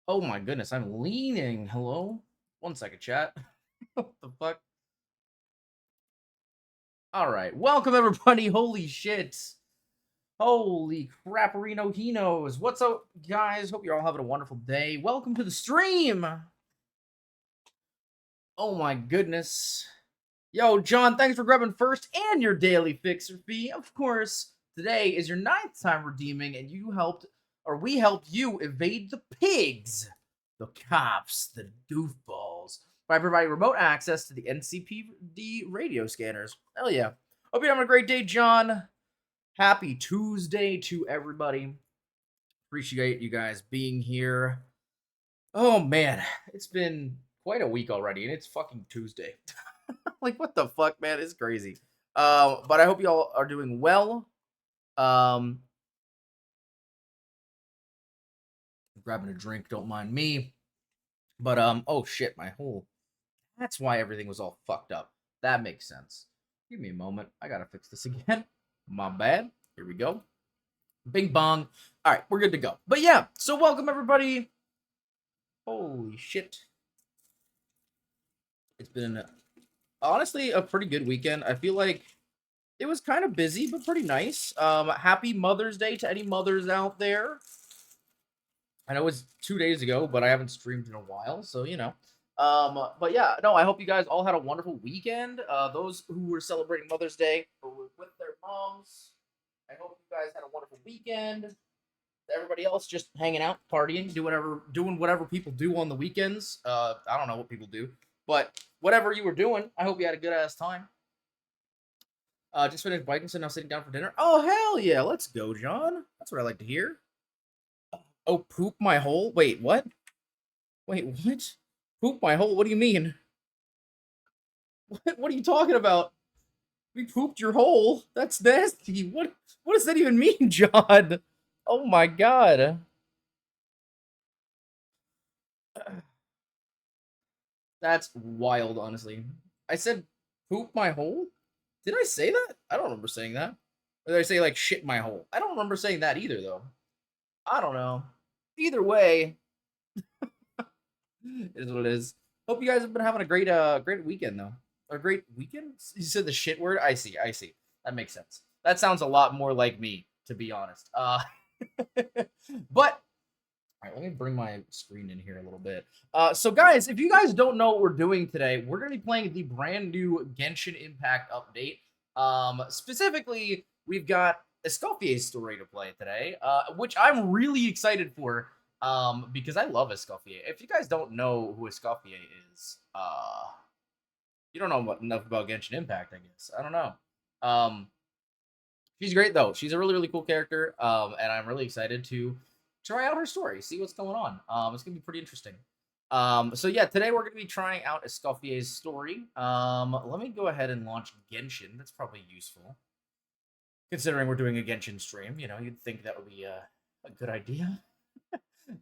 Oh my goodness, I'm leaning. Hello? One second, chat. What the fuck? Alright, welcome everybody. Holy shit. Holy crapperino he knows. What's up, guys? Hope you're all having a wonderful day. Welcome to the stream. Oh my goodness. Yo, John, thanks for grabbing first and your daily fixer fee. Of course, today is your 9th time redeeming, and we helped you evade the pigs, the cops, the goofballs, by providing remote access to the NCPD radio scanners. Hell yeah. Hope you're having a great day, John. Happy Tuesday to everybody. Appreciate you guys being here. Oh man, it's been quite a week already, and it's fucking Tuesday. Like, what the fuck, man? It's crazy. But I hope y'all are doing well. Um, Grabbing a drink, don't mind me. But oh shit, that's why everything was all fucked up. That makes sense. Give me a moment. I gotta fix this again. My bad. Here we go. Bing bong. All right, we're good to go. But yeah, so welcome everybody. Holy shit. It's been honestly a pretty good weekend. I feel like it was kind of busy, but pretty nice. Happy Mother's Day to any mothers out there. I know it's 2 days ago, but I haven't streamed in a while, so you know. But yeah, no, I hope you guys all had a wonderful weekend. Those who were celebrating Mother's Day or were with their moms, I hope you guys had a wonderful weekend. Everybody else just hanging out, partying, doing whatever people do on the weekends. I don't know what people do, but whatever you were doing, I hope you had a good ass time. Just finished biking, so now sitting down for dinner. Oh hell yeah, let's go, John. That's what I like to hear. Oh, poop my hole. Wait, what? Wait, what? Poop my hole? What do you mean? What are you talking about? We pooped your hole? That's nasty. What does that even mean, John? Oh my god. That's wild, honestly. I said poop my hole? Did I say that? I don't remember saying that. Or did I say like shit my hole? I don't remember saying that either though. I don't know. Either way, it is what it is. Hope you guys have been having a great weekend though. A great weekend? You said the shit word? I see. That makes sense. That sounds a lot more like me, to be honest. But all right, let me bring my screen in here a little bit. So guys, if you guys don't know what we're doing today, we're gonna be playing the brand new Genshin Impact update. Specifically, we've got Escoffier's story to play today, which I'm really excited for. Because I love Escoffier. If you guys don't know who Escoffier is, you don't know enough about Genshin Impact, I guess. I don't know. Um, she's great though. She's a really cool character. And I'm really excited to try out her story, see what's going on. It's gonna be pretty interesting. So yeah, today we're gonna be trying out Escoffier's story. Let me go ahead and launch Genshin. That's probably useful, considering we're doing a Genshin stream. You know, you'd think that would be a good idea.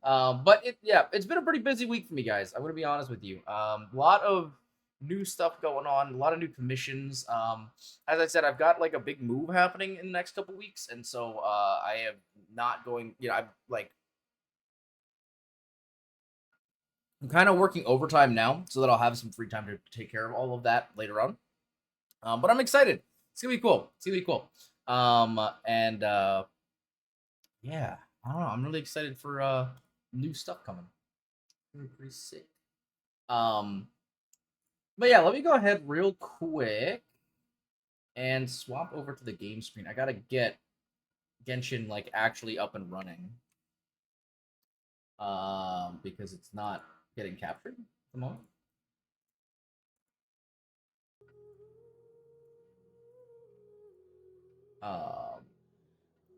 But it's been a pretty busy week for me, guys. I'm gonna be honest with you. A lot of new stuff going on, a lot of new commissions. As I said, I've got like a big move happening in the next couple weeks, and so I am not going. You know, I'm kind of working overtime now, so that I'll have some free time to take care of all of that later on. But I'm excited. It's gonna be cool. It's gonna be cool. And yeah, I don't know. I'm really excited for new stuff coming. Pretty sick. Um, but yeah, let me go ahead real quick and swap over to the game screen. I gotta get Genshin like actually up and running. Because it's not getting captured at the moment.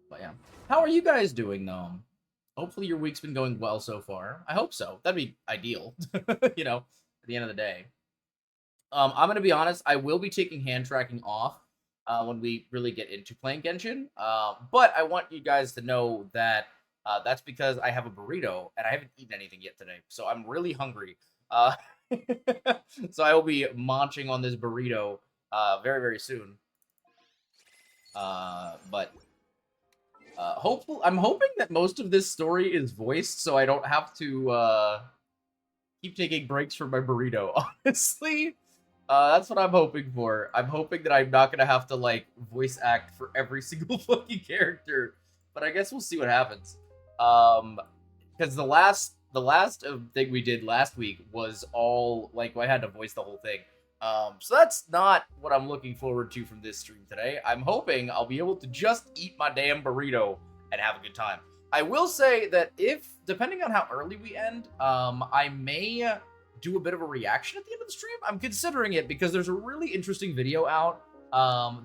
But yeah, how are you guys doing though? Hopefully your week's been going well so far. I hope so. That'd be ideal. You know, at the end of the day. I'm gonna be honest. I will be taking hand tracking off when we really get into playing Genshin. But I want you guys to know that that's because I have a burrito and I haven't eaten anything yet today, so I'm really hungry. Uh, so I will be munching on this burrito very soon. But Hopefully, I'm hoping that most of this story is voiced, so I don't have to keep taking breaks from my burrito. Honestly, that's what I'm hoping for. I'm hoping that I'm not gonna have to like voice act for every single fucking character, but I guess we'll see what happens. Because the last thing we did last week was all like I had to voice the whole thing. So that's not what I'm looking forward to from this stream today. I'm hoping I'll be able to just eat my damn burrito and have a good time. I will say that if, depending on how early we end, I may do a bit of a reaction at the end of the stream. I'm considering it because there's a really interesting video out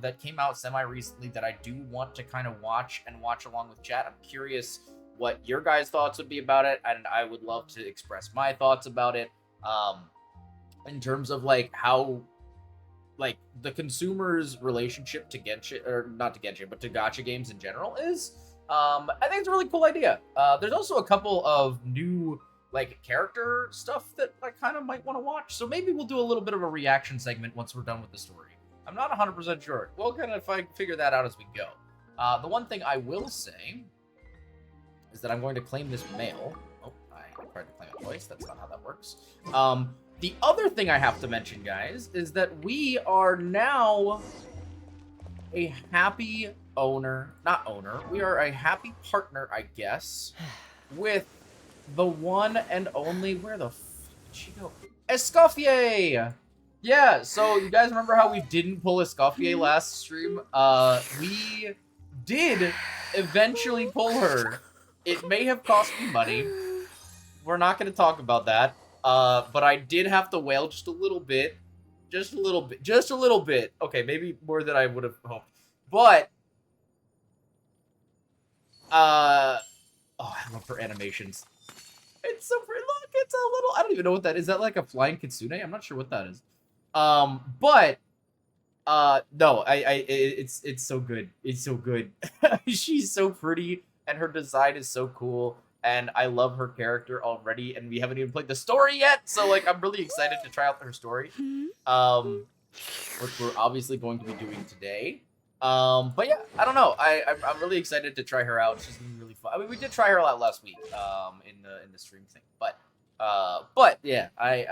that came out semi-recently that I do want to kind of watch and watch along with chat. I'm curious what your guys' thoughts would be about it, and I would love to express my thoughts about it. In terms of like how like the consumer's relationship to Genshin, or not to Genshin, but to gacha games in general is. I think it's a really cool idea. There's also a couple of new like character stuff that I kind of might want to watch. So maybe we'll do a little bit of a reaction segment once we're done with the story. I'm not 100% sure. We'll kind of figure that out as we go. The one thing I will say is that I'm going to claim this mail. Oh, I tried to claim it twice. That's not how that works. The other thing I have to mention, guys, is that we are now a happy owner, not owner, we are a happy partner, I guess, with the one and only, where the fuck did she go? Escoffier! Yeah, so you guys remember how we didn't pull Escoffier last stream? We did eventually pull her. It may have cost me money. We're not going to talk about that. But I did have to wail just a little bit. Just a little bit. Just a little bit. Okay, maybe more than I would have hoped. But, oh, I love her animations. It's so pretty. Look, it's a little, I don't even know what that is. Is that like a flying kitsune? I'm not sure what that is. But, no, it's so good. It's so good. She's so pretty, and her design is so cool. And I love her character already, and we haven't even played the story yet, so like I'm really excited to try out her story, which we're obviously going to be doing today. But yeah, I don't know. I'm really excited to try her out. She's gonna be really fun. I mean, we did try her out last week, in the stream thing, but yeah, yeah, I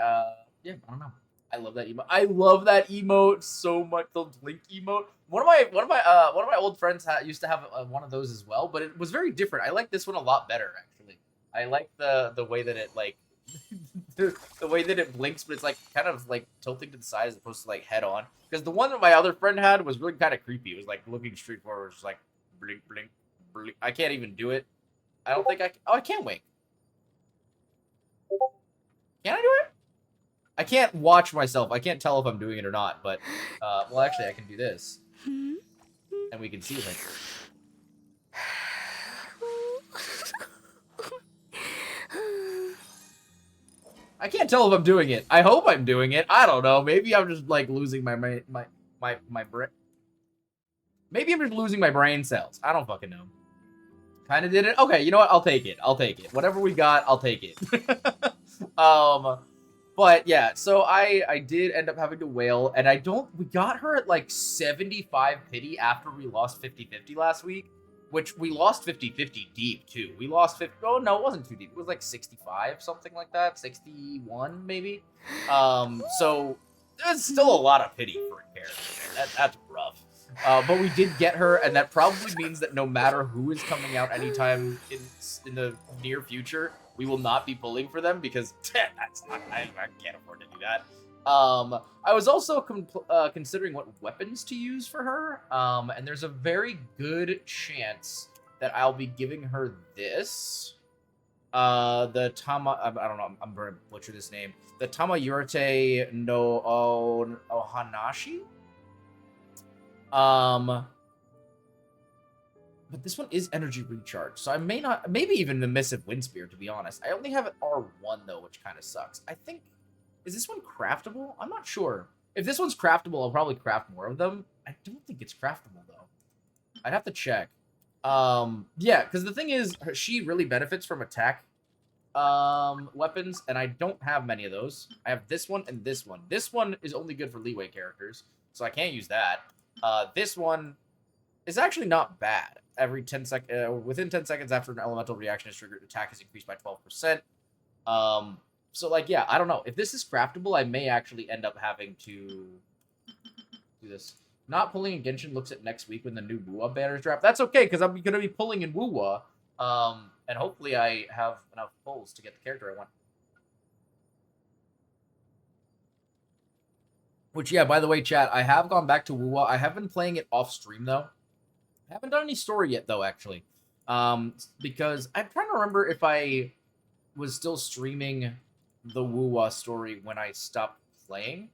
don't know. I love that emote. I love that emote so much. The Blink emote. One of my old friends used to have one of those as well, but it was very different. I like this one a lot better, actually. I like the way that it like the way that it blinks, but it's like kind of like tilting to the side as opposed to like head on. Because the one that my other friend had was really kind of creepy. It was like looking straight forward, just like blink, blink, blink. I can't even do it. I don't think I. Oh, I can't wink. Can I do it? I can't watch myself. I can't tell if I'm doing it or not, but, well, actually, I can do this. And we can see it. I can't tell if I'm doing it. I hope I'm doing it. I don't know. Maybe I'm just, like, losing my brain. Maybe I'm just losing my brain cells. I don't fucking know. Kind of did it. Okay, you know what? I'll take it. I'll take it. Whatever we got, I'll take it. But yeah, so I did end up having to wail, and we got her at like 75 pity after we lost 50-50 last week, which we lost 50-50 deep too. We lost 50, oh no, it wasn't too deep. It was like 65, something like that, 61 maybe. So there's still a lot of pity for a character. That's rough. But we did get her, and that probably means that no matter who is coming out anytime in the near future, we will not be pulling for them because that's not, I can't afford to do that. I was also considering what weapons to use for her, and there's a very good chance that I'll be giving her this. The I don't know, I'm going to butcher this name. The Tamayurate no Ohanashi? But this one is energy recharge, so I may not, maybe even the Missive Windspear, to be honest. I only have an R1, though, which kind of sucks. I think, is this one craftable? I'm not sure. If this one's craftable, I'll probably craft more of them. I don't think it's craftable, though. I'd have to check. Yeah, because the thing is, she really benefits from attack weapons, and I don't have many of those. I have this one and this one. This one is only good for leeway characters, so I can't use that. This one is actually not bad. Every 10 seconds, within 10 seconds after an elemental reaction is triggered, attack is increased by 12%. So like, yeah, I don't know. If this is craftable, I may actually end up having to do this. Not pulling in Genshin looks at next week when the new Wuwa banners drop. That's okay, because I'm going to be pulling in Wuwa. And hopefully I have enough pulls to get the character I want. Which, yeah, by the way, chat, I have gone back to Wuwa. I have been playing it off stream, though. I haven't done any story yet, though, actually. Because I'm trying to remember if I was still streaming the Wuwa story when I stopped playing.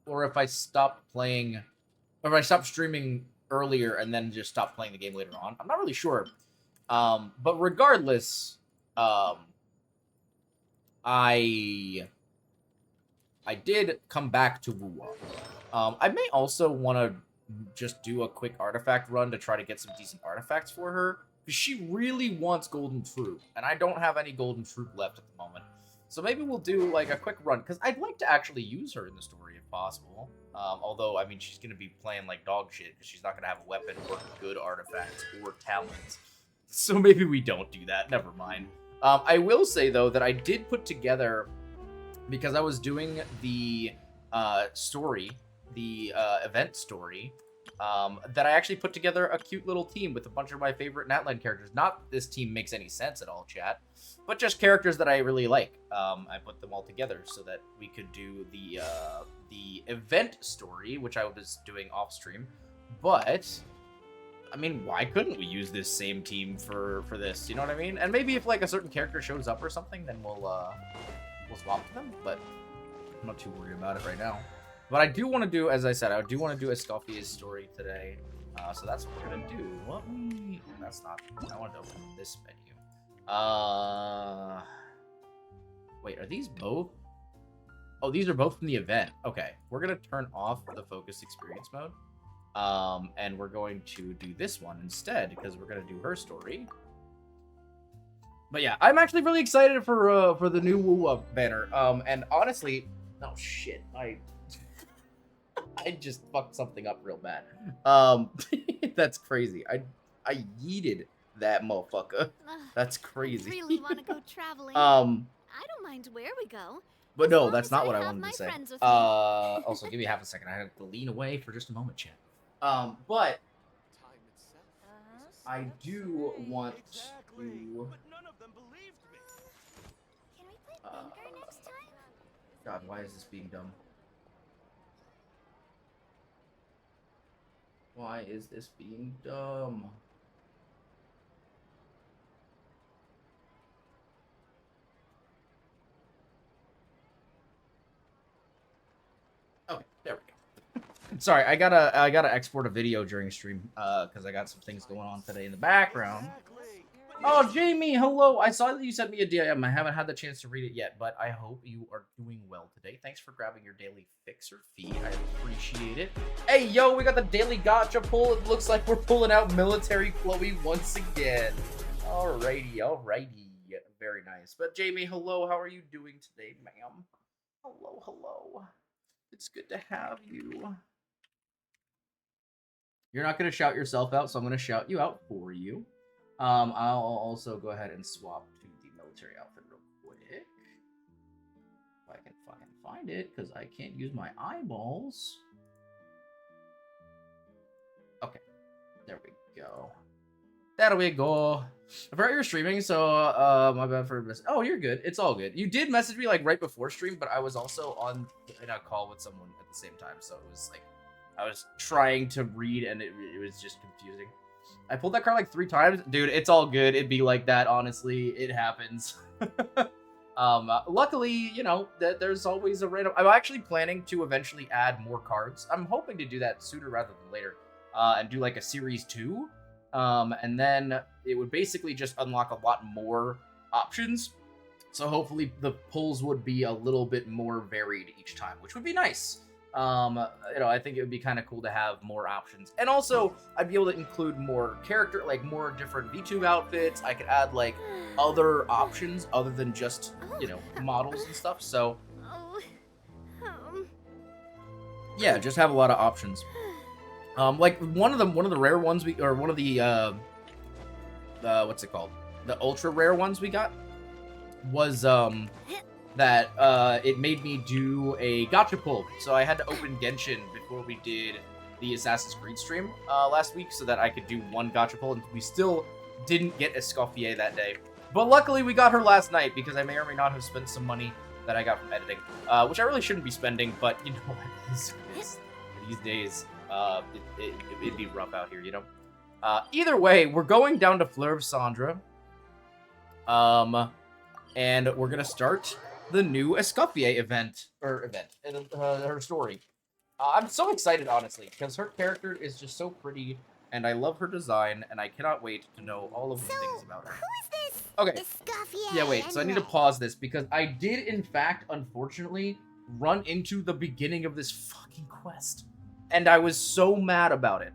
Or if I stopped playing... Or if I stopped streaming earlier and then just stopped playing the game later on. I'm not really sure. But regardless, I did come back to Wuwa. I may also want to just do a quick artifact run to try to get some decent artifacts for her. Because she really wants Golden Fruit. And I don't have any Golden Fruit left at the moment. So maybe we'll do like a quick run. Because I'd like to actually use her in the story if possible. Although, I mean, she's going to be playing like dog shit. Because she's not going to have a weapon or good artifacts or talents. So maybe we don't do that. Never mind. I will say, though, that I did put together... Because I was doing the story, the event story, that I actually put together a cute little team with a bunch of my favorite Natland characters. Not that this team makes any sense at all, chat, but just characters that I really like. I put them all together so that we could do the event story, which I was doing off stream. But, I mean, why couldn't we use this same team for this? You know what I mean? And maybe if like a certain character shows up or something, then we'll swap to them, but I'm not too worried about it right now. But I do want to do, as I said, I do want to do Escoffier's story today. So that's what we're going to do. That's not... I want to open this menu. Wait, are these both? Oh, these are both from the event. Okay, we're going to turn off the focused experience mode. And we're going to do this one instead, because we're going to do her story. But yeah, I'm actually really excited for the new Wuwa banner. And honestly, oh shit, I just fucked something up real bad. That's crazy. I yeeted that motherfucker. That's crazy. I really want to go traveling. I don't mind where we go. But no, that's not what I wanted to say. Also, give me half a second. I have to lean away for just a moment, chat. But I do want to. Next time? God, why is this being dumb? Why is this being dumb? Okay, there we go. Sorry, I gotta export a video during stream, because I got some things going on today in the background. Oh, Jamie, hello. I saw that you sent me a DM. I haven't had the chance to read it yet, but I hope you are doing well today. Thanks for grabbing your daily fixer fee. I appreciate it. Hey, yo, we got the daily gotcha pull. It looks like we're pulling out military Chloe once again. Alrighty, alrighty. Very nice. But Jamie, hello. How are you doing today, ma'am? Hello, hello. It's good to have you. You're not going to shout yourself out, so I'm going to shout you out for you. I'll also go ahead and swap to the military outfit real quick. If I can fucking find it, because I can't use my eyeballs. Okay, there we go. There we go. I forgot you were streaming, so my bad for missing. Oh, you're good. It's all good. You did message me like right before stream, but I was also in a call with someone at the same time, so it was like I was trying to read and it was just confusing. I pulled that card like 3 times. Dude, it's all good. It'd be like that, honestly. It happens. Luckily, you know, there's always a random... I'm actually planning to eventually add more cards. I'm hoping to do that sooner rather than later. And do like a Series 2. And then it would basically just unlock a lot more options. So hopefully the pulls would be a little bit more varied each time, which would be nice. You know, I think it would be kind of cool to have more options. And also, I'd be able to include more character, like more different VTuber outfits. I could add like other options other than just, you know, models and stuff. So, yeah, just have a lot of options. Like one of the rare ones or one of the what's it called? The ultra rare ones we got was that it made me do a gacha pull. So I had to open Genshin before we did the Assassin's Creed stream last week so that I could do one gacha pull, and we still didn't get Escoffier that day. But luckily we got her last night because I may or may not have spent some money that I got from editing, which I really shouldn't be spending, but you know what, these days it'd be rough out here, you know? Either way, we're going down to Fleur of Cendres, and we're gonna start the new Escoffier her story. I'm so excited, honestly, because her character is just so pretty, and I love her design, and I cannot wait to know all of the things about her. Who is this? Okay. Escoffier, Yeah, wait, so I need to anyway? pause this, because I did, in fact, unfortunately, run into the beginning of this fucking quest. And I was so mad about it.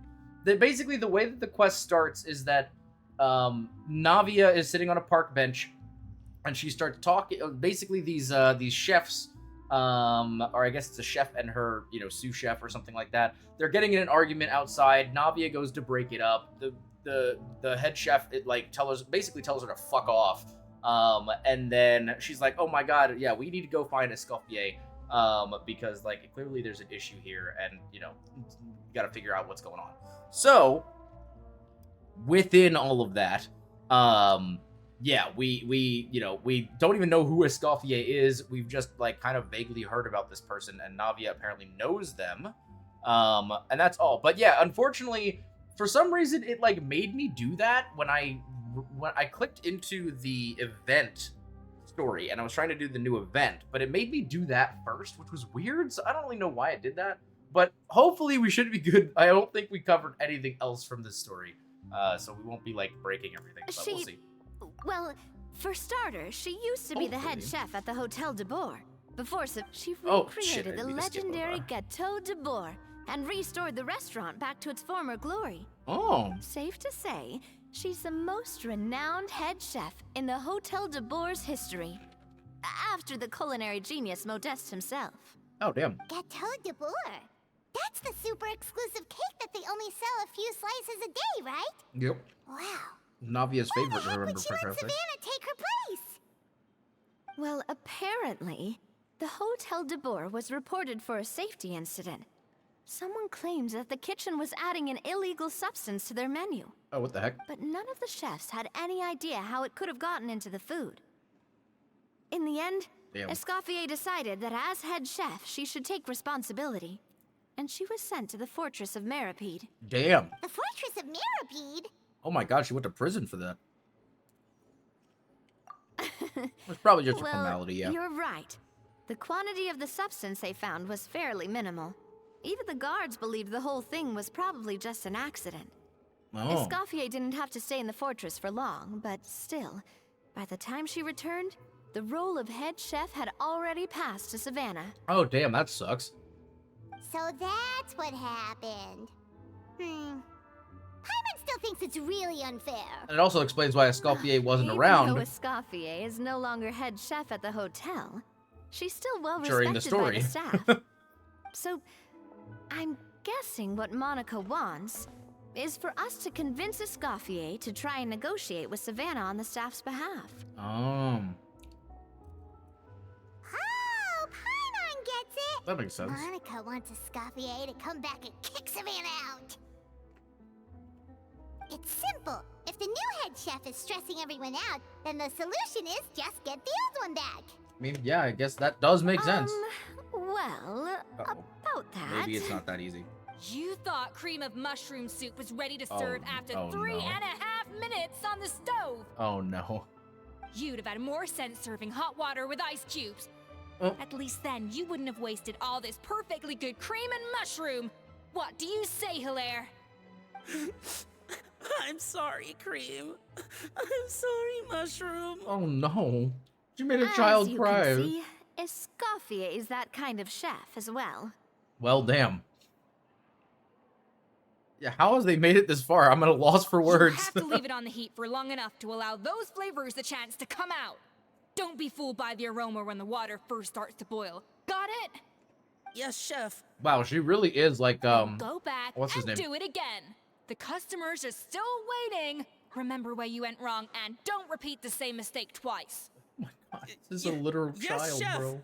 Basically, the way that the quest starts is that Navia is sitting on a park bench, and she starts talking. Basically, these chefs, or I guess it's a chef and her, sous chef or something like that. They're getting in an argument outside. Navia goes to break it up. The head chef basically tells her to fuck off. And then she's like, "Oh my god, yeah, we need to go find Escoffier, because clearly there's an issue here, and you got to figure out what's going on." So within all of that, yeah, we don't even know who Escoffier is. We've just kind of vaguely heard about this person, and Navia apparently knows them. And that's all. But yeah, unfortunately, for some reason, it made me do that when I clicked into the event story, and I was trying to do the new event, but it made me do that first, which was weird. So I don't really know why it did that, but hopefully we should be good. I don't think we covered anything else from this story, so we won't be breaking everything. But we'll see. Well, for starters, she used to be the head chef at the Hotel de Boer. Before she Oh, recreated shit, I the need to skip over. legendary Gâteau de Boer and restored the restaurant back to its former glory. Oh, Safe to say, she's the most renowned head chef in the Hotel de Boer's history, after the culinary genius Modeste himself. oh damn. Gâteau de Boer. That's the super exclusive cake that they only sell a few slices a day, right? Yep. Wow. Navia's Why favorite, the heck remember would she let correctly. Savannah take her place? Well, apparently, the Hotel de Boer was reported for a safety incident. Someone claims that the kitchen was adding an illegal substance to their menu, Oh, what the heck? but none of the chefs had any idea how it could have gotten into the food. In the end, Damn. Escoffier decided that as head chef, she should take responsibility, and she was sent to the Fortress of Meripede. Damn. The Fortress of Meripede? Oh my god, she went to prison for that. It's probably just a formality, yeah. You're right. The quantity of the substance they found was fairly minimal. Even the guards believed the whole thing was probably just an accident. Oh. Escoffier didn't have to stay in the fortress for long, but still, by the time she returned, the role of head chef had already passed to Savannah. Oh, damn, that sucks. So that's what happened. Paimon still thinks it's really unfair. And it also explains why Escoffier wasn't Even around though Escoffier is no longer head chef at the hotel, she's still well during respected the by story. the staff. So, I'm guessing what Monica wants is for us to convince Escoffier to try and negotiate with Savannah on the staff's behalf. Oh, Paimon gets it. That makes sense. Monica wants Escoffier to come back and kick Savannah out. It's simple. If the new head chef is stressing everyone out, then the solution is just get the old one back. I mean, yeah, I guess that does make sense. Well, Uh-oh. about that. Maybe it's not that easy. You thought cream of mushroom soup was ready to serve after oh 3.5 minutes on the stove. Oh no. You'd have had more sense serving hot water with ice cubes. At least then you wouldn't have wasted all this perfectly good cream and mushroom. What do you say, Hilaire? I'm sorry, Cream. I'm sorry, Mushroom. Oh no. She made a As child you cry. can see, Escoffier is that kind of chef as well. Well, damn. Yeah, how has they made it this far? I'm at a loss for words. You have to leave it on the heat for long enough to allow those flavors the chance to come out. Don't be fooled by the aroma when the water first starts to boil. Got it? Yes, chef. Wow, she really is like Go back what's his and name? do it again. The customers are still waiting. Remember where you went wrong and don't repeat the same mistake twice. Oh my god, this is a literal Yes, child, chef. bro.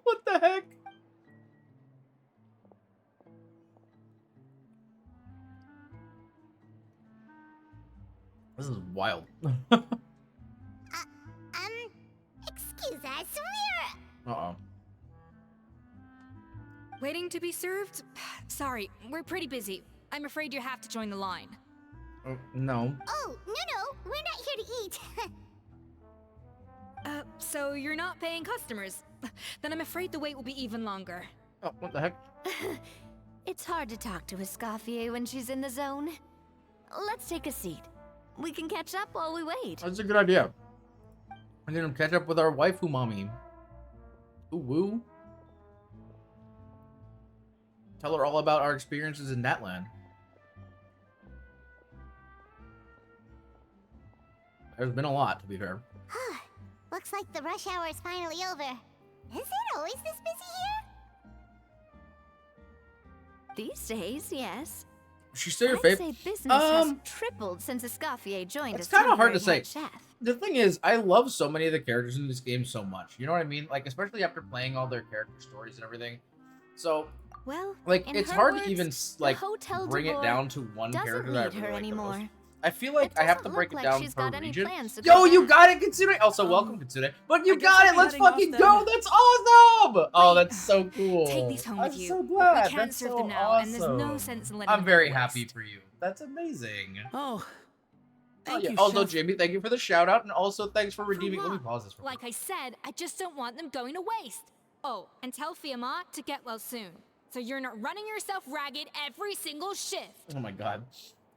What the heck? This is wild. Excuse us, we're... Uh-oh. Waiting to be served? Sorry, we're pretty busy. I'm afraid you have to join the line. No. Oh, no, we're not here to eat. So you're not paying customers? Then I'm afraid the wait will be even longer. Oh, what the heck? It's hard to talk to Escoffier when she's in the zone. Let's take a seat. We can catch up while we wait. That's a good idea. I'm gonna catch up with our waifu mommy. Ooh, woo. Tell her all about our experiences in Natland. There's been a lot, to be fair. Looks like the rush hour is finally over. Is it always this busy here? These days, yes. She's still your I'd favorite. say business has tripled since Escoffier joined It's as kind of hard to temporary say. head chef. The thing is, I love so many of the characters in this game so much. You know what I mean? Like, especially after playing all their character stories and everything. So, Well, like, in it's her hard words, to even, the like, Hotel bring it Devore down to one doesn't character that I need her really like the most. anymore. I feel like It I have to doesn't break look it like down she's per got any region. plans to Yo, go you back. got it, Kitsune! Also, welcome, Kitsune. But you I guess got I'll it! be Let's heading off fucking then. go! That's awesome! Oh, Wait, that's so cool. Take these home with I'm you. so glad. We can't That's serve so them now, awesome. and there's no sense in letting I'm them very go to happy waste. for you. That's amazing. Oh, Oh, thank yeah. you, Also, chef. Jamie, thank you for the shout out, and also thanks for redeeming. Let me what? pause this for Like I said, I just don't want them going to waste. Oh, and tell Fiamma to get well soon, so you're not running yourself ragged every single shift. Oh my god.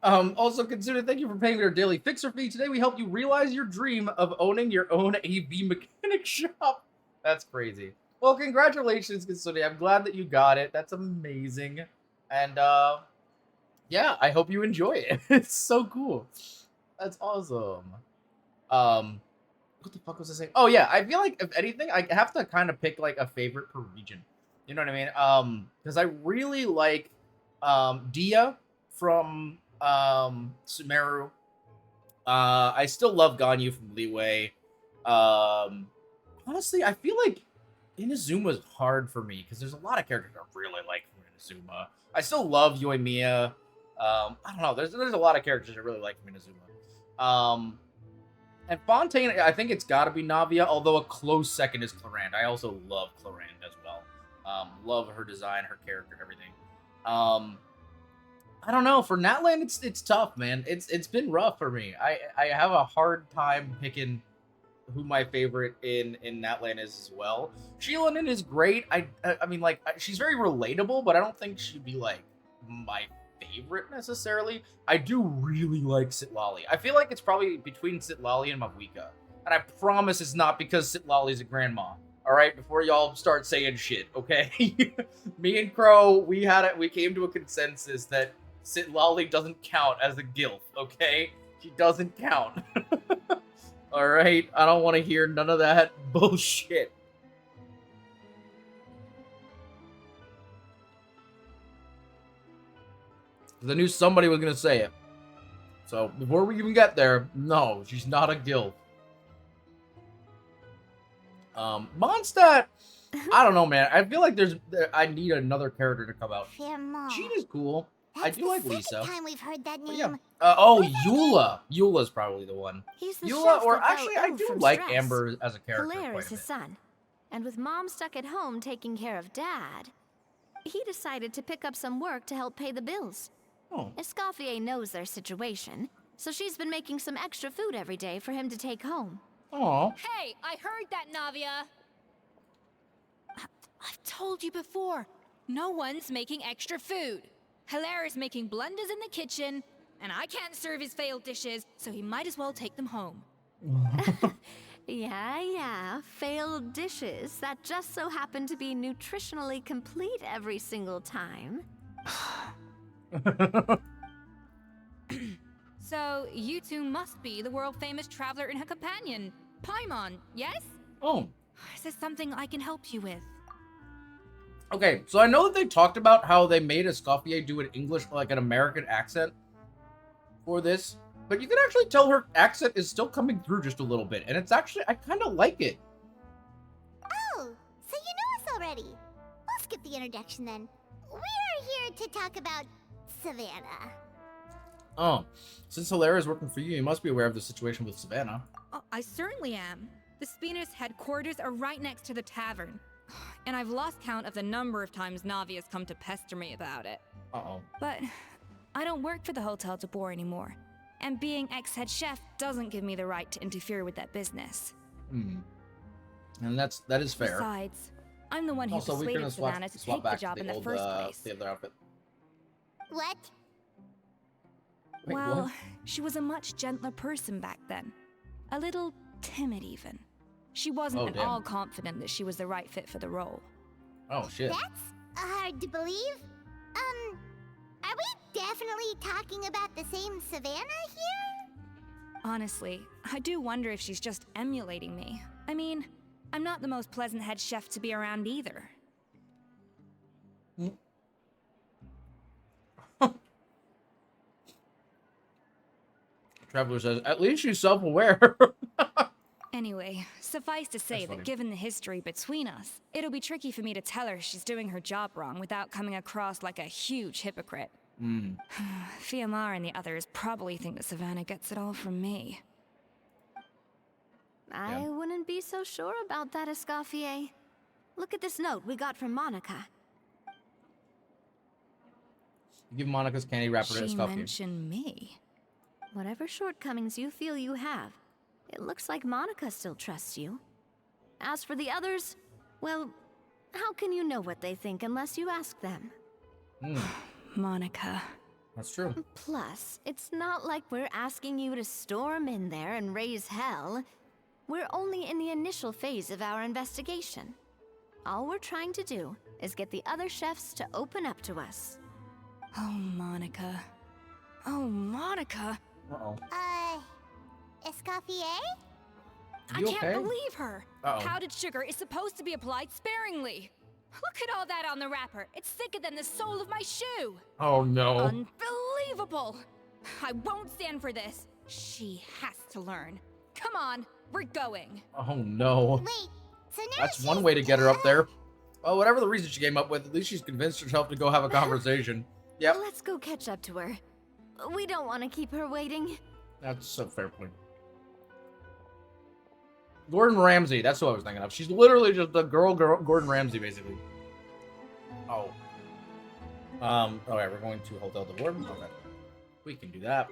Also, consider thank you for paying your daily fixer fee. Today we help you realize your dream of owning your own AV mechanic shop. That's crazy. Well, congratulations, Kitsune. I'm glad that you got it. That's amazing. And yeah, I hope you enjoy it. It's so cool. That's awesome. What the fuck was I saying? Oh yeah, I feel like if anything, I have to kind of pick like a favorite per region. You know what I mean? Because I really like Dia from Sumeru. I still love Ganyu from Leeway. Honestly, I feel like Inazuma's hard for me because there's a lot of characters I really like from Inazuma. I still love Yoimiya. I don't know. There's a lot of characters I really like from Inazuma. And Fontaine, I think it's got to be Navia, although a close second is Clarande. I also love Clarande as well. Love her design, her character, and everything. I don't know. For Natland, it's tough, man. It's been rough for me. I have a hard time picking who my favorite in Natland is as well. Sheila is great. I mean, like, she's very relatable, but I don't think she'd be like my favorite necessarily. I do really like Sitlali. I feel like it's probably between Sitlali and Mabuika. And I promise it's not because Sitlali's a grandma. All right, before y'all start saying shit, okay? Me and Crow, we came to a consensus that Sitlali doesn't count as a gilf, okay? She doesn't count. All right, I don't want to hear none of that bullshit. I knew somebody was gonna say it. So before we even get there, no, she's not a gilf. Mondstadt, I don't know, man. I feel like I need another character to come out. Fiamma. Gina's cool. I do like Lisa. Time we've heard that But name. yeah. Oh, Eula. Eula's probably the one. He's the Eula, chef or that fell actually, I ill do from like stress. Amber as a character Hilaire quite is a his bit. son. And with Mom stuck at home taking care of Dad, he decided to pick up some work to help pay the bills. Oh. Escoffier knows their situation, so she's been making some extra food every day for him to take home. Aw. Hey, I heard that, Navia. I've told you before, no one's making extra food. Hilaire is making blunders in the kitchen, and I can't serve his failed dishes, so he might as well take them home. Yeah, failed dishes that just so happen to be nutritionally complete every single time. So, you two must be the world-famous traveler and her companion, Paimon, yes? Oh. Is there something I can help you with? Okay, so I know that they talked about how they made Escoffier do an English, like an American accent for this, but you can actually tell her accent is still coming through just a little bit, and it's actually, I kind of like it. Oh, so you know us already. We'll skip the introduction then. We're here to talk about Savannah. Oh, since Hilaria is working for you, you must be aware of the situation with Savannah. Oh, I certainly am. The Spina's headquarters are right next to the tavern. And I've lost count of the number of times Navi has come to pester me about it. Uh-oh. But I don't work for the Hotel de Boer anymore. And being ex-head chef doesn't give me the right to interfere with that business. Hmm. And that is fair. Besides, I'm the one who Also, we can persuaded Savannah to swap take the back job to in the the old, first place. the other outfit. What? Wait, Well, what? she was a much gentler person back then. A little timid even. She wasn't at all confident that she was the right fit for the role. Oh, shit. That's hard to believe. Are we definitely talking about the same Savannah here? Honestly, I do wonder if she's just emulating me. I mean, I'm not the most pleasant head chef to be around either. Traveler says, at least she's self-aware. Anyway, suffice to say that given the history between us, it'll be tricky for me to tell her she's doing her job wrong without coming across like a huge hypocrite. Fiamar and the others probably think that Savannah gets it all from me. I wouldn't be so sure about that, Escoffier. Look at this note we got from Monica. Give Monica's candy wrapper to She Escoffier. mentioned me. Whatever shortcomings you feel you have, it looks like Monica still trusts you. As for the others, well, how can you know what they think unless you ask them? Monica. That's true. Plus, it's not like we're asking you to storm in there and raise hell. We're only in the initial phase of our investigation. All we're trying to do is get the other chefs to open up to us. Oh, Monica. Oh, Monica. Uh-oh. Escoffier? I You can't okay? believe her. Uh-oh. Powdered sugar is supposed to be applied sparingly. Look at all that on the wrapper. It's thicker than the sole of my shoe. Oh, no. Unbelievable. I won't stand for this. She has to learn. Come on, we're going. Oh, no. Wait, so now That's she's, one way to get her up there. Well, whatever the reason she came up with, at least she's convinced herself to go have a conversation. Yep. Let's go catch up to her. We don't want to keep her waiting. That's a fair point. Gordon Ramsay, that's what I was thinking of. She's literally just the girl Gordon Ramsay, basically. Oh. Okay, we're going to Hotel de Boer. Okay. We can do that.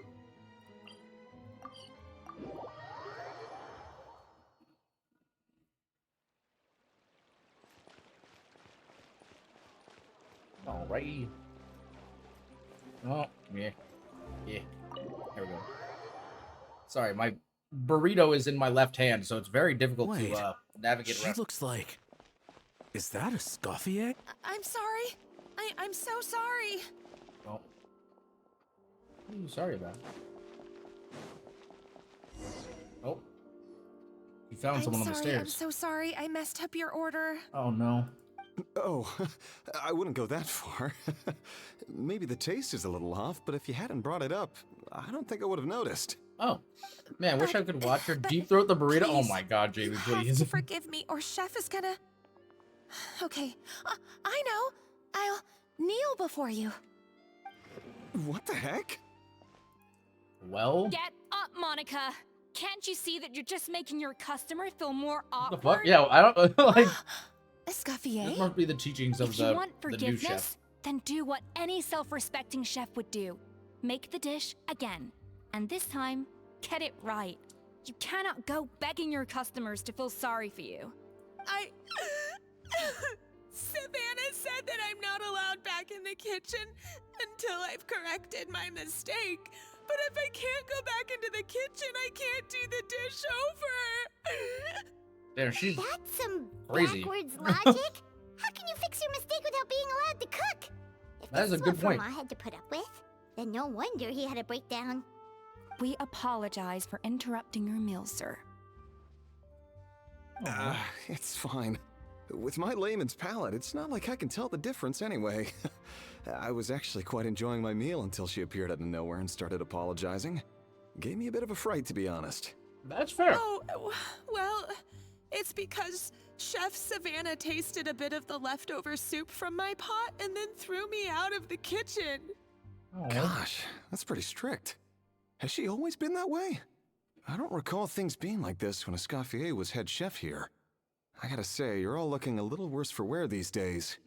Alrighty. Oh, yeah. Yeah. There we go. Sorry, my burrito is in my left hand, so it's very difficult to navigate She around. looks like... Is that a Escoffier? I'm sorry. I'm so sorry. Oh. What are you sorry about? Oh. You found someone on the stairs. I'm so sorry. I messed up your order. Oh, no. Oh, I wouldn't go that far. Maybe the taste is a little off, but if you hadn't brought it up, I don't think I would have noticed. Oh. Man, wish I could watch her deep throat the burrito. Oh please, my god, Jamie, You have please. to forgive me, or Chef is gonna... Okay, I know. I'll kneel before you. What the heck? Well, Get up, Monica. Can't you see that you're just making your customer feel more what the awkward? fuck? Yeah, I don't like. This Escoffier? must be the teachings of If you want the new forgiveness, chef. then do what any self-respecting chef would do. Make the dish again. And this time, get it right. You cannot go begging your customers to feel sorry for you. Savannah said that I'm not allowed back in the kitchen until I've corrected my mistake. But if I can't go back into the kitchen, I can't do the dish over. Damn, she's That's some crazy. backwards logic. How can you fix your mistake without being allowed to cook? If That is this a good is what point. Grandma had to put up with, then no wonder he had a breakdown. We apologize for interrupting your meal, sir. It's fine. With my layman's palate, it's not like I can tell the difference anyway. I was actually quite enjoying my meal until she appeared out of nowhere and started apologizing. Gave me a bit of a fright, to be honest. That's fair. Oh, well, it's because Chef Savannah tasted a bit of the leftover soup from my pot and then threw me out of the kitchen. Oh. Gosh, that's pretty strict. Has she always been that way? I don't recall things being like this when Escoffier was head chef here. I gotta say, you're all looking a little worse for wear these days.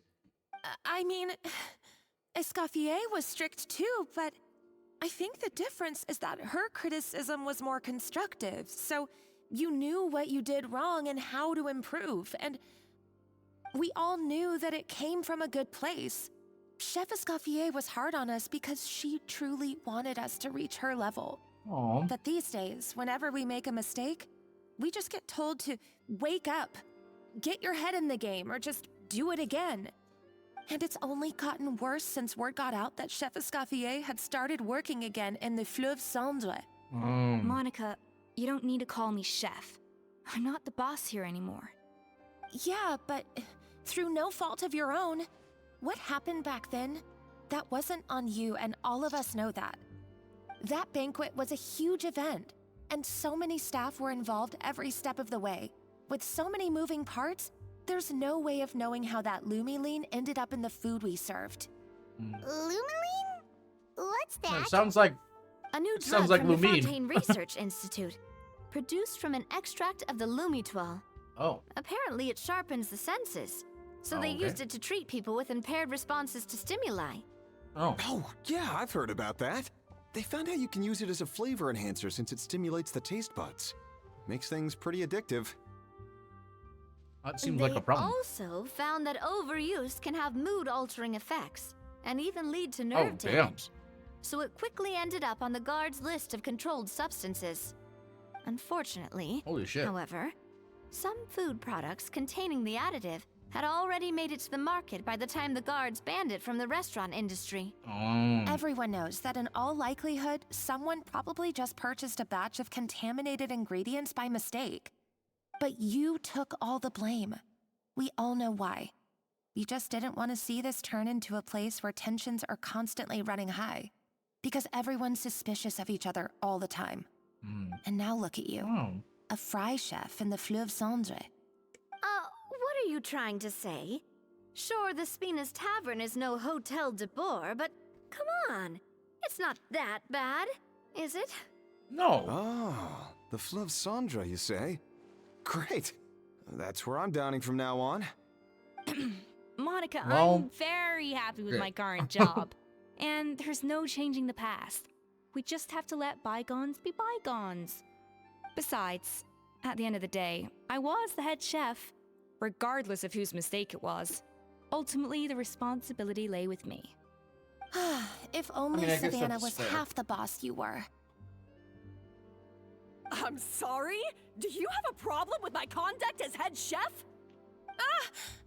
I mean, Escoffier was strict too, but I think the difference is that her criticism was more constructive, so you knew what you did wrong and how to improve, and we all knew that it came from a good place. Chef Escoffier was hard on us because she truly wanted us to reach her level. Aww. But these days, whenever we make a mistake, we just get told to wake up, get your head in the game, or just do it again. And it's only gotten worse since word got out that Chef Escoffier had started working again in the Fleuve Cendre. Monica, you don't need to call me chef. I'm not the boss here anymore. Yeah, but through no fault of your own, what happened back then, that wasn't on you, and all of us know that. That banquet was a huge event, and so many staff were involved every step of the way. With so many moving parts, there's no way of knowing how that lumiline ended up in the food we served. Lumiline? What's that? It sounds like A new Sounds drug like from the Lumine. Fontaine Research Institute, produced from an extract of the Lumitoile. oh. Apparently, it sharpens the senses, so they Okay. used it to treat people with impaired responses to stimuli. Oh. Oh, yeah, I've heard about that. They found out you can use it as a flavor enhancer since it stimulates the taste buds. Makes things pretty addictive. That seems They like a problem. also found that overuse can have mood-altering effects, and even lead to nerve Oh, damn. damage. So it quickly ended up on the guard's list of controlled substances. Unfortunately, Holy shit. however, some food products containing the additive had already made it to the market by the time the guards banned it from the restaurant industry. Everyone knows that in all likelihood, someone probably just purchased a batch of contaminated ingredients by mistake. But you took all the blame. We all know why. You just didn't want to see this turn into a place where tensions are constantly running high. Because everyone's suspicious of each other all the time. And now look at you. Oh. A fry chef in the Fleuve Cendre. What are you trying to say? Sure, the Spina's Tavern is no Hotel de Boer, but come on. It's not that bad, is it? No. Oh, the Fleuve Cendre, you say? Great. That's where I'm dining from now on. Monica, Well, I'm very happy with okay. my current job. And there's no changing the past. We just have to let bygones be bygones. Besides, at the end of the day, I was the head chef, regardless of whose mistake it was. Ultimately, the responsibility lay with me. If only I guess Savannah that's was fair. half the boss you were. I'm sorry? Do you have a problem with my conduct as head chef?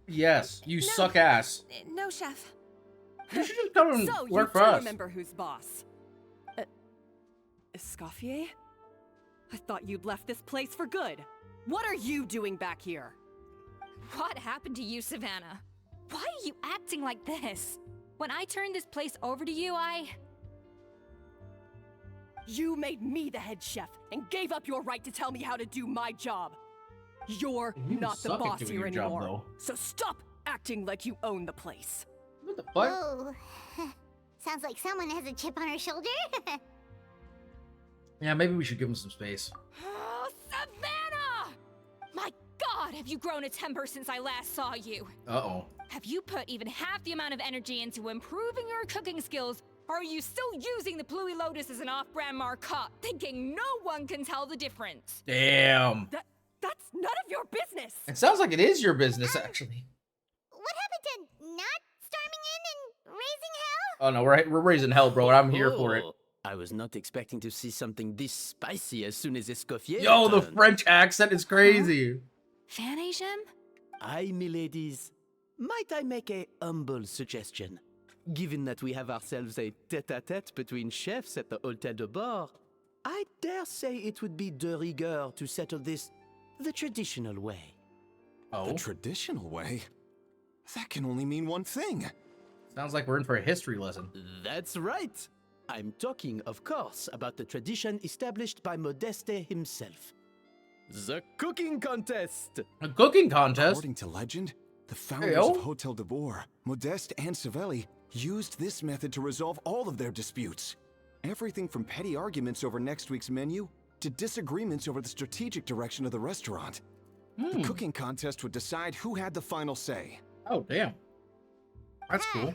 Yes, you suck ass. No, chef. You should just come and So, you work do for us. remember who's boss. Escoffier? I thought you'd left this place for good. What are you doing back here? What happened to you, Savannah? Why are you acting like this? When I turned this place over to you, You made me the head chef and gave up your right to tell me how to do my job. You're You not the suck at boss doing here your job, anymore. though. So stop acting like you own the place. What the fuck? Oh, sounds like someone has a chip on her shoulder. Yeah, maybe we should give him some space. Oh, Savannah! My God, have you grown a temper since I last saw you? Uh-oh. Have you put even half the amount of energy into improving your cooking skills, or are you still using the Pluie Lotus as an off-brand marcotte, thinking no one can tell the difference? Damn. That's none of your business. It sounds like it is your business, actually. What happened to not storming in and raising hell? Oh, no, we're raising hell, bro, and I'm here for it. Oh, I was not expecting to see something this spicy as soon as Escoffier Yo, the returned. French accent is crazy. Fan Asian? Aye, miladies. Might I make a humble suggestion? Given that we have ourselves a tête-à-tête between chefs at the Hôtel de Bord, I dare say it would be de rigueur to settle this the traditional way. Oh, The traditional way? That can only mean one thing. sounds like we're in for a history lesson. That's right. I'm talking, of course, about the tradition established by Modeste himself. The cooking contest! A cooking contest? According to legend, the founders Heyo. of Hotel de Boer, Modeste and Savelli, used this method to resolve all of their disputes. Everything from petty arguments over next week's menu to disagreements over the strategic direction of the restaurant. The cooking contest would decide who had the final say. Oh, damn. That's cool.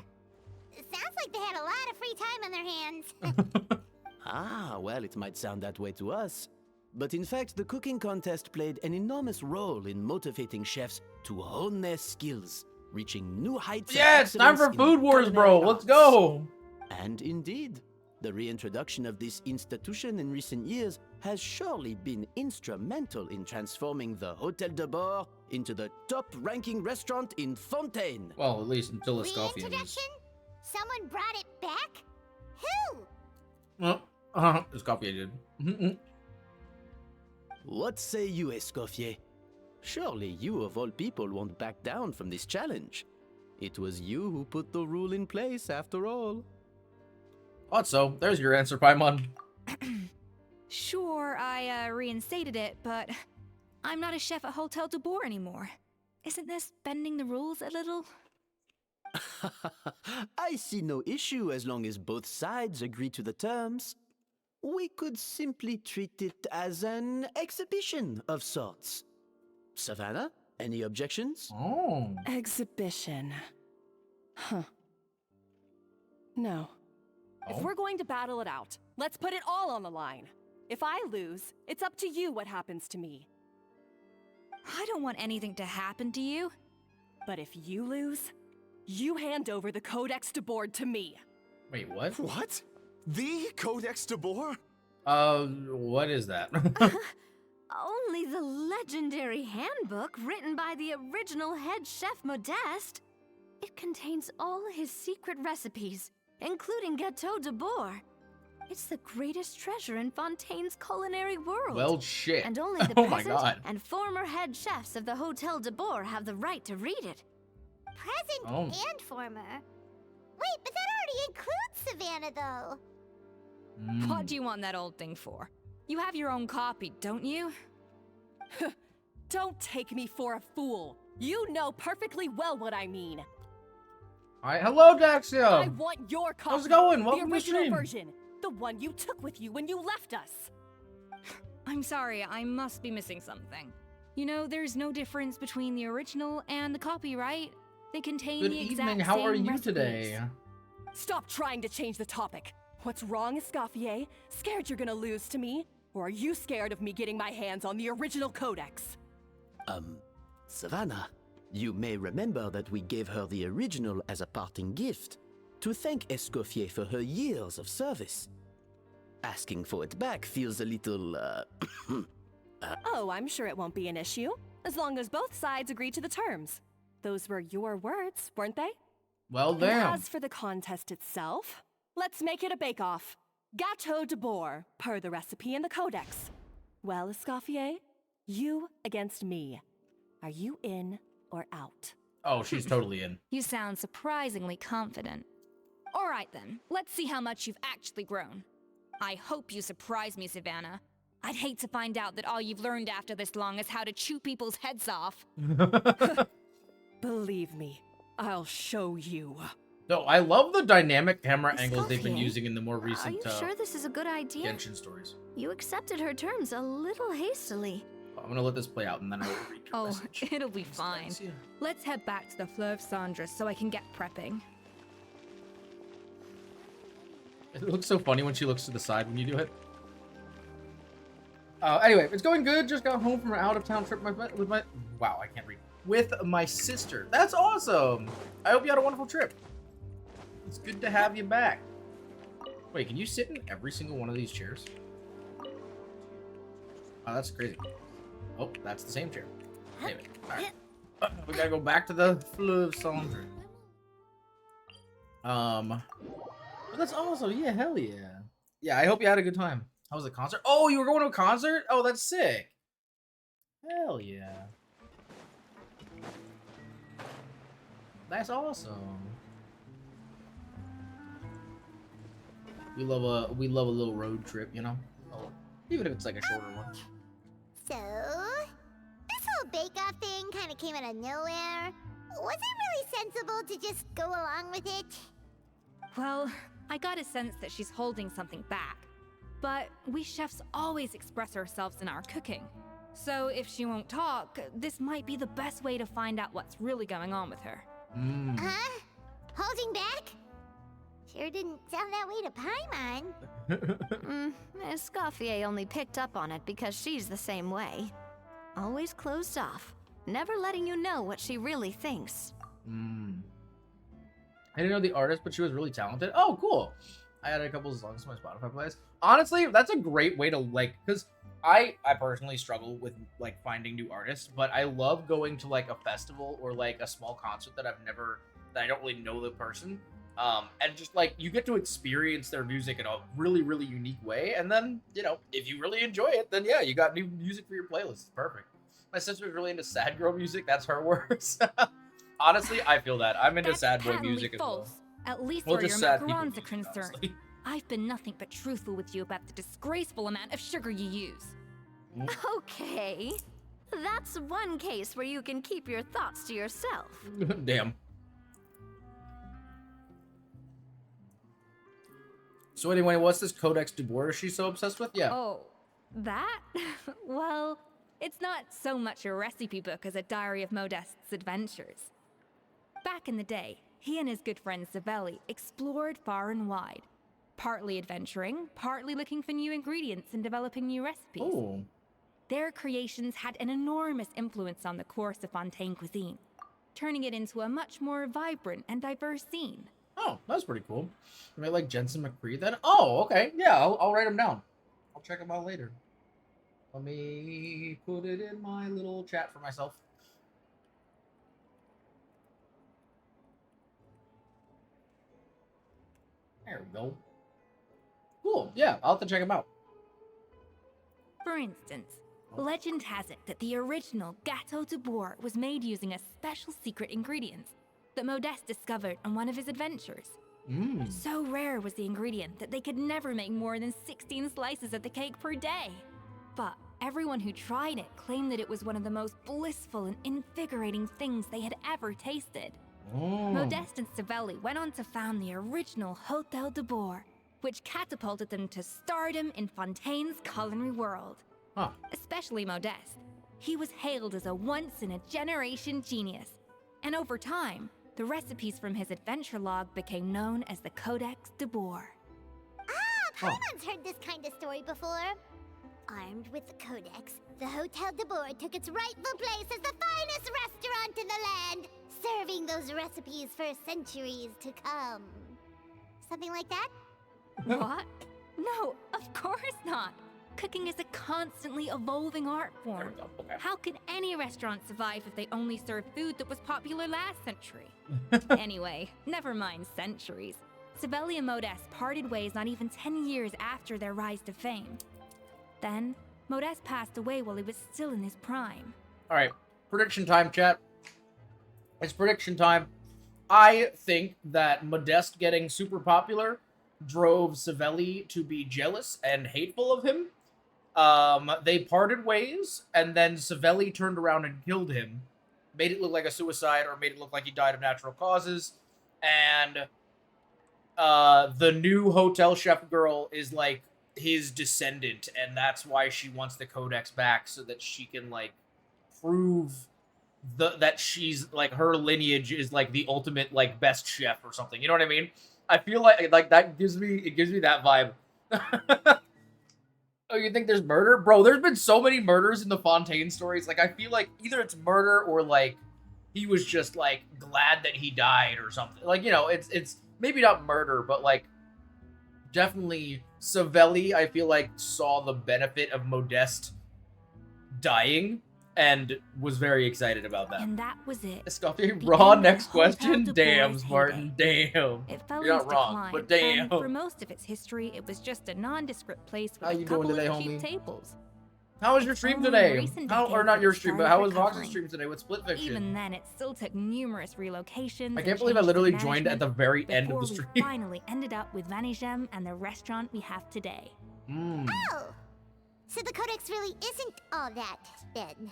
Sounds like they had a lot of free time on their hands. Ah, well, it might sound that way to us. But in fact, the cooking contest played an enormous role in motivating chefs to hone their skills, reaching new heights of Yeah, it's time for excellence in Food Wars, bro. culinary Let's arts. go. And indeed, the reintroduction of this institution in recent years has surely been instrumental in transforming the Hotel de Boer into the top-ranking restaurant in Fontaine. Well, at least until Escoffier. Reintroduction? Someone brought it back? Who? Escoffier did. What say you, Escoffier? Surely you of all people won't back down from this challenge. It was you who put the rule in place after all. Thought so. There's your answer, Paimon. Sure, I reinstated it, but I'm not a chef at Hotel de Boer anymore. Isn't this bending the rules a little? I see no issue as long as both sides agree to the terms. We could simply treat it as an exhibition of sorts. Savannah, any objections? Oh. Exhibition. Huh. No. If Oh. we're going to battle it out, let's put it all on the line. If I lose, it's up to you what happens to me. I don't want anything to happen to you. But if you lose, you hand over the Codex de Boer to me. Wait, what? What? The Codex de Boer? What is that? Only the legendary handbook written by the original head chef Modeste. It contains all his secret recipes, including Gâteau de Boer. It's the greatest treasure in Fontaine's culinary world. Well, shit. And only the Oh my present god. and former head chefs of the Hotel de Boer have the right to read it. Present Oh. and former. Wait, but that already includes Savannah, though. What do you want that old thing for? You have your own copy, don't you? Don't take me for a fool. You know perfectly well what I mean. Alright, hello, I Daxio. want your copy. How's it going? The Welcome to the original stream. version. The one you took with you when you left us. I'm sorry, I must be missing something. You know, there's no difference between the original and the copyright. They contain Good the exact evening. How same are you recipes. today? Stop trying to change the topic. What's wrong, Escoffier? Scared you're gonna lose to me? Or are you scared of me getting my hands on the original codex? Savannah, you may remember that we gave her the original as a parting gift to thank Escoffier for her years of service. Asking for it back feels a little, Oh, I'm sure it won't be an issue. As long as both sides agree to the terms. Those were your words, weren't they? Well, And damn. as for the contest itself, let's make it a bake-off. Gâteau de Boer, per the recipe in the codex. Well, Escoffier, you against me. Are you in or out? Oh, she's totally in. You sound surprisingly confident. All right then, let's see how much you've actually grown. I hope you surprise me, Savannah. I'd hate to find out that all you've learned after this long is how to chew people's heads off. Believe me, I'll show you. No, I love the dynamic camera angles they've been Escoffier, using in the more Are recent you sure this is a good idea? Genshin stories. You accepted her terms a little hastily. I'm gonna let this play out and then I will read your Oh, message. it'll be fine. Thanks, yeah. Let's head back to the Fleuve Cendres so I can get prepping. It looks so funny when she looks to the side when you do it. Anyway, it's going good. Just got home from an out-of-town trip with my wow, I can't read. With my sister. That's awesome. I hope you had a wonderful trip. It's good to have you back. Wait, can you sit in every single one of these chairs? Oh, that's crazy. Oh, that's the same chair. Anyway, all right. We gotta go back to the Fleuve Cendres. But that's awesome. Yeah, hell yeah. Yeah, I hope you had a good time. How was the concert? Oh, you were going to a concert? Oh, that's sick. Hell yeah. That's awesome. We love a little road trip, you know? Oh, even if it's like a shorter one. So, this whole bake-off thing kind of came out of nowhere. Was it really sensible to just go along with it? Well, I got a sense that she's holding something back. But we chefs always express ourselves in our cooking. So if she won't talk, this might be the best way to find out what's really going on with her. Huh? Holding back? Sure didn't sound that way to Paimon. Escoffier only picked up on it because she's the same way. Always closed off, never letting you know what she really thinks. I didn't know the artist, but she was really talented. Oh, cool. I added a couple of songs to my Spotify playlist. Honestly, that's a great way to, like, because I personally struggle with, like, finding new artists, but I love going to, like, a festival or, like, a small concert that I don't really know the person. And just, like, you get to experience their music in a really, really unique way. And then, you know, if you really enjoy it, then yeah, you got new music for your playlist. It's perfect. My sister's really into sad girl music. That's her words. Honestly, I feel that. I'm into That's sad boy patently music false. as well. At least Well, where just your sad people macarons are music, concerned. honestly. I've been nothing but truthful with you about the disgraceful amount of sugar you use. Okay. That's one case where you can keep your thoughts to yourself. Damn. So anyway, what's this Codex du Bois she's so obsessed with? Yeah. Oh, that? Well, it's not so much a recipe book as a diary of Modest's adventures. Back in the day, he and his good friend Savelli explored far and wide, partly adventuring, partly looking for new ingredients and developing new recipes. Oh. Their creations had an enormous influence on the course of Fontaine cuisine, turning it into a much more vibrant and diverse scene. Oh, that's pretty cool. You might like Jensen McCree then? Oh, okay. Yeah, I'll write him down. I'll check him out later. Let me put it in my little chat for myself. There we go. Cool. Yeah, I'll have to check him out. For instance, legend has it that the original Gâteau de Bois was made using a special secret ingredient that Modeste discovered on one of his adventures. So rare was the ingredient that they could never make more than 16 slices of the cake per day. But everyone who tried it claimed that it was one of the most blissful and invigorating things they had ever tasted. Modeste and Savelli went on to found the original Hôtel de Bois, which catapulted them to stardom in Fontaine's culinary world. Especially Modeste. He was hailed as a once-in-a-generation genius, and over time, the recipes from his adventure log became known as the Codex de Bois. Paimon's heard this kind of story before. Armed with the Codex, the Hôtel de Bois took its rightful place as the finest restaurant in the land, serving those recipes for centuries to come. Something like that? What? No, of course not. Cooking is a constantly evolving art form. Okay. How could any restaurant survive if they only served food that was popular last century? Anyway, never mind centuries. Savelli and Modeste parted ways not even 10 years after their rise to fame. Then, Modeste passed away while he was still in his prime. All right, prediction time, chat. It's prediction time. I think that Modeste getting super popular drove Savelli to be jealous and hateful of him. They parted ways, and then Savelli turned around and killed him, made it look like a suicide, or made it look like he died of natural causes. And the new hotel chef girl is like his descendant, and that's why she wants the Codex back, so that she can like prove that she's like her lineage is like the ultimate like best chef or something. You know what I mean? I feel like that gives me that vibe. Oh, you think there's murder? Bro, there's been so many murders in the Fontaine stories. Like, I feel like either it's murder or, like, he was just, like, glad that he died or something. Like, you know, it's maybe not murder, but, like, definitely Savelli, I feel like, saw the benefit of Modeste dying and was very excited about that. And that was it. Escoffier, The raw end of next Hôtel question? de Damn, Bois' Spartan, heyday. damn. It fell You're into not wrong, decline, but damn. and for most of its history, it was just a nondescript place with How a you couple doing today, of cheap homie? tables. How was your stream Only in today? recent How, or decades not that your it stream, but started how was Vox's recovering. stream today with Split Fiction? Even then, it still took numerous relocations. I and can't believe I changes in literally joined at management the very end of the before stream. we finally ended up with Vanigem and the restaurant we have today. Oh! So the Codex really isn't all that, then.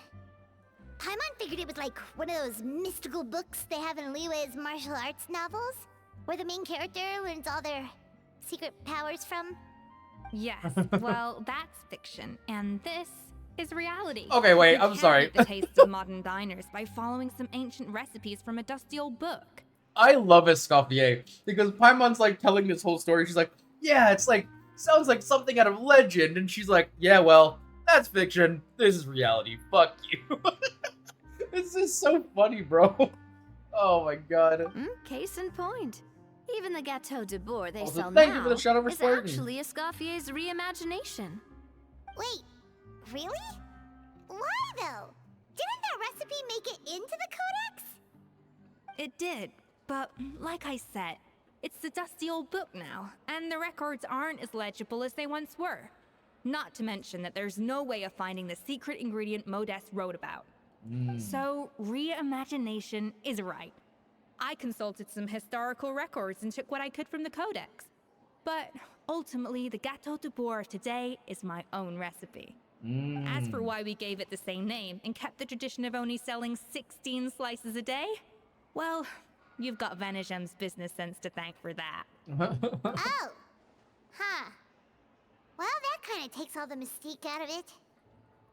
Paimon figured it was like one of those mystical books they have in Liyue's martial arts novels, where the main character learns all their secret powers from. Yes, well, that's fiction, and this is reality. Okay, wait, You I'm can sorry. get the taste of modern diners by following some ancient recipes from a dusty old book. I love Escoffier because Paimon's like telling this whole story. She's like, yeah, it's like, sounds like something out of legend. And she's like, yeah, well, that's fiction. This is reality. Fuck you. This is so funny, bro. Oh my god. Case in point. Even the Gâteau de Bourg they Also, sell thank you now for the shout out for is Spartan. actually Escoffier's reimagination. Wait, really? Why though? Didn't that recipe make it into the Codex? It did, but like I said, it's the dusty old book now, and the records aren't as legible as they once were. Not to mention that there's no way of finding the secret ingredient Modest wrote about. So, reimagination is right. I consulted some historical records and took what I could from the Codex. But ultimately, the Gâteau de Bourg of today is my own recipe. As for why we gave it the same name and kept the tradition of only selling 16 slices a day, well, you've got Vanigem's business sense to thank for that. Oh. Huh. Well, that kind of takes all the mystique out of it.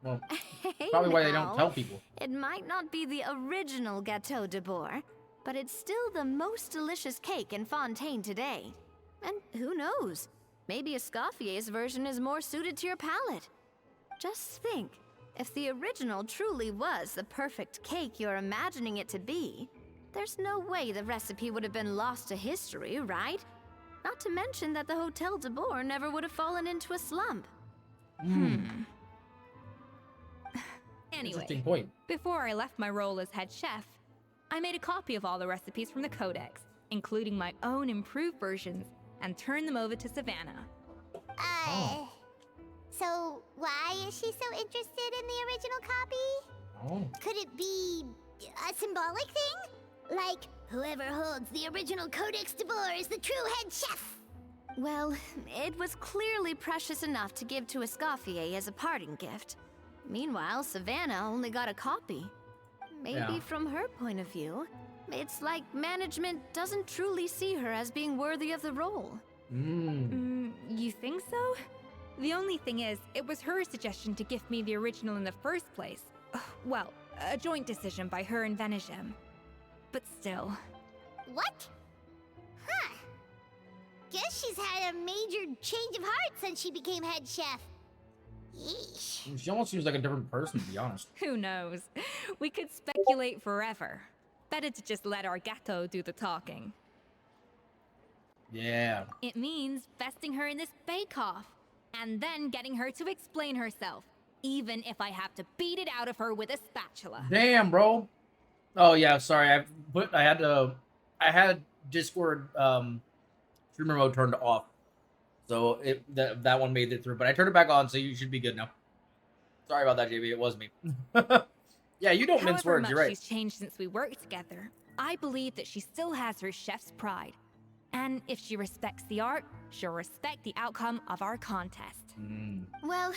Well, Hey probably why they now, don't tell people. It might not be the original Gâteau de Bourg, but it's still the most delicious cake in Fontaine today. And who knows? Maybe Escoffier's version is more suited to your palate. Just think, if the original truly was the perfect cake you're imagining it to be, there's no way the recipe would have been lost to history, right? Not to mention that the Hotel de Bourg never would have fallen into a slump. Anyway, Interesting point. before I left my role as head chef, I made a copy of all the recipes from the Codex, including my own improved versions, and turned them over to Savannah. So why is she so interested in the original copy? Oh. Could it be a symbolic thing? Like, whoever holds the original Codex de Bourg is the true head chef? Well, it was clearly precious enough to give to Escoffier as a parting gift. Meanwhile, Savannah only got a copy. Maybe Yeah. from her point of view, it's like management doesn't truly see her as being worthy of the role. You think so? The only thing is, it was her suggestion to gift me the original in the first place. Well, a joint decision by her and Vanigem. But still. What? Huh. Guess she's had a major change of heart since she became head chef. Yeesh. She almost seems like a different person, to be honest. Who knows? We could speculate forever. Better to just let our Gato do the talking. Yeah. It means vesting her in this bake-off, and then getting her to explain herself, even if I have to beat it out of her with a spatula. Damn, bro. Oh yeah, sorry. I had Discord streamer mode turned off, so that one made it through. But I turned it back on, so you should be good now. Sorry about that, JB. It was me. Yeah, you don't mince However words. much You're right. she's changed since we worked together, I believe that she still has her chef's pride. And if she respects the art, she'll respect the outcome of our contest. Well,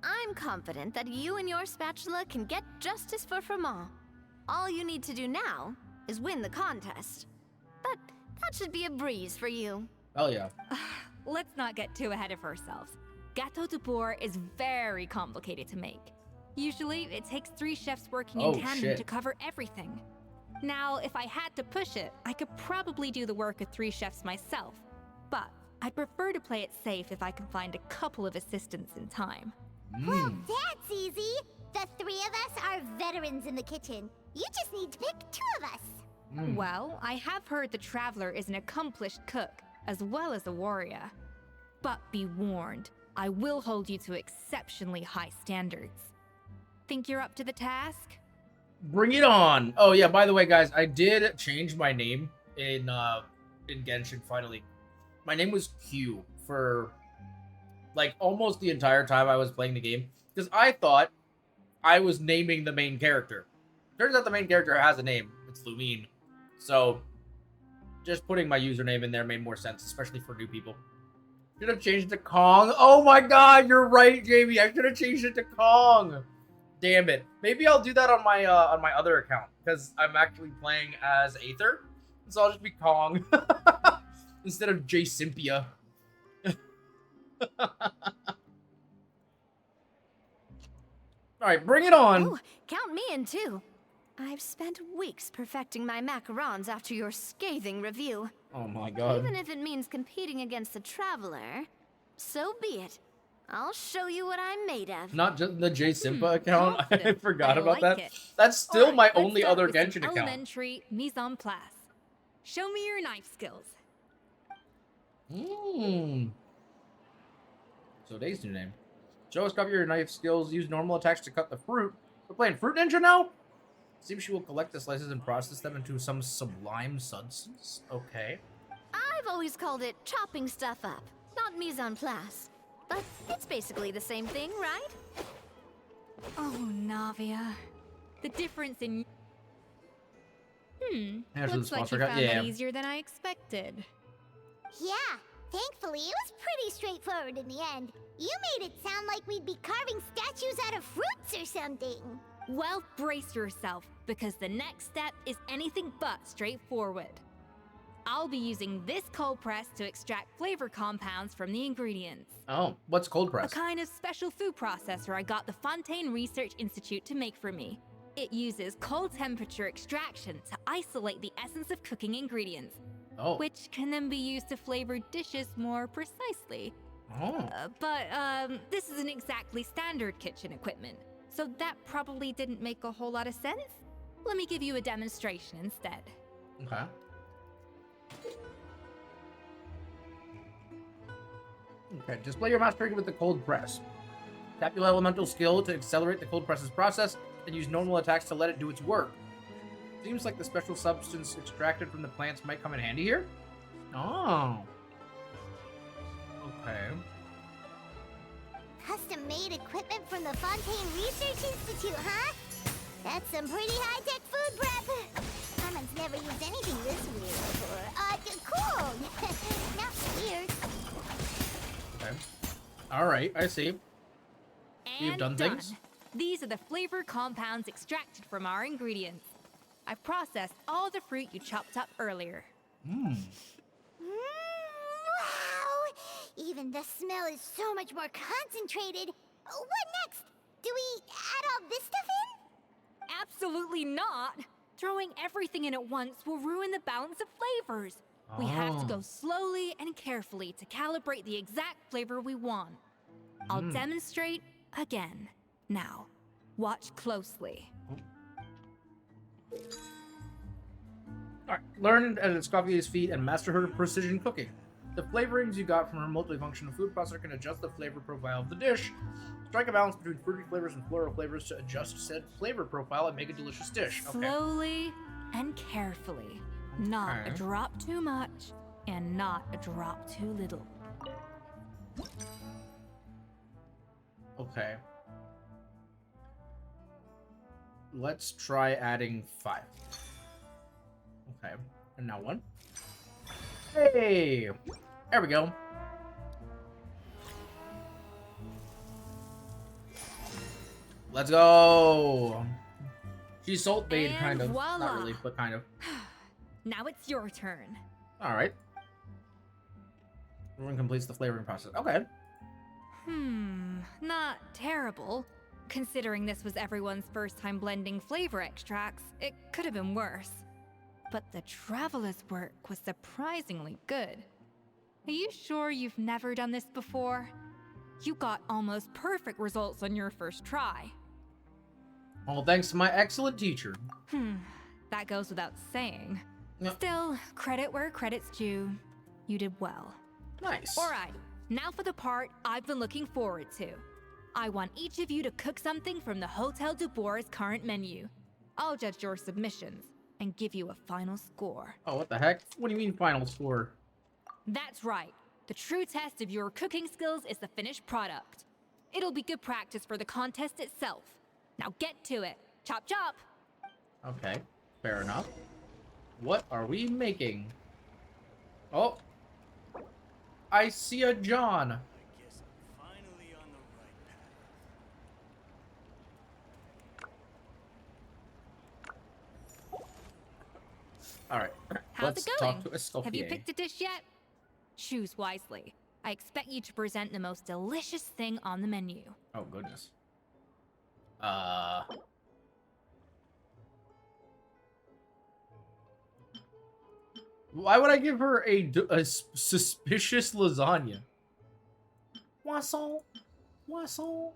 I'm confident that you and your spatula can get justice for Froment. All you need to do now is win the contest. But that should be a breeze for you. Oh yeah. Let's not get too ahead of ourselves. Gâteau de Bourg is very complicated to make. Usually, it takes 3 chefs working Oh, in tandem shit. to cover everything. Now, if I had to push it, I could probably do the work of 3 chefs myself. But I'd prefer to play it safe if I can find a couple of assistants in time. Well, that's easy. The 3 of us are veterans in the kitchen. You just need to pick 2 of us. Well, I have heard the Traveler is an accomplished cook, as well as a warrior. But be warned, I will hold you to exceptionally high standards. Think you're up to the task? Bring it on. Oh yeah, by the way, guys, I did change my name in Genshin finally. My name was Q for like almost the entire time I was playing the game. because I thought I was naming the main character. Turns out the main character has a name. It's Lumine. So just putting my username in there made more sense, especially for new people. Should have changed it to Kong. Oh my god, you're right, Jamie. I should have changed it to Kong. Damn it. Maybe I'll do that on my other account because I'm actually playing as Aether. So I'll just be Kong instead of J Simpia. Alright, bring it on. Oh, count me in too. I've spent weeks perfecting my macarons after your scathing review. Oh my god. Even if it means competing against the Traveler, so be it. I'll show you what I'm made of. Not just the J Simpa account. I forgot about like that. it. That's still Alright, my let's only start other with some Genshin account. Elementary mise en place. Show me your knife skills. So Dave's new name. Show us cover your knife skills. Use normal attacks to cut the fruit. We're playing Fruit Ninja now? Seems she will collect the slices and process them into some sublime substance. Okay. I've always called it chopping stuff up, not mise en place. But it's basically the same thing, right? Oh, Navia. The difference in... There's Looks the like sponsor you guy. found Yeah. that easier than I expected. Yeah, thankfully it was pretty straightforward in the end. You made it sound like we'd be carving statues out of fruits or something. Well, brace yourself, because the next step is anything but straightforward. I'll be using this cold press to extract flavor compounds from the ingredients. Oh, what's cold A press? kind of special food processor I got the Fontaine Research Institute to make for me. It uses cold temperature extraction to isolate the essence of cooking ingredients, Oh. which can then be used to flavor dishes more precisely. Oh. But this isn't exactly standard kitchen equipment, so that probably didn't make a whole lot of sense. Let me give you a demonstration instead. Okay. Okay, display your mouse trigger with the cold press. Tap your elemental skill to accelerate the cold press's process, and use normal attacks to let it do its work. Seems like the special substance extracted from the plants might come in handy here. Oh. Okay. Custom-made equipment from the Fontaine Research Institute, huh? That's some pretty high-tech food prep. Carmen's never used anything this weird before. Cool. Not weird. Okay. Alright, I see. You've And done things? These are the flavor compounds extracted from our ingredients. I've processed all the fruit you chopped up earlier. Wow! Even the smell is so much more concentrated. What next? Do we add all this stuff in? Absolutely not! Throwing everything in at once will ruin the balance of flavors. We have to go slowly and carefully to calibrate the exact flavor we want. I'll demonstrate again. Now, watch closely. Alright, learn at Escoffier's feet and master her precision cooking. The flavorings you got from her multifunctional food processor can adjust the flavor profile of the dish. Strike a balance between fruity flavors and floral flavors to adjust said flavor profile and make a delicious dish. Okay. Slowly and carefully. Not a Okay. drop too much and not a drop too little. Okay. Let's try adding 5. Okay. And now 1. Hey! There we go. Let's go! She's Salt Bait, And kind of. voila. Not really, but kind of. Now it's your turn. Alright. Everyone completes the flavoring process. Okay. Not terrible. Considering this was everyone's first time blending flavor extracts, it could have been worse. But the Traveler's work was surprisingly good. Are you sure you've never done this before? You got almost perfect results on your first try. All thanks to my excellent teacher. That goes without saying. Yep. Still, credit where credit's due. You did well. Nice. Alright, now for the part I've been looking forward to. I want each of you to cook something from the Hotel de Boer's current menu. I'll judge your submissions and give you a final score. Oh, what the heck? What do you mean final score? That's right. The true test of your cooking skills is the finished product. It'll be good practice for the contest itself. Now get to it. Chop chop. Okay, fair enough. What are we making? Oh, I see a John. I guess I'm finally on the right path. All right, How's let's it going? talk to Escoffier. Have you picked a dish yet? Choose wisely. I expect you to present the most delicious thing on the menu. Oh, goodness. Why would I give her a suspicious lasagna? Poisson. Poisson.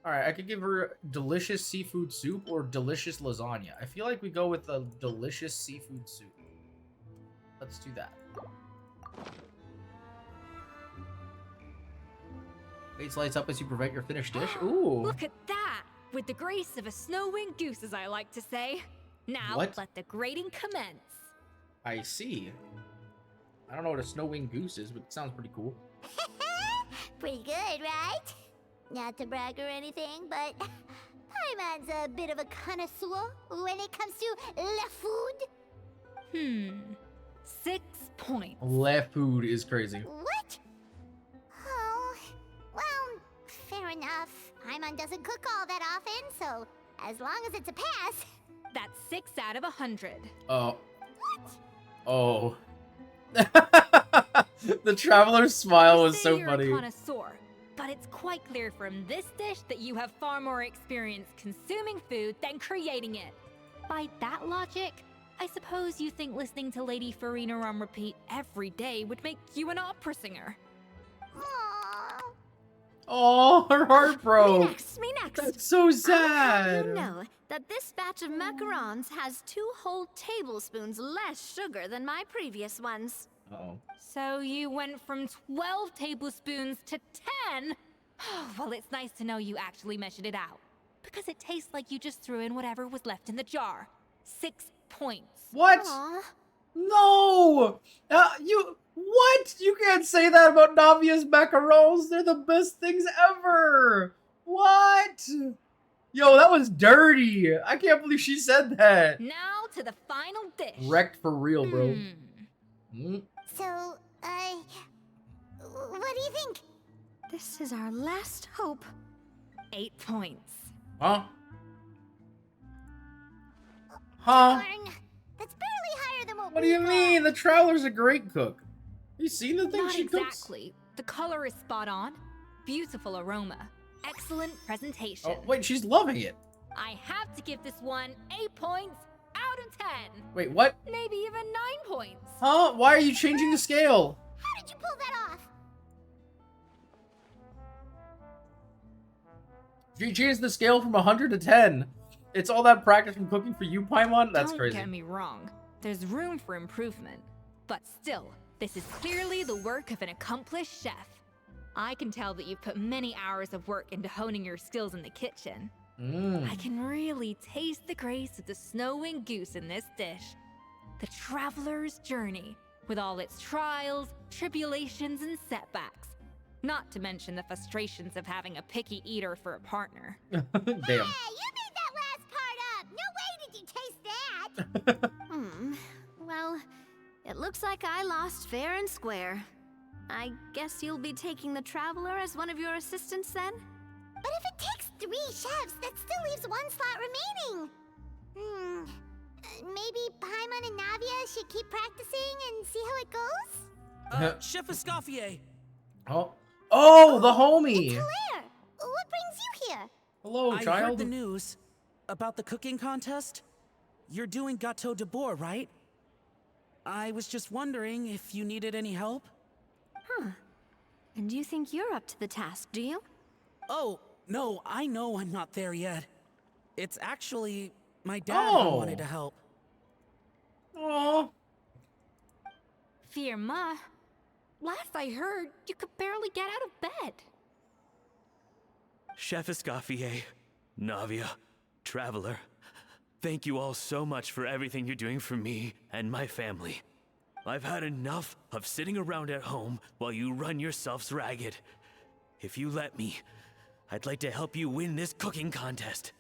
Alright, I could give her delicious seafood soup or delicious lasagna. I feel like we go with a delicious seafood soup. Let's do that. Face lights up as you prevent your finished dish. Ooh. Look at that! With the grace of a snow-winged goose, as I like to say. Now, What? let the grating commence. I see. I don't know what a snow-winged goose is, but it sounds pretty cool. Pretty good, right? Not to brag or anything, but Paimon's a bit of a connoisseur when it comes to la food. 6 points. Left food is crazy. What? Oh, well, fair enough. Paimon doesn't cook all that often, so as long as it's a pass. That's 6 out of 100. Oh. Oh. The traveler's smile was You say so you're funny. a connoisseur, but it's quite clear from this dish that you have far more experience consuming food than creating it. By that logic, I suppose you think listening to Lady Farina on repeat every day would make you an opera singer. Aww. Oh, her heart Me broke. next, me next. That's so I'll sad. have you know that this batch of macarons has 2 whole tablespoons less sugar than my previous ones. Uh-oh. So you went from 12 tablespoons to 10? Well, it's nice to know you actually measured it out. Because it tastes like you just threw in whatever was left in the jar. 6 points. What? Aw, No! What? You can't say that about Navia's macarons. They're the best things ever. What? Yo, that was dirty. I can't believe she said that. Now to the final dish. Wrecked for real, bro. Mm. So, what do you think? this is our last hope. 8 points. Huh? Huh? Darn, that's barely higher than what What do we you got. mean? The traveler's a great cook. You seen the things Not she cooks? exactly. The color is spot on. Beautiful aroma. Excellent presentation. Oh, wait, she's loving it. I have to give this one 8 points out of 10. Wait, what? Maybe even 9 points. Huh? Why are you changing the scale? How did you pull that off? She changed the scale from 100 to 10. It's all that practice from cooking for you, Paimon? That's Don't crazy. get me wrong. There's room for improvement. But still, this is clearly the work of an accomplished chef. I can tell that you've put many hours of work into honing your skills in the kitchen. I can really taste the grace of the snow-winged goose in this dish. The traveler's journey, with all its trials, tribulations, and setbacks. Not to mention the frustrations of having a picky eater for a partner. Damn. Hey, you made that last part up! No way did you taste that! Well, it looks like I lost fair and square. I guess you'll be taking the Traveler as one of your assistants then? But if it takes 3 chefs, that still leaves 1 slot remaining. Maybe Paimon and Navia should keep practicing and see how it goes? Chef Escoffier. Oh, the homie. Claire, what brings you here? Hello, I child. heard the news about the cooking contest. You're doing Gâteau de Bourg, right? I was just wondering if you needed any help. And you think you're up to the task, do you? Oh, no, I know I'm not there yet. It's actually my dad who wanted to help. Oh. Firma, last I heard, you could barely get out of bed. Chef Escoffier, Navia, Traveler, thank you all so much for everything you're doing for me and my family. I've had enough of sitting around at home while you run yourselves ragged. If you let me, I'd like to help you win this cooking contest.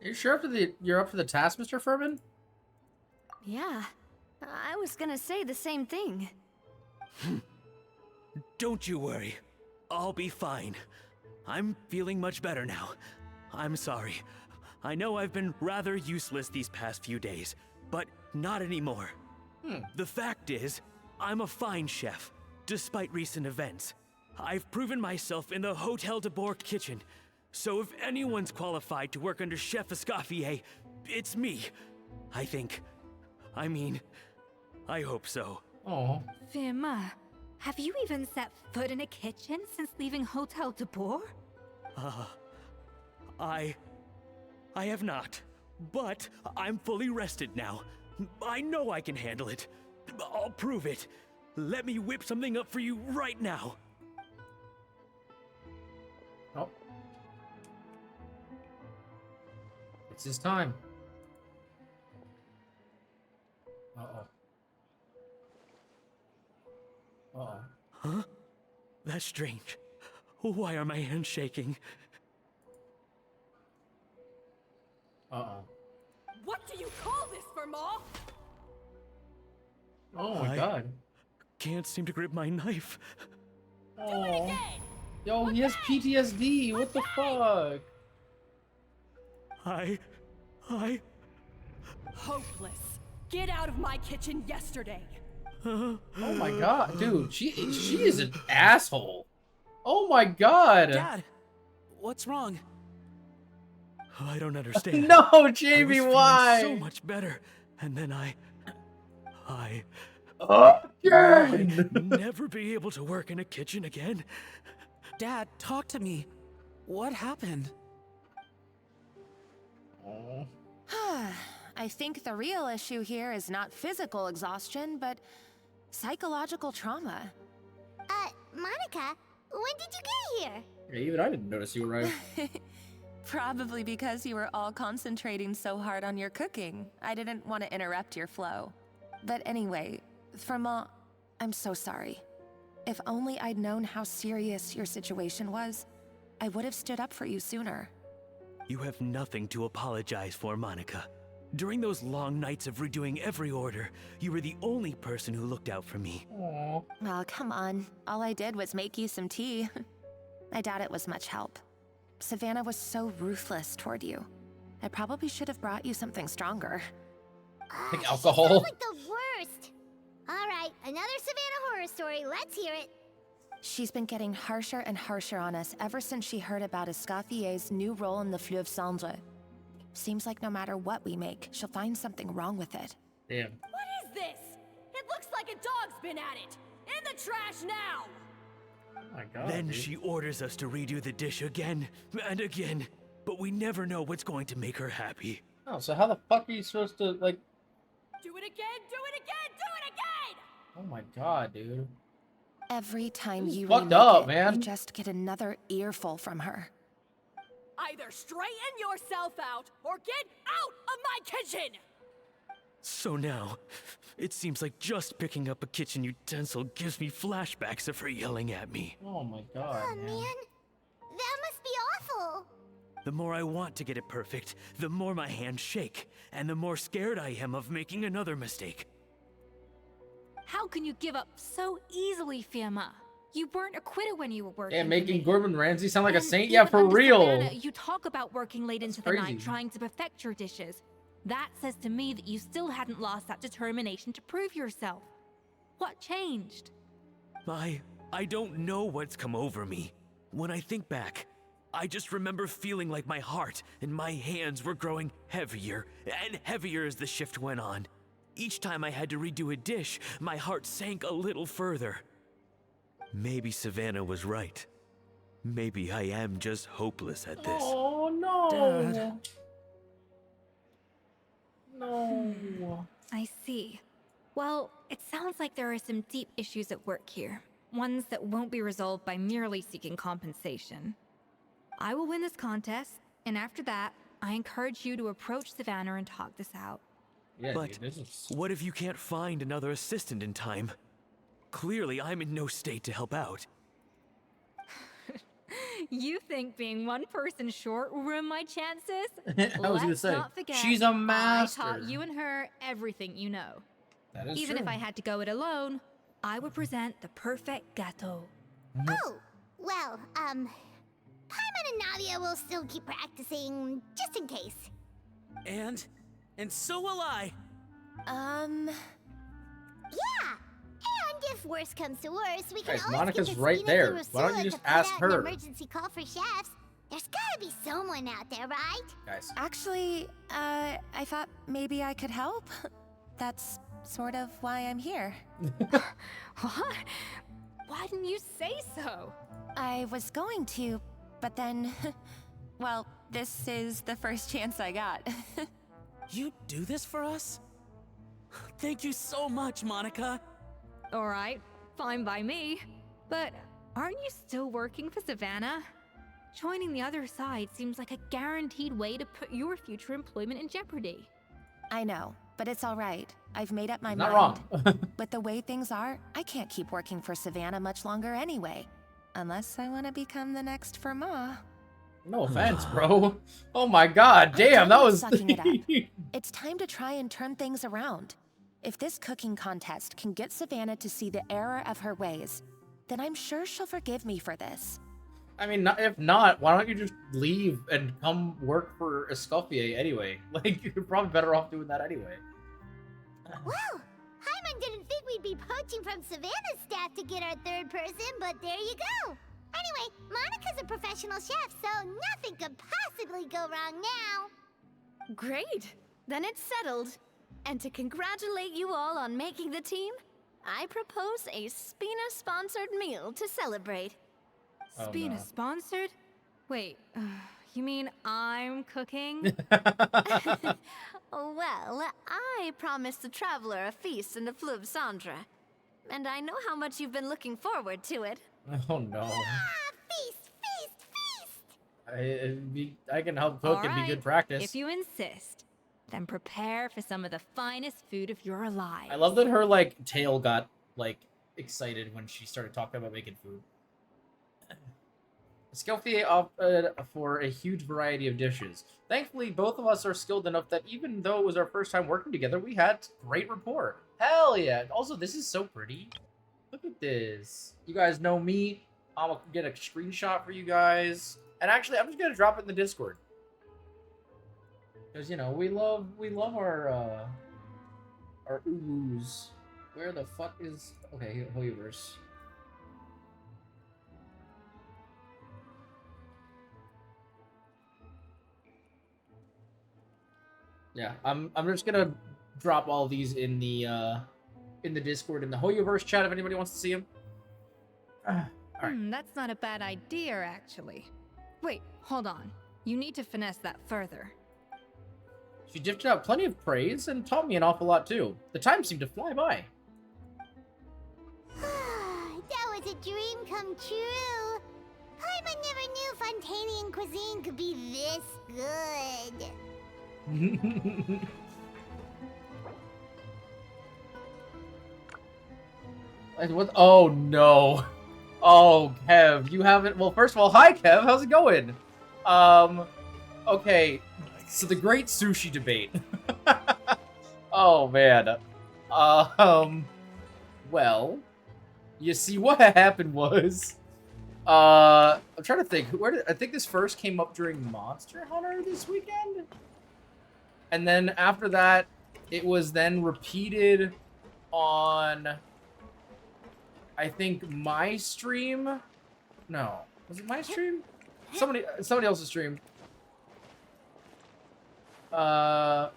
Are you sure you're up for the task, Mr. Furman? Yeah, I was gonna say the same thing. Don't you worry. I'll be fine. I'm feeling much better now. I'm sorry. I know I've been rather useless these past few days, but not anymore. The fact is, I'm a fine chef, despite recent events. I've proven myself in the Hotel de Boer kitchen, so if anyone's qualified to work under Chef Escoffier, it's me. I think. I mean, I hope so. Oh. Firma, have you even set foot in a kitchen since leaving Hotel de Boer? I have not, but I'm fully rested now. I know I can handle it. I'll prove it. Let me whip something up for you right now. Oh. It's his time. Uh-oh. Uh-oh. Huh? That's strange. Why are my hands shaking? Uh-oh. What do you call this, Firma? Oh my god. Can't seem to grip my knife. Oh. Yo, he has PTSD. What the fuck? I... Hopeless. Get out of my kitchen yesterday. Oh my god, dude, she is an asshole. Oh my god. Dad, what's wrong? I don't understand. No, I was Jamie, feeling why? so much better, and then I Again. never be able to work in a kitchen again. Dad, talk to me. What happened? Oh. I think the real issue here is not physical exhaustion, but psychological trauma. Monica, when did you get here? Yeah, even I didn't notice you arrived. Probably because you were all concentrating so hard on your cooking. I didn't want to interrupt your flow. But anyway, Firma, I'm so sorry. If only I'd known how serious your situation was, I would have stood up for you sooner. You have nothing to apologize for, Monica. During those long nights of redoing every order, you were the only person who looked out for me. Aww. Oh, come on. All I did was make you some tea. I doubt it was much help. Savannah was so ruthless toward you. I probably should have brought you something stronger. Like She alcohol. sounds like the worst. All right, another Savannah horror story. Let's hear it. She's been getting harsher and harsher on us ever since she heard about Escoffier's new role in the Fleuve Cendre. Seems like no matter what we make, she'll find something wrong with it. Damn. What is this? It looks like a dog's been at it. In the trash now. Oh my god. Then dude. she orders us to redo the dish again and again, but we never know what's going to make her happy. Oh, so how the fuck are you supposed to, like... Do it again, do it again, do it again! Oh my god, dude. Every time This is you fucked remake up, it, man. you just get another earful from her. Either straighten yourself out or get out of my kitchen! So now, it seems like just picking up a kitchen utensil gives me flashbacks of her yelling at me. Oh my god, Oh, man. man. That must be awful. The more I want to get it perfect, the more my hands shake, and the more scared I am of making another mistake. How can you give up so easily, Firma? You weren't a quitter when you were working. Yeah, for making me. Gordon Ramsay sound like a And saint? Yeah, even for under real. Savannah, you talk about working late into the crazy. night trying to perfect your dishes. That says to me that you still hadn't lost that determination to prove yourself. What changed? I don't know what's come over me. When I think back, I just remember feeling like my heart and my hands were growing heavier and heavier as the shift went on. Each time I had to redo a dish, my heart sank a little further. Maybe Savannah was right. Maybe I am just hopeless at this. Oh no. Dad. No. I see. Well, it sounds like there are some deep issues at work here. Ones that won't be resolved by merely seeking compensation. I will win this contest, and after that, I encourage you to approach Savannah and talk this out. Yeah, But dude, this is... what if you can't find another assistant in time? Clearly, I'm in no state to help out. You think being one person short will ruin my chances? I was gonna Let's say, not forget, she's a master. I taught you and her everything you know. That is Even true. if I had to go it alone, I would present the perfect gâteau. Oh, well, Paimon and Nadia will still keep practicing, just in case. And so will I. Yeah! And if worse comes to worse, we can Guys, always Monica's get right Christina there. through Why don't you Rusula just to put ask out her? An emergency call for chefs. There's gotta be someone out there, right? Guys. Actually, I thought maybe I could help. That's sort of why I'm here. What? Why didn't you say so? I was going to, but then... well, this is the first chance I got. You do this for us? Thank you so much, Monica. All right, fine by me. But aren't you still working for Savannah? Joining the other side seems like a guaranteed way to put your future employment in jeopardy. I know, but it's all right. I've made up my Not mind. wrong. But the way things are, I can't keep working for Savannah much longer anyway. Unless I want to become the next Firma. No offense, bro. Oh my god, damn, that was... Sucking it up. It's time to try and turn things around. If this cooking contest can get Savannah to see the error of her ways, then I'm sure she'll forgive me for this. I mean, if not, why don't you just leave and come work for Escoffier anyway? Like, you're probably better off doing that anyway. Well, Paimon didn't think we'd be poaching from Savannah's staff to get our third person, but there you go. Anyway, Monica's a professional chef, so nothing could possibly go wrong now. Great! Then it's settled. And to congratulate you all on making the team, I propose a Spina-sponsored meal to celebrate. Oh, Spina no. sponsored? Wait, you mean I'm cooking? Well, I promised the traveler a feast in the Fleuve Cendre. And I know how much you've been looking forward to it. Oh no. Ah, feast, feast, feast! I can help cook and be Alright, good practice. If you insist, then prepare for some of the finest food if you're alive. I love that her, like, tail got, like, excited when she started talking about making food. Escoffier opted for a huge variety of dishes. Thankfully, both of us are skilled enough that even though it was our first time working together, we had great rapport. Hell yeah! Also, this is so pretty. Look at this. You guys know me. I'm gonna get a screenshot for you guys. And actually, I'm just gonna drop it in the Discord. Because, you know, we love our oohs. Where the fuck is... Okay, Hoyoverse. Yeah, I'm just gonna drop all these in the Discord in the Hoyoverse chat if anybody wants to see them. Alright. That's not a bad idea, actually. Wait, hold on. You need to finesse that further. She dished out plenty of praise and taught me an awful lot too. The time seemed to fly by. That was a dream come true. Paimon never knew Fontanian cuisine could be this good. What? Oh no. Oh, Kev, you haven't... Well, first of all, hi, Kev. How's it going? Okay. So the great sushi debate. Oh, man. Well, you see, what happened was... I'm trying to think. I think this first came up during Monster Hunter this weekend? And then after that, it was then repeated on... I think my stream? No. Was it my stream? Somebody else's stream. Don't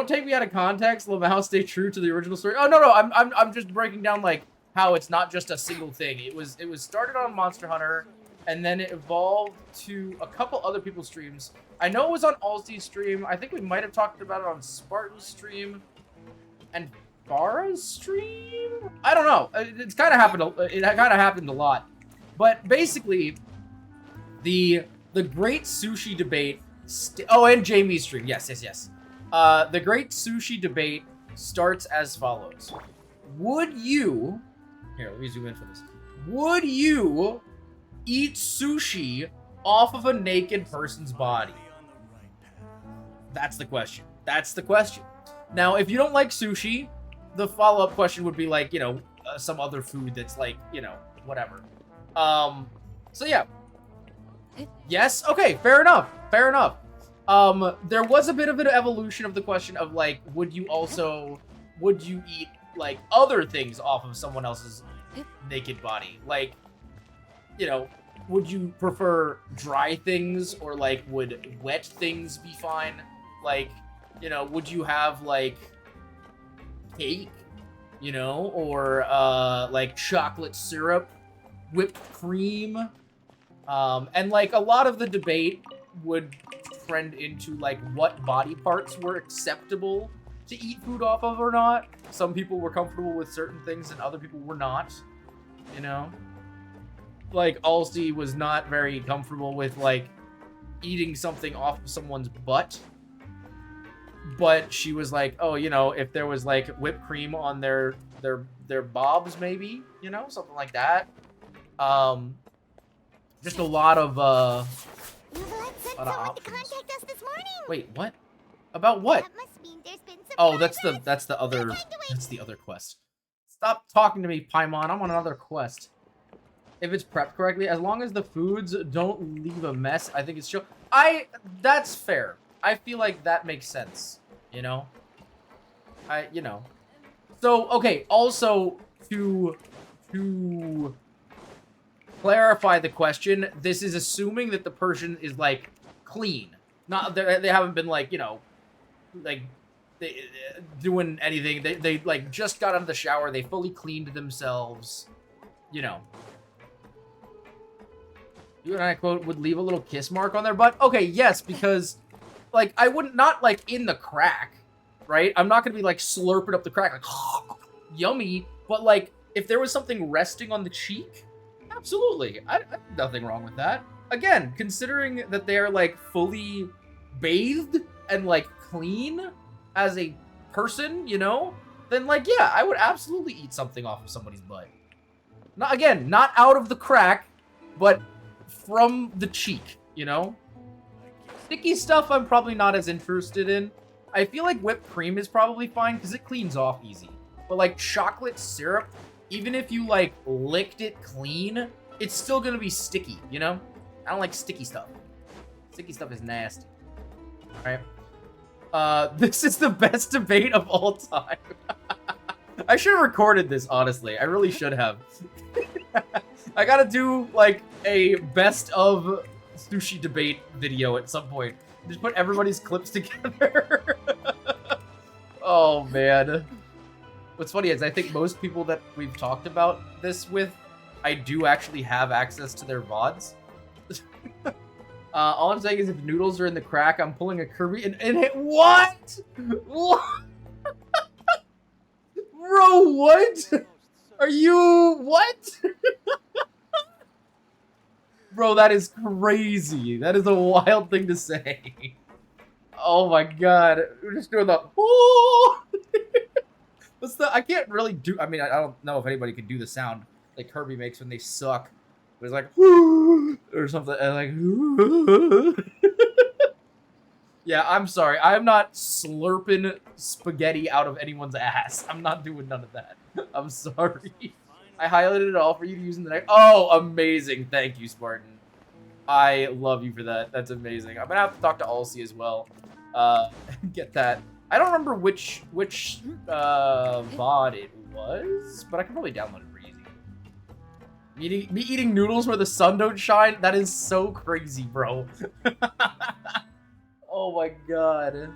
take me out of context. Lamau, stay true to the original story. Oh no, I'm just breaking down like how it's not just a single thing. It was started on Monster Hunter, and then it evolved to a couple other people's streams. I know it was on Alsty's stream. I think we might have talked about it on Spartan's stream, and Farah's stream? I don't know. It's kind of happened. It kind of happened a lot. But basically, the great sushi debate. Oh, and Jamie's stream. Yes. The great sushi debate starts as follows. Would you? Here, let me zoom in for this. Would you eat sushi off of a naked person's body? That's the question. That's the question. Now, if you don't like sushi, the follow-up question would be like, you know, some other food that's like, you know, whatever. So yeah. Yes. Okay. Fair enough. Fair enough. There was a bit of an evolution of the question of like, would you eat like other things off of someone else's naked body? Like, you know, would you prefer dry things or like would wet things be fine? Like, you know, would you have like cake, you know, or like chocolate syrup, whipped cream? And like a lot of the debate would trend into like what body parts were acceptable to eat food off of or not. Some people were comfortable with certain things and other people were not, you know? Like Alcy was not very comfortable with like eating something off of someone's butt. But she was like, oh, you know, if there was like whipped cream on their bobs, maybe, you know, something like that. Just a lot of Someone to contact us this morning. Wait, what? About what? That must mean there's been some Oh, progress. that's the other quest. Stop talking to me, Paimon. I'm on another quest. If it's prepped correctly, as long as the foods don't leave a mess, I think it's chill. That's fair. I feel like that makes sense, you know? You know. So, okay, also to clarify the question, this is assuming that the person is like clean. Not they haven't been like, you know, like doing anything. They like just got out of the shower, they fully cleaned themselves, you know. You and I quote would leave a little kiss mark on their butt. Okay, yes, because like I wouldn't not like in the crack, right? I'm not gonna be like slurping up the crack like yummy, but like if there was something resting on the cheek, absolutely. I nothing wrong with that. Again, considering that they're like fully bathed and like clean as a person, you know, then like yeah, I would absolutely eat something off of somebody's butt. Not out of the crack, but from the cheek, you know? Sticky stuff I'm probably not as interested in. I feel like whipped cream is probably fine because it cleans off easy. But like chocolate syrup, even if you like licked it clean, it's still gonna be sticky, you know? I don't like sticky stuff. Sticky stuff is nasty. Alright. This is the best debate of all time. I should have recorded this, honestly. I really should have. I gotta do like a best of sushi debate video at some point. Just put everybody's clips together. Oh man. What's funny is I think most people that we've talked about this with, I do actually have access to their VODs. All I'm saying is if noodles are in the crack, I'm pulling a Kirby and hit what? What? Bro, what? Are you what? Bro, that is crazy. That is a wild thing to say. Oh my god. We're just doing the oh! What's the I can't really do I mean I don't know if anybody could do the sound like Kirby makes when they suck. It was like or something and like yeah, I'm sorry. I'm not slurping spaghetti out of anyone's ass. I'm not doing none of that. I'm sorry. I highlighted it all for you to use in the next. Oh, amazing. Thank you, Spartan. I love you for that. That's amazing. I'm going to have to talk to Alcy as well. Get that. I don't remember which VOD it was, but I can probably download it pretty easy. Me eating noodles where the sun don't shine? That is so crazy, bro. Oh my god.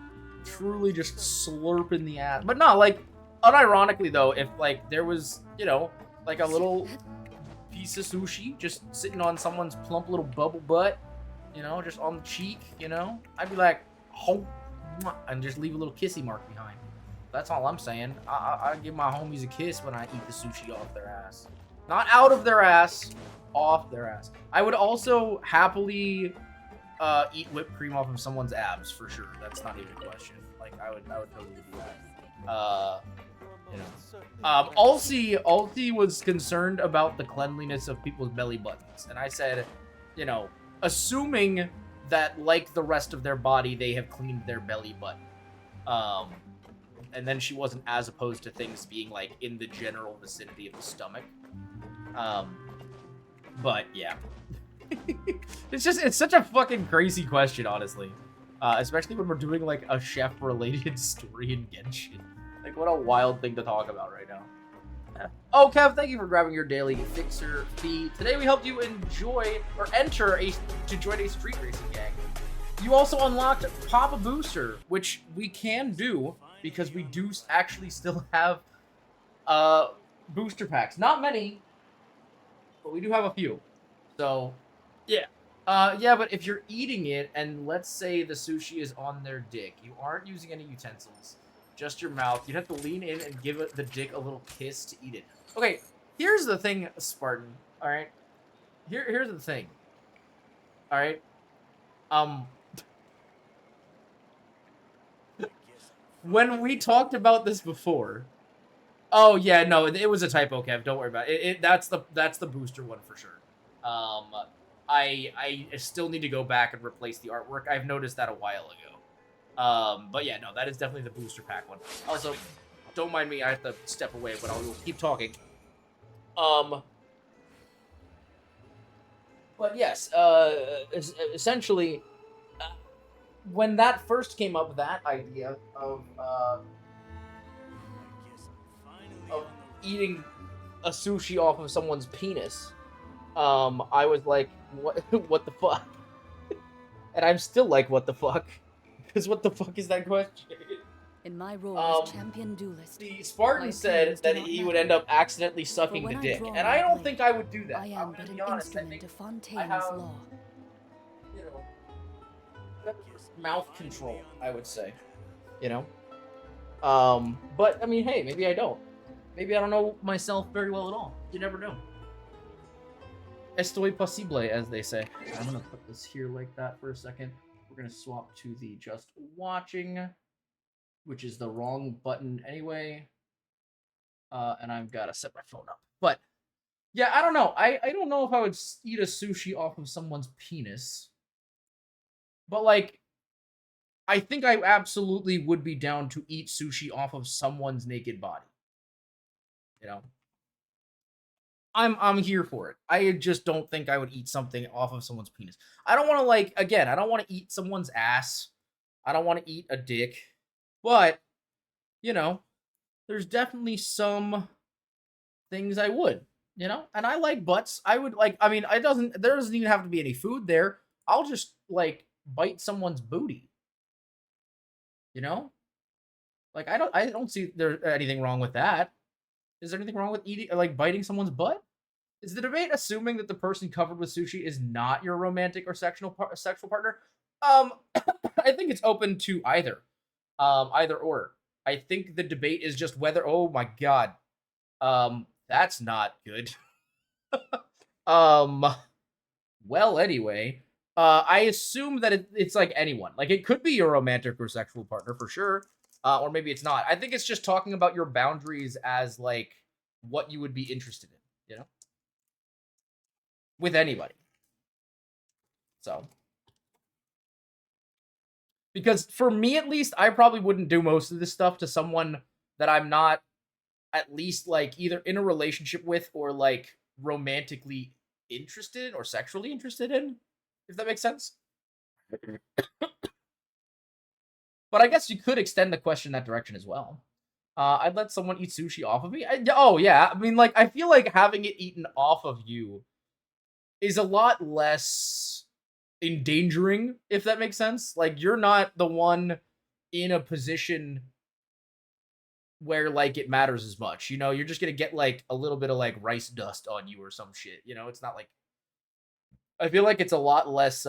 Truly just slurping the ass. But no, like, unironically though, if like there was, you know, like a little piece of sushi just sitting on someone's plump little bubble butt, you know, just on the cheek, you know, I'd be like, oh, and just leave a little kissy mark behind. That's all I'm saying. I give my homies a kiss when I eat the sushi off their ass. Not out of their ass, off their ass. I would also happily eat whipped cream off of someone's abs for sure. That's not even a question. Like I would totally do that. You know, Alti was concerned about the cleanliness of people's belly buttons, and I said, you know, assuming that like the rest of their body, they have cleaned their belly button. And then she wasn't as opposed to things being like in the general vicinity of the stomach. But yeah, it's such a fucking crazy question, honestly. Especially when we're doing like a chef-related story in Genshin. Like, what a wild thing to talk about right now. Oh, Kev, thank you for grabbing your daily fixer fee. Today we helped you enjoy or enter to join a street racing gang. You also unlocked Pop a Booster, which we can do because we do actually still have booster packs. Not many, but we do have a few. So, yeah. Yeah, but if you're eating it and let's say the sushi is on their dick, you aren't using any utensils. Just your mouth. You'd have to lean in and give the dick a little kiss to eat it. Okay, here's the thing, Spartan. All right, here's the thing. All right, when we talked about this before. Oh yeah, no, it was a typo, Kev. Don't worry about it. That's the booster one for sure. I still need to go back and replace the artwork. I've noticed that a while ago. But yeah, no, that is definitely the booster pack one. Also, don't mind me, I have to step away, but I'll keep talking. But yes, essentially, when that first came up, that idea of eating a sushi off of someone's penis, I was like, what the fuck? And I'm still like, what the fuck? Because what the fuck is that question? In my role as champion duelist, the Spartan said that he would end up accidentally sucking the dick, and I don't think I would do that. I am but an instrument of Fontaine's law. You know, mouth control, I would say. You know? But, I mean, hey, maybe I don't. Maybe I don't know myself very well at all. You never know. Estoy posible, as they say. I'm gonna put this here like that for a second. We're gonna swap to the just watching, which is the wrong button anyway. And I've got to set my phone up. But yeah, I don't know. I don't know if I would eat a sushi off of someone's penis. But like, I think I absolutely would be down to eat sushi off of someone's naked body. You know? I'm here for it. I just don't think I would eat something off of someone's penis. I don't want to, like, again, I don't want to eat someone's ass. I don't want to eat a dick. But, you know, there's definitely some things I would, you know? And I like butts. I would, like, I mean, there doesn't even have to be any food there. I'll just, like, bite someone's booty. You know? Like, I don't see there anything wrong with that. Is there anything wrong with eating, like, biting someone's butt? Is the debate assuming that the person covered with sushi is not your romantic or sexual partner? I think it's open to either. Either or. I think the debate is just whether, oh my god. That's not good. Well, anyway. I assume that it's like anyone. Like, it could be your romantic or sexual partner for sure. Or maybe it's not. I think it's just talking about your boundaries as, like, what you would be interested in, you know? With anybody. So. Because for me, at least, I probably wouldn't do most of this stuff to someone that I'm not at least, like, either in a relationship with or, like, romantically interested in or sexually interested in, if that makes sense. But I guess you could extend the question that direction as well. I'd let someone eat sushi off of me. Oh, yeah. I mean, like, I feel like having it eaten off of you is a lot less endangering, if that makes sense. Like, you're not the one in a position where, like, it matters as much. You know, you're just gonna get, like, a little bit of, like, rice dust on you or some shit. You know, it's not like... I feel like it's a lot less,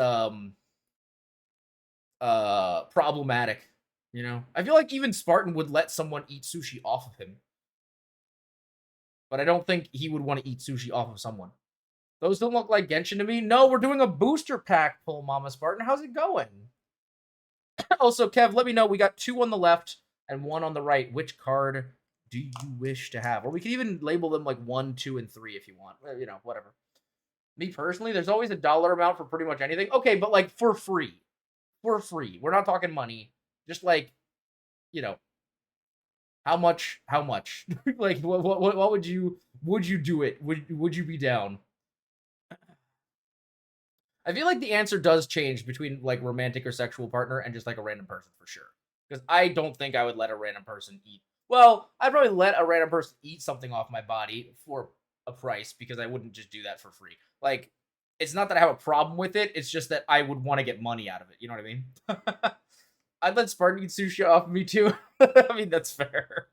problematic. You know? I feel like even Spartan would let someone eat sushi off of him. But I don't think he would want to eat sushi off of someone. Those don't look like Genshin to me. No, we're doing a booster pack pull, Mama Spartan. How's it going? Also, Kev, let me know. We got 2 on the left and 1 on the right. Which card do you wish to have? Or we can even label them like 1, 2, and 3 if you want. You know, whatever. Me personally, there's always a dollar amount for pretty much anything. Okay, but like for free. For free. We're not talking money. Just like, you know, how much? Like what would you do it? Would you be down? I feel like the answer does change between like romantic or sexual partner and just like a random person for sure. Because I don't think I would let a random person eat. Well, I'd probably let a random person eat something off my body for a price because I wouldn't just do that for free. Like, it's not that I have a problem with it. It's just that I would want to get money out of it. You know what I mean? I'd let Spartan eat sushi off of me too. I mean, that's fair.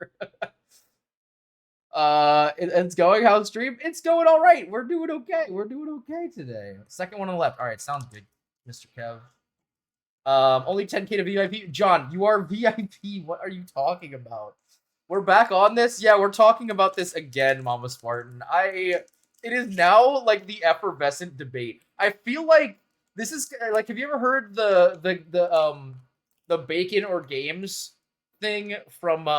It's going. How's the stream? It's going all right. We're doing okay. We're doing okay today. Second one on the left. All right, sounds good, Mr. Kev. Only 10K to VIP. John, you are VIP. What are you talking about? We're back on this. Yeah, we're talking about this again, Mama Spartan. It is now like the effervescent debate. I feel like this is like, have you ever heard the bacon or games thing from J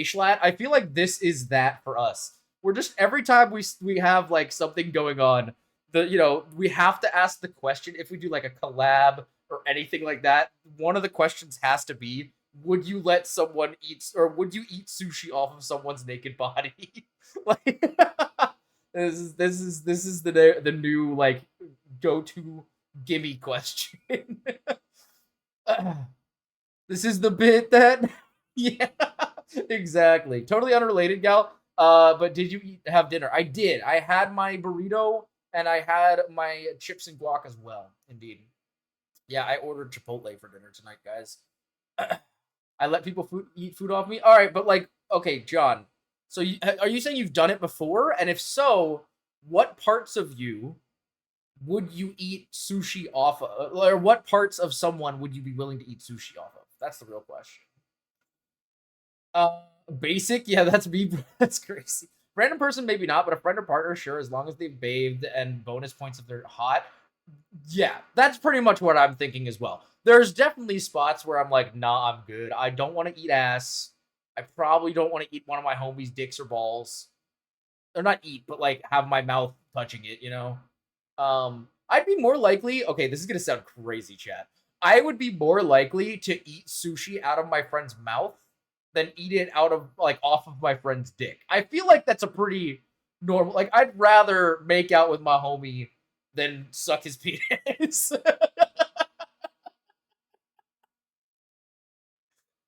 Schlatt? I feel like this is that for us. We're just every time we have like something going on, we have to ask the question if we do like a collab or anything like that. One of the questions has to be, would you let someone eat, or would you eat sushi off of someone's naked body? Like this is the new like go-to gimme question. This is the bit that yeah, exactly. Totally unrelated, gal. But did you have dinner? I did. I had my burrito and I had my chips and guac as well. Indeed. Yeah, I ordered Chipotle for dinner tonight, guys. I let people eat food off me. All right, but like, okay, John. So are you saying you've done it before? And if so, what parts of you would you eat sushi off of? Or what parts of someone would you be willing to eat sushi off of? That's the real question. Basic? Yeah, that's me. That's crazy. Random person, maybe not, but a friend or partner, sure, as long as they've bathed and bonus points if they're hot. Yeah, that's pretty much what I'm thinking as well. There's definitely spots where I'm like, nah, I'm good. I don't want to eat ass. I probably don't want to eat one of my homies' dicks or balls. Or not eat, but like have my mouth touching it, you know? I'd be more likely, okay, this is gonna sound crazy, chat. I would be more likely to eat sushi out of my friend's mouth than eat it out of, like, off of my friend's dick. I feel like that's a pretty normal, like, I'd rather make out with my homie than suck his penis.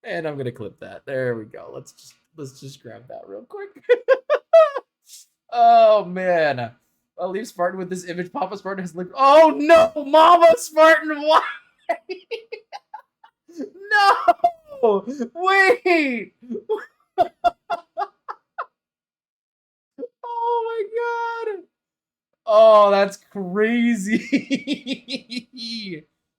And I'm gonna clip that. There we go. Let's just grab that real quick. Oh man. I'll leave Spartan with this image. Papa Spartan has looked. Oh no, Mama Spartan, why? No! Wait! Oh my god! Oh, that's crazy.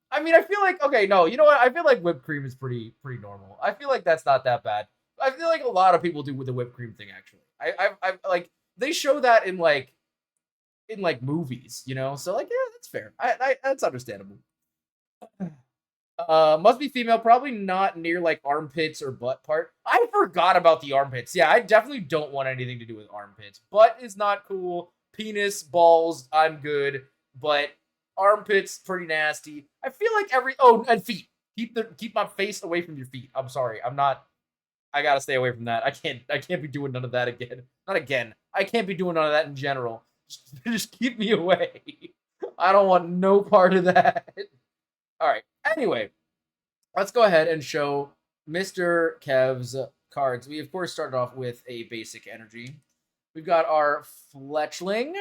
I mean, I feel like, okay, no, you know what? I feel like whipped cream is pretty normal. I feel like that's not that bad. I feel like a lot of people do with the whipped cream thing, actually. I like, they show that in movies, you know? So like, yeah, that's fair. That's understandable. Must be female, probably not near like armpits or butt part. I forgot about the armpits. Yeah, I definitely don't want anything to do with armpits. Butt is not cool. Penis, balls, I'm good. But armpits, pretty nasty. I feel like and feet. Keep my face away from your feet. I'm sorry. I gotta stay away from that. I can't be doing none of that again. Not again. I can't be doing none of that in general. Just keep me away. I don't want no part of that. All right. Anyway, let's go ahead and show Mr. Kev's cards. We, of course, started off with a basic energy. We've got our Fletchling,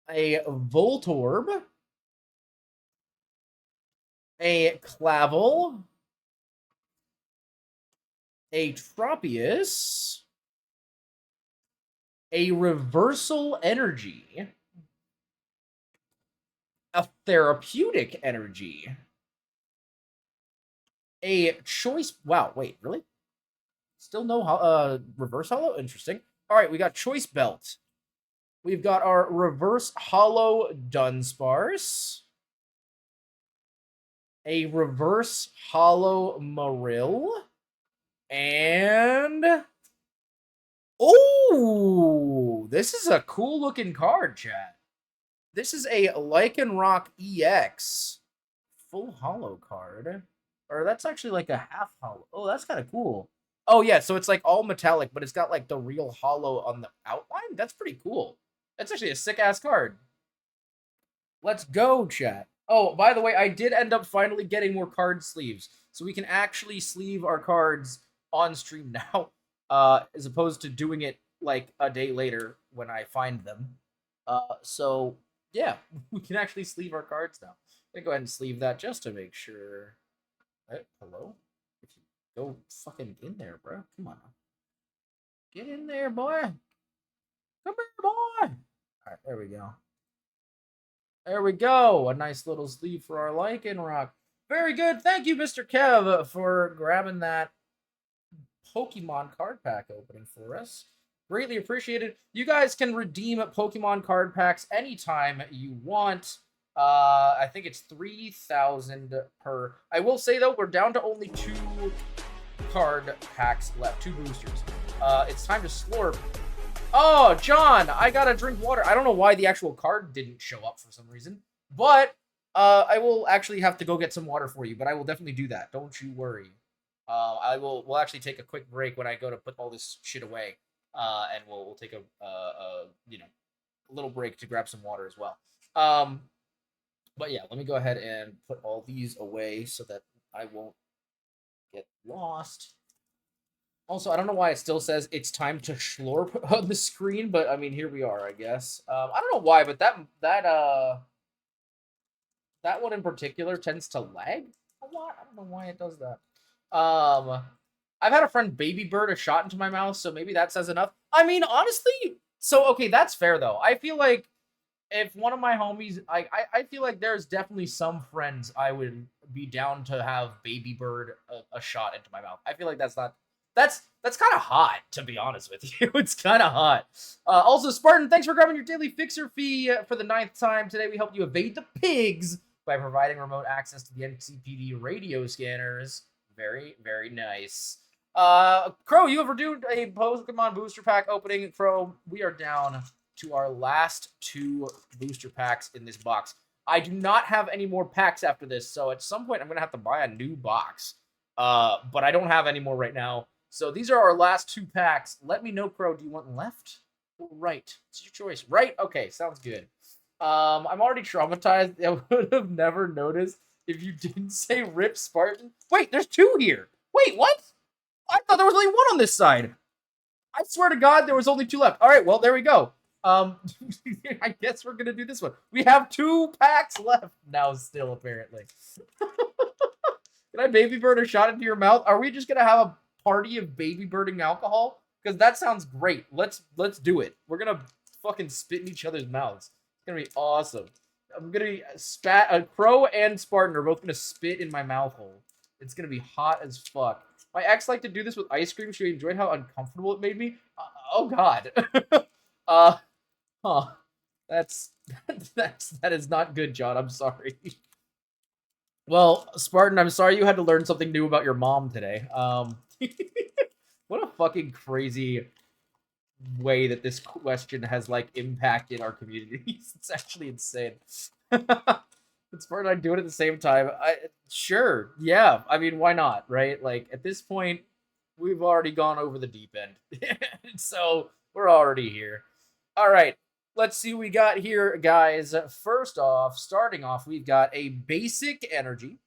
a Voltorb, a Clavel, a Tropius, a Reversal Energy, a Therapeutic Energy, a Choice... Wow, wait, really? Still no Reverse Hollow? Interesting. All right, we got Choice Belt. We've got our Reverse Hollow Dunsparce. a reverse hollow Marill, and oh, this is a cool looking card, chat. This is a Lycanroc EX full hollow card, or that's actually like a half hollow. Oh, that's kind of cool. Oh yeah, so it's like all metallic, but it's got like the real hollow on the outline. That's pretty cool. That's actually a sick ass card. Let's go, chat. Oh, by the way, I did end up finally getting more card sleeves, so we can actually sleeve our cards on stream now, as opposed to doing it like a day later when I find them. So yeah, we can actually sleeve our cards now. Let me go ahead and sleeve that just to make sure. Hey, hello? If you go fucking in there, bro. Come on. Get in there, boy. Come here, boy. All right, there we go. There we go. A nice little sleeve for our Lycanroc. Very good. Thank you, Mr. Kev, for grabbing that Pokemon card pack opening for us. Greatly appreciated. You guys can redeem Pokemon card packs anytime you want. I think it's 3,000 per. I will say, though, we're down to only 2 card packs left. 2 boosters. It's time to slurp. Oh, John, I gotta drink water. I don't know why the actual card didn't show up for some reason, but I will actually have to go get some water for you, but I will definitely do that. Don't you worry. We'll actually take a quick break when I go to put all this shit away, and we'll take a little break to grab some water as well. But yeah, let me go ahead and put all these away so that I won't get lost. Also, I don't know why it still says it's time to schlorp on the screen, but I mean, here we are, I guess. I don't know why, but that one in particular tends to lag a lot. I don't know why it does that. I've had a friend baby bird a shot into my mouth, so maybe that says enough. I mean, honestly, so okay, that's fair though. I feel like if one of my homies, I feel like there's definitely some friends I would be down to have baby bird a shot into my mouth. I feel like that's kind of hot, to be honest with you. It's kind of hot. Also, Spartan, thanks for grabbing your daily fixer fee for the 9th time. Today, we helped you evade the pigs by providing remote access to the NCPD radio scanners. Very, very nice. Crow, you have redeemed a Pokemon booster pack opening. Crow, we are down to our last 2 booster packs in this box. I do not have any more packs after this, so at some point, I'm going to have to buy a new box. But I don't have any more right now. So these are our last 2 packs. Let me know, Crow. Do you want left or right? It's your choice. Right? Okay, sounds good. I'm already traumatized. I would have never noticed if you didn't say Rip Spartan. Wait, there's 2 here. Wait, what? I thought there was only 1 on this side. I swear to God, there was only 2 left. All right, well, there we go. I guess we're going to do this one. We have 2 packs left now still, apparently. Can I baby bird a shot into your mouth? Are we just going to have a party of baby birding alcohol? Because that sounds great. Let's do it. We're gonna fucking spit in each other's mouths. It's gonna be awesome. I'm gonna be Crow and Spartan are both gonna spit in my mouth hole. It's gonna be hot as fuck. My ex liked to do this with ice cream. She enjoyed how uncomfortable it made me. Oh god. That is not good, John. I'm sorry. Well, Spartan, I'm sorry you had to learn something new about your mom today. What a fucking crazy way that this question has, like, impacted our communities. It's actually insane. Spartan and I do it at the same time. Sure, yeah. I mean, why not, right? Like, at this point, we've already gone over the deep end. So, we're already here. All right. Let's see what we got here, guys. First off, starting off, we've got a basic energy.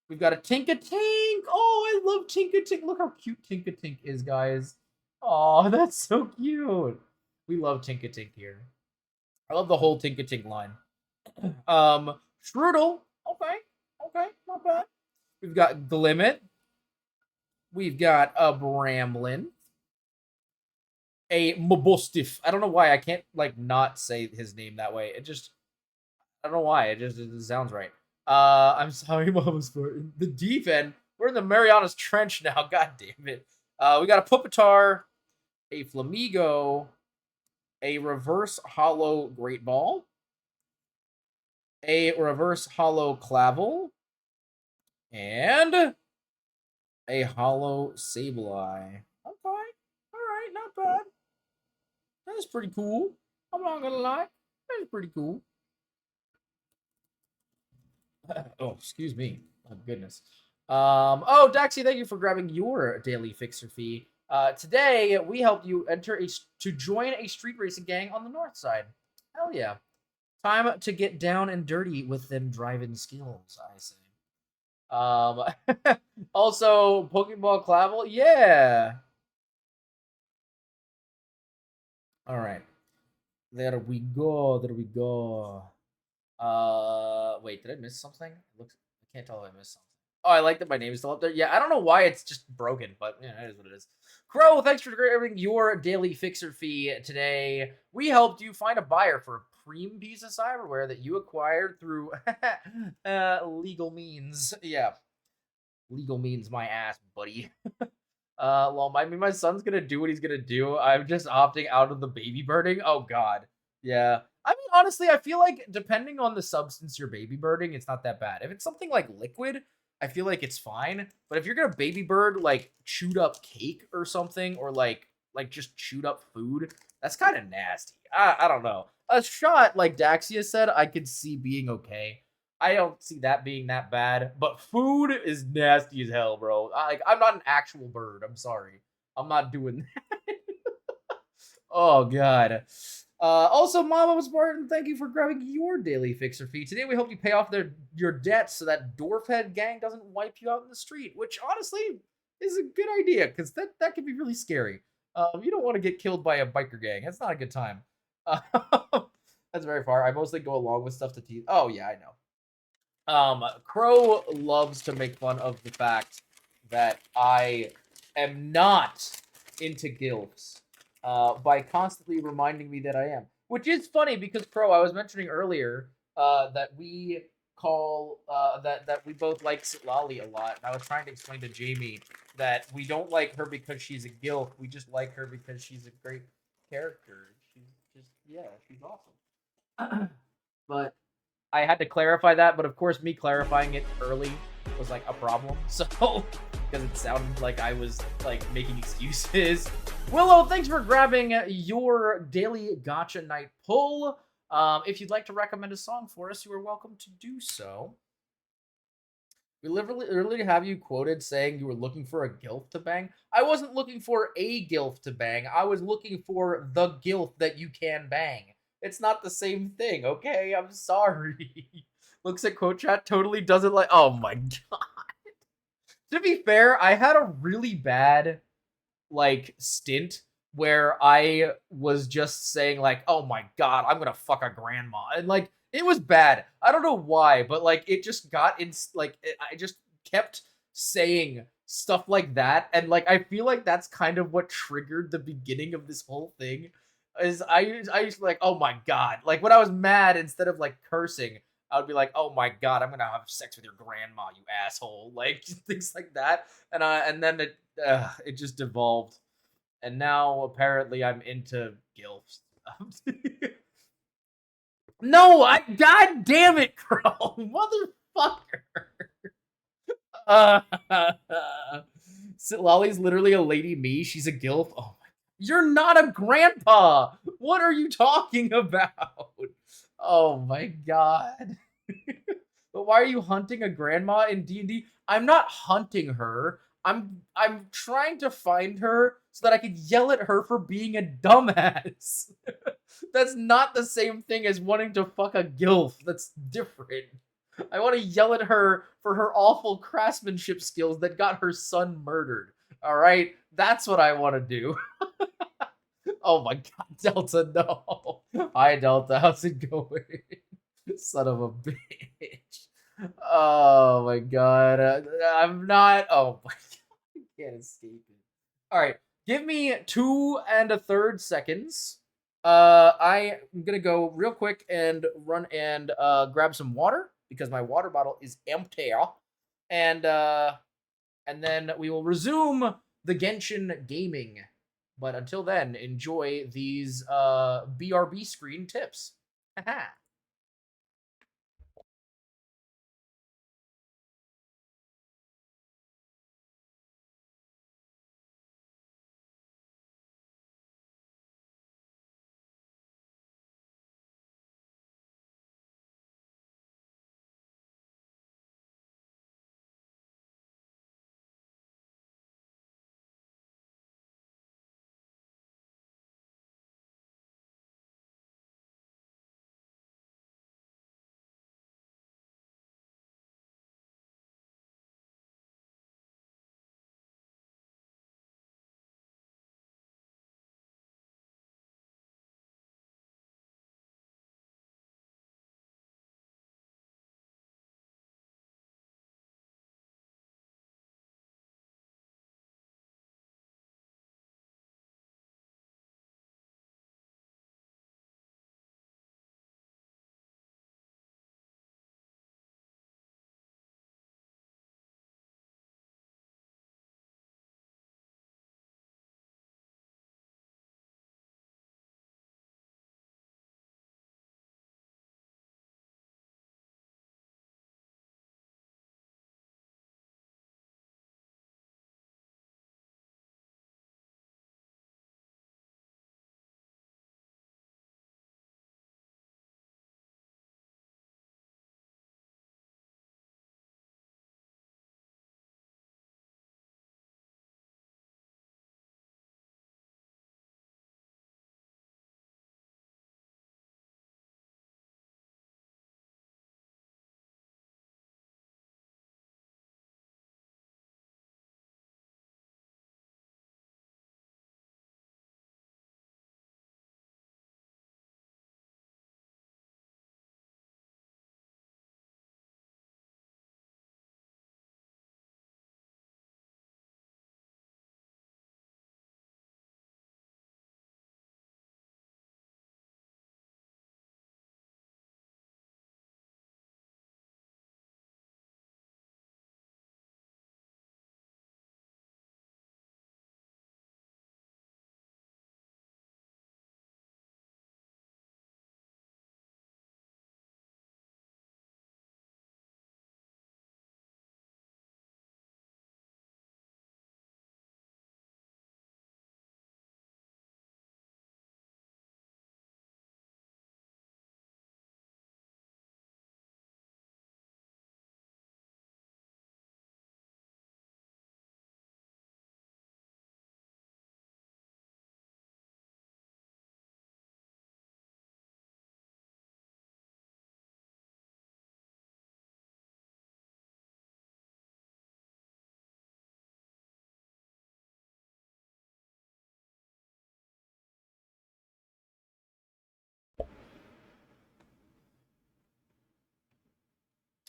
We've got a Tinka-Tink. Oh, I love Tinka-Tink. Look how cute Tinka-Tink is, guys. Oh, that's so cute. We love Tinka-Tink here. I love the whole Tinka-Tink line. Strudel. Okay, not bad. We've got Glimmet. We've got a Bramblin. A Mabostif. I don't know why I can't, like, not say his name that way. I don't know why. It sounds right. I'm sorry, Mama Spartan. The deep end. We're in the Marianas Trench now. God damn it. We got a Pupitar, a Flamigo, a reverse hollow Great Ball, a reverse hollow Clavel, And a hollow Sableye. Okay. Alright, not bad. That's pretty cool. I'm not gonna lie. That's pretty cool. Oh, excuse me. Oh, goodness. Oh, Daxie, thank you for grabbing your daily fixer fee. Today, we helped you enter to join a street racing gang on the north side. Hell yeah. Time to get down and dirty with them driving skills, I say. Also, Pokeball Clavel, yeah. All right. There we go. There we go. Wait, did I miss something? Looks, I can't tell if I missed something. Oh, I like that my name is still up there. Yeah, I don't know why it's just broken, but yeah, it is what it is. Crow, thanks for grabbing your daily fixer fee today. We helped you find a buyer for a premium piece of cyberware that you acquired through legal means. Yeah, legal means my ass, buddy. Well, I mean, my son's gonna do what he's gonna do. I'm just opting out of the baby birding. Oh God, yeah. I mean, honestly, I feel like depending on the substance you're baby birding, it's not that bad. If it's something like liquid, I feel like it's fine. But if you're gonna baby bird like chewed up cake or something, or like just chewed up food, that's kind of nasty. I don't know. A shot like Daxia said, I could see being okay. I don't see that being that bad, but food is nasty as hell, bro. I'm not an actual bird. I'm sorry. I'm not doing that. Oh God. Also, Mama was Spartan, thank you for grabbing your daily fixer fee. Today we help you pay off your debts so that Dwarfhead gang doesn't wipe you out in the street, which honestly is a good idea because that could be really scary. You don't want to get killed by a biker gang. That's not a good time. That's very far. I mostly go along with stuff to tease. Oh yeah, I know. Crow loves to make fun of the fact that I am not into gilfs, by constantly reminding me that I am. Which is funny because Crow, I was mentioning earlier, that we that we both like Sitlali a lot. And I was trying to explain to Jamie that we don't like her because she's a gilf. We just like her because she's a great character. She's just, yeah, she's awesome. But I had to clarify that, but of course, me clarifying it early was like a problem. So, because it sounded like I was like making excuses. Willow, thanks for grabbing your daily Gotcha Night pull. If you'd like to recommend a song for us, you are welcome to do so. We literally have you quoted saying you were looking for a gilf to bang. I wasn't looking for a gilf to bang. I was looking for the gilf that you can bang. It's not the same thing, okay? I'm sorry. Looks at quote chat, totally doesn't like. Oh my God. To be fair, I had a really bad like stint where I was just saying like, "Oh my God, I'm gonna fuck a grandma," and like it was bad. I don't know why, but like it just got in. I just kept saying stuff like that, and like I feel like that's kind of what triggered the beginning of this whole thing. Is I used to be like, "Oh my God," like when I was mad, instead of like cursing, I would be like, "Oh my God, I'm gonna have sex with your grandma, you asshole," like things like that, and then it just devolved, and now apparently I'm into gilfs. No, God damn it, Crow, motherfucker. Uh, Lolly's literally a lady me. She's a gilf. Oh my! You're not a grandpa. What are you talking about? Oh my God. But why are you hunting a grandma in D&D? I'm not hunting her. I'm trying to find her so that I could yell at her for being a dumbass. That's not the same thing as wanting to fuck a gilf. That's different. I want to yell at her for her awful craftsmanship skills that got her son murdered. All right? That's what I want to do. Oh my God, Delta, no. Hi, Delta. How's it going? Son of a bitch. Oh my God. I'm not. Oh my God. I can't escape it. All right. Give me 2 1/3 seconds. I am going to go real quick and run and grab some water because my water bottle is empty. And then we will resume the Genshin gaming. But until then, enjoy these BRB screen tips. Haha.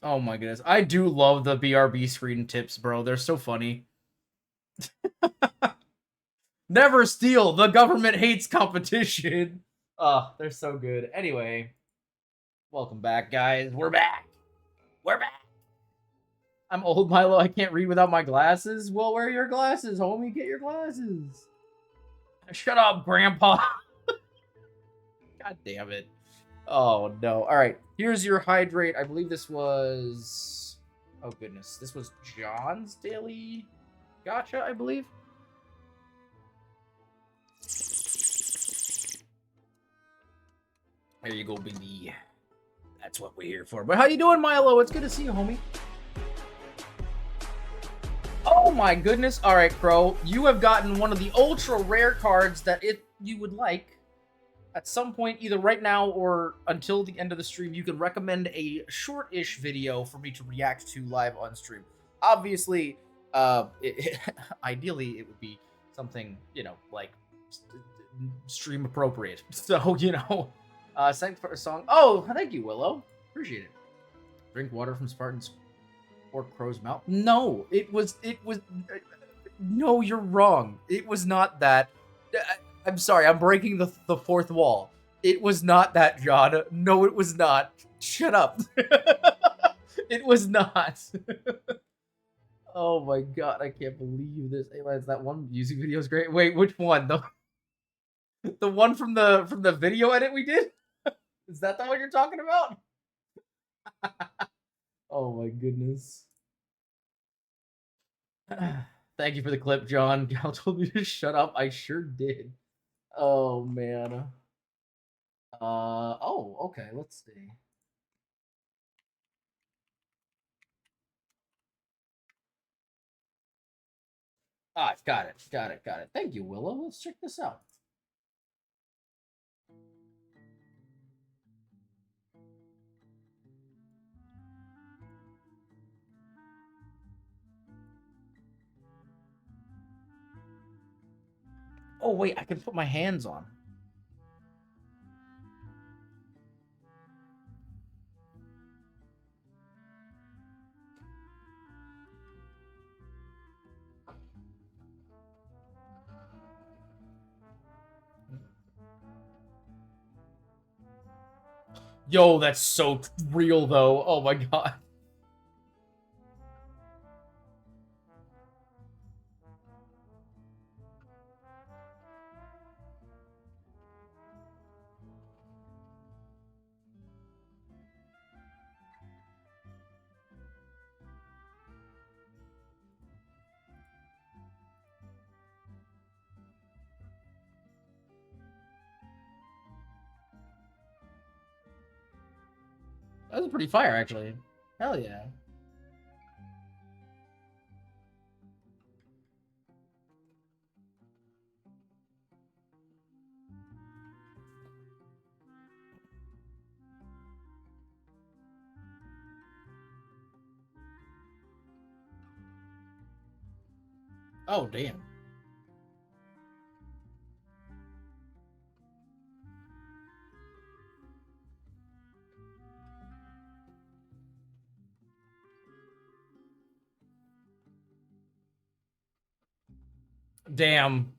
Oh my goodness. I do love the BRB screen tips, bro. They're so funny. Never steal. The government hates competition. Oh, they're so good. Anyway, welcome back, guys. We're back. We're back. I'm old, Milo. I can't read without my glasses. Well, wear your glasses, homie. Get your glasses. Shut up, Grandpa. God damn it. Oh, no. All right. Here's your hydrate. I believe this was... Oh, goodness. This was John's daily gacha, I believe. There you go, baby. That's what we're here for. But how you doing, Milo? It's good to see you, homie. Oh, my goodness. All right, Crow. You have gotten one of the ultra rare cards that if you would like... At some point, either right now or until the end of the stream, you can recommend a short-ish video for me to react to live on stream. Obviously, ideally, it would be something, you know, like stream appropriate. So, you know, thanks for a song. Oh, thank you, Willow. Appreciate it. Drink water from Spartan's or Crow's mouth. No, it was. No, you're wrong. It was not that. I'm sorry, I'm breaking the fourth wall. It was not that, John. No, it was not. Shut up. It was not. Oh my god, I can't believe this. Hey, lads, that one music video is great. Wait, which one? The one from the video edit we did? Is that the one you're talking about? Oh my goodness. Thank you for the clip, John. Gal told me to shut up. I sure did. Oh man. Oh, okay, let's see. Ah, got it. Thank you, Willow. Let's check this out. Oh, wait, I can put my hands on. Yo, that's so real, though. Oh my god. That was pretty fire, actually. Hell yeah. Oh, damn. Damn.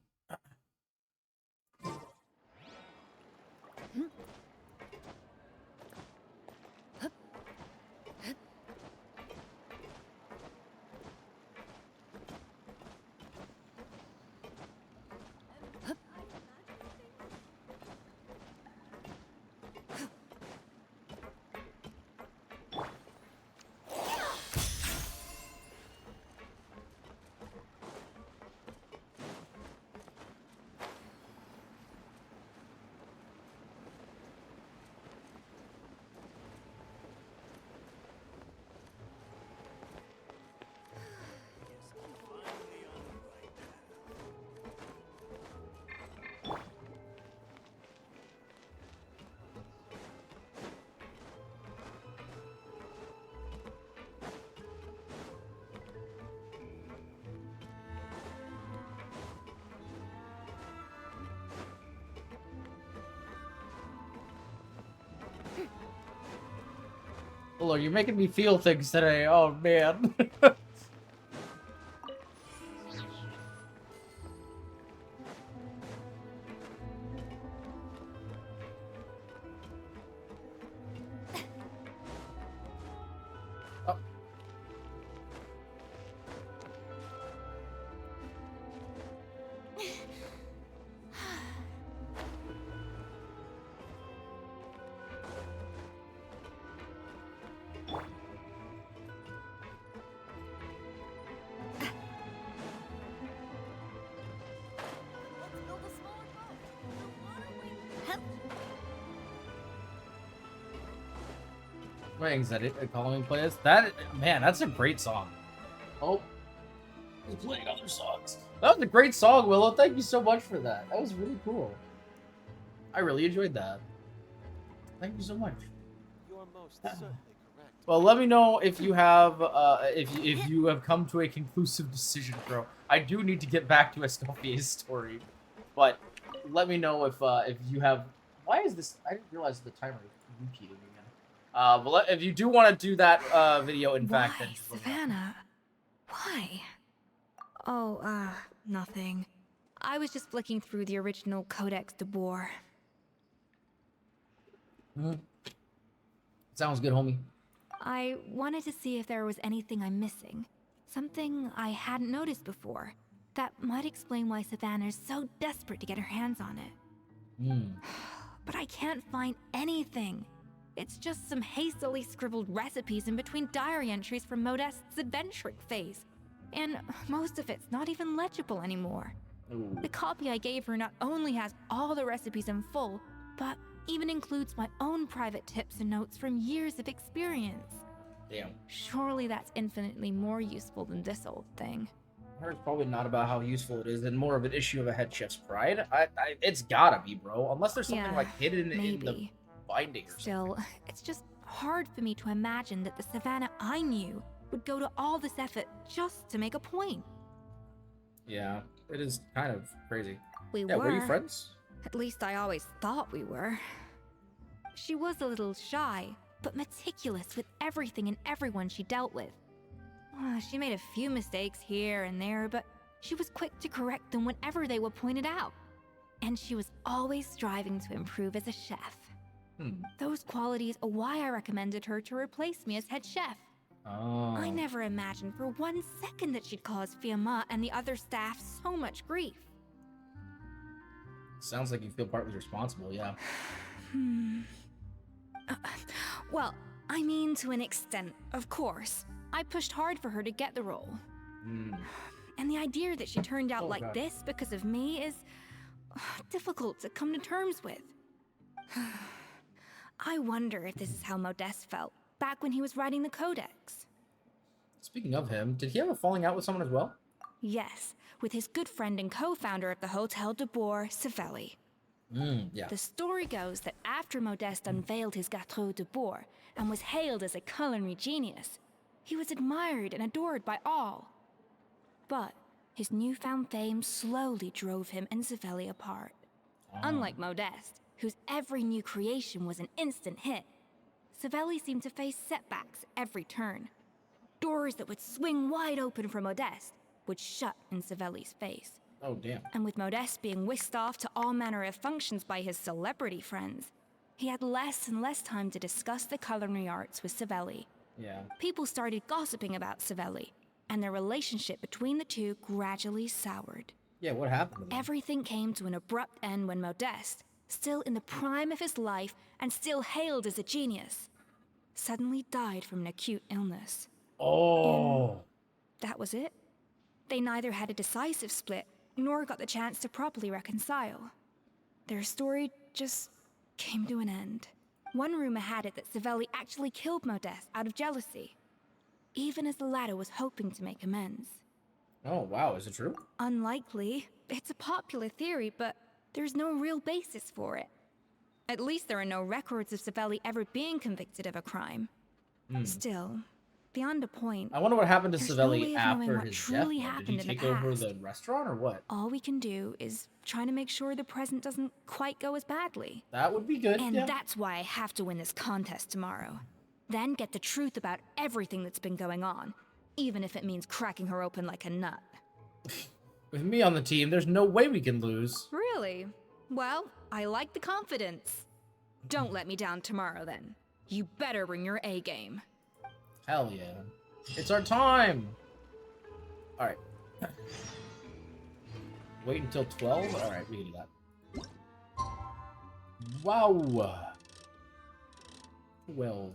Look, you're making me feel things today. Oh, man. Oh. Is that it? Calling players? That, man, that's a great song. Oh, he's playing other songs. That was a great song, Willow. Thank you so much for that. That was really cool. I really enjoyed that. Thank you so much. You're most certainly correct. Well, let me know if you have if you have come to a conclusive decision, bro. I do need to get back to Escoffier's story, but let me know if you have. Why is this? I didn't realize the timer repeating again. But if you do want to do that video, in fact, then just Savannah? Why? Oh, nothing. I was just flicking through the original Codex de Boer. Sounds good, homie. I wanted to see if there was anything I'm missing. Something I hadn't noticed before. That might explain why Savannah's so desperate to get her hands on it. But I can't find anything. It's just some hastily scribbled recipes in between diary entries from Modest's adventuring phase. And most of it's not even legible anymore. Ooh. The copy I gave her not only has all the recipes in full, but even includes my own private tips and notes from years of experience. Damn. Surely that's infinitely more useful than this old thing. It's probably not about how useful it is, and more of an issue of a head chef's pride. It's gotta be, bro. Unless there's something like hidden in the binding or something. Still, it's just hard for me to imagine that the Savannah I knew would go to all this effort just to make a point. Yeah, it is kind of crazy. We were you friends? At least I always thought we were. She was a little shy, but meticulous with everything and everyone she dealt with. She made a few mistakes here and there, but she was quick to correct them whenever they were pointed out. And she was always striving to improve as a chef. Those qualities are why I recommended her to replace me as head chef. Oh. I never imagined for 1 second that she'd cause Fiamma and the other staff so much grief. Sounds like you feel partly responsible, yeah. Well, I mean to an extent, of course. I pushed hard for her to get the role. And the idea that she turned out like this because of me is difficult to come to terms with. I wonder if this is how Modeste felt back when he was writing the Codex. Speaking of him, did he have a falling out with someone as well? Yes, with his good friend and co-founder of the Hotel de Boer, Savelli. Yeah. The story goes that after Modeste unveiled his Gâteau de Boer and was hailed as a culinary genius, he was admired and adored by all. But his newfound fame slowly drove him and Savelli apart. Unlike Modeste, whose every new creation was an instant hit, Savelli seemed to face setbacks every turn. Doors that would swing wide open for Modeste would shut in Savelli's face. Oh, damn. And with Modeste being whisked off to all manner of functions by his celebrity friends, he had less and less time to discuss the culinary arts with Savelli. Yeah. People started gossiping about Savelli, and their relationship between the two gradually soured. Yeah, what happened to them? Everything came to an abrupt end when Modeste, still in the prime of his life and still hailed as a genius, suddenly died from an acute illness. Oh. And that was it. They neither had a decisive split, nor got the chance to properly reconcile. Their story just came to an end. One rumor had it that Savelli actually killed Modeste out of jealousy, even as the latter was hoping to make amends. Oh, wow, is it true? Unlikely. It's a popular theory, but there's no real basis for it. At least there are no records of Savelli ever being convicted of a crime. Still, beyond a point, I wonder what happened to there's Savelli no way of knowing after what his truly death. happened Did he in the take over past. the restaurant or what? All we can do is try to make sure the present doesn't quite go as badly. That would be good, And yeah. that's why I have to win this contest tomorrow. Then get the truth about everything that's been going on, even if it means cracking her open like a nut. With me on the team, there's no way we can lose. Really? Well, I like the confidence. Don't let me down tomorrow, then. You better bring your A game. Hell yeah. It's our time! Alright. Wait until 12? Alright, we can do that. Wow! 12.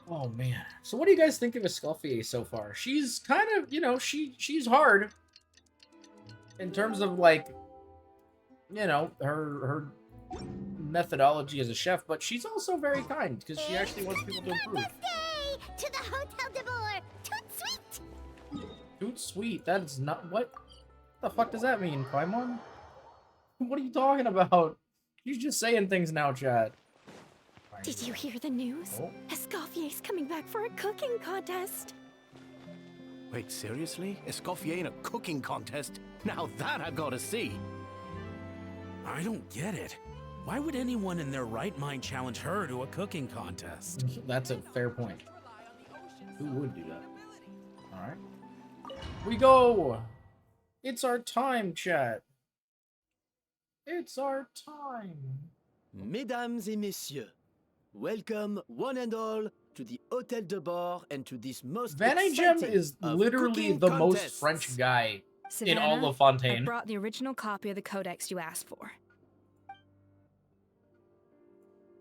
Oh, man. So what do you guys think of Escoffier so far? She's kind of, you know, she's hard. In terms of, like, you know, her methodology as a chef, but she's also very kind, because she actually wants people to improve. To the Hotel de Boer! Toot sweet! Toot sweet? That is not... What the fuck does that mean, Paimon? What are you talking about? You're just saying things now, chat. Did you hear the news? Oh. Escoffier's coming back for a cooking contest. Wait, seriously? Escoffier in a cooking contest? Now that I gotta see. I don't get it. Why would anyone in their right mind challenge her to a cooking contest? That's a fair point. Who would do that? Alright. We go! It's our time, chat. It's our time. Mesdames et messieurs, welcome one and all to the Hotel de Boer and to this most Vanagem is literally the most French guy in all of Fontaine. I brought the original copy of the codex you asked for.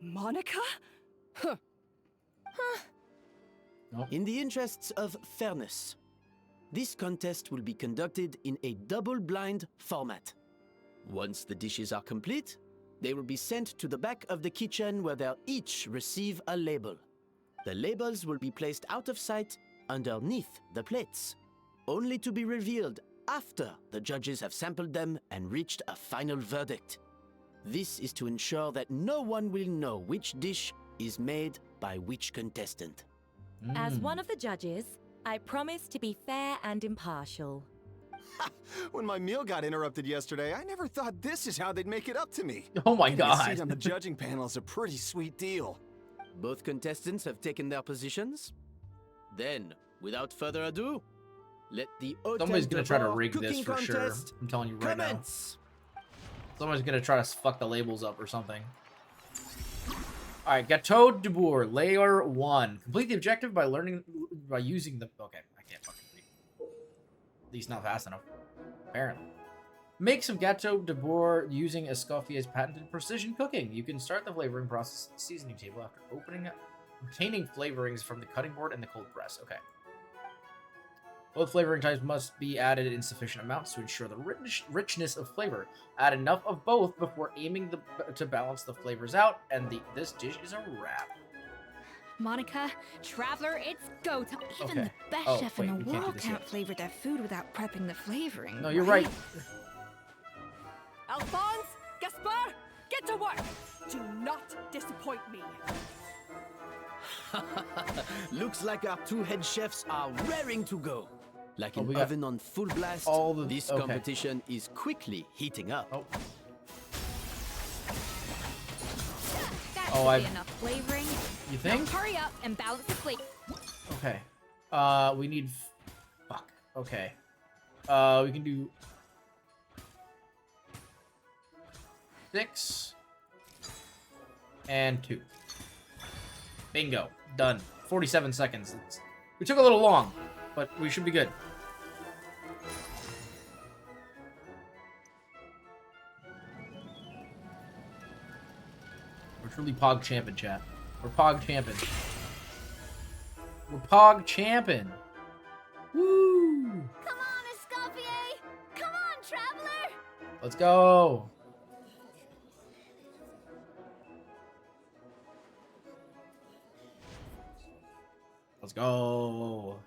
Monica? Huh. Nope. In the interests of fairness, this contest will be conducted in a double-blind format. Once the dishes are complete, they will be sent to the back of the kitchen where they'll each receive a label. The labels will be placed out of sight underneath the plates, only to be revealed after the judges have sampled them and reached a final verdict. This is to ensure that no one will know which dish is made by which contestant. As one of the judges, I promise to be fair and impartial. When my meal got interrupted yesterday, I never thought this is how they'd make it up to me. Oh my A god. seat on the judging panel is a pretty sweet deal. Both contestants have taken their positions. Then, without further ado, let the Somebody's gonna try to rig this for sure. I'm telling you right now. Somebody's gonna try to fuck the labels up or something. Alright, Gâteau de Boer, layer 1. Complete the objective by using the... Okay, I can't fucking read. At least not fast enough. Apparently. Make some Gâteau de Boer using Escoffier's patented precision cooking. You can start the flavoring process at the seasoning table after obtaining flavorings from the cutting board and the cold press. Okay. Both flavoring types must be added in sufficient amounts to ensure the richness of flavor. Add enough of both before aiming to balance the flavors out, and this dish is a wrap. Monica, Traveler, it's go time. Even Okay. the best chef in the world can't flavor their food without prepping the flavoring. No, you're right. Alphonse, Gaspar, get to work! Do not disappoint me. Looks like our two head chefs are raring to go. Like an we got oven on full blast, this competition is quickly heating up. That should be enough flavoring. You think? Now hurry up and balance the plate. Okay. We need... Fuck. Okay. We can do... 6 and 2. Bingo. Done. 47 seconds. We took a little long, but we should be good. We're truly Pog Champin', chat. We're Pog Champin'. We're Pog Champin'. Woo! Come on, Escoffier! Come on, Traveler! Let's go! Let's go.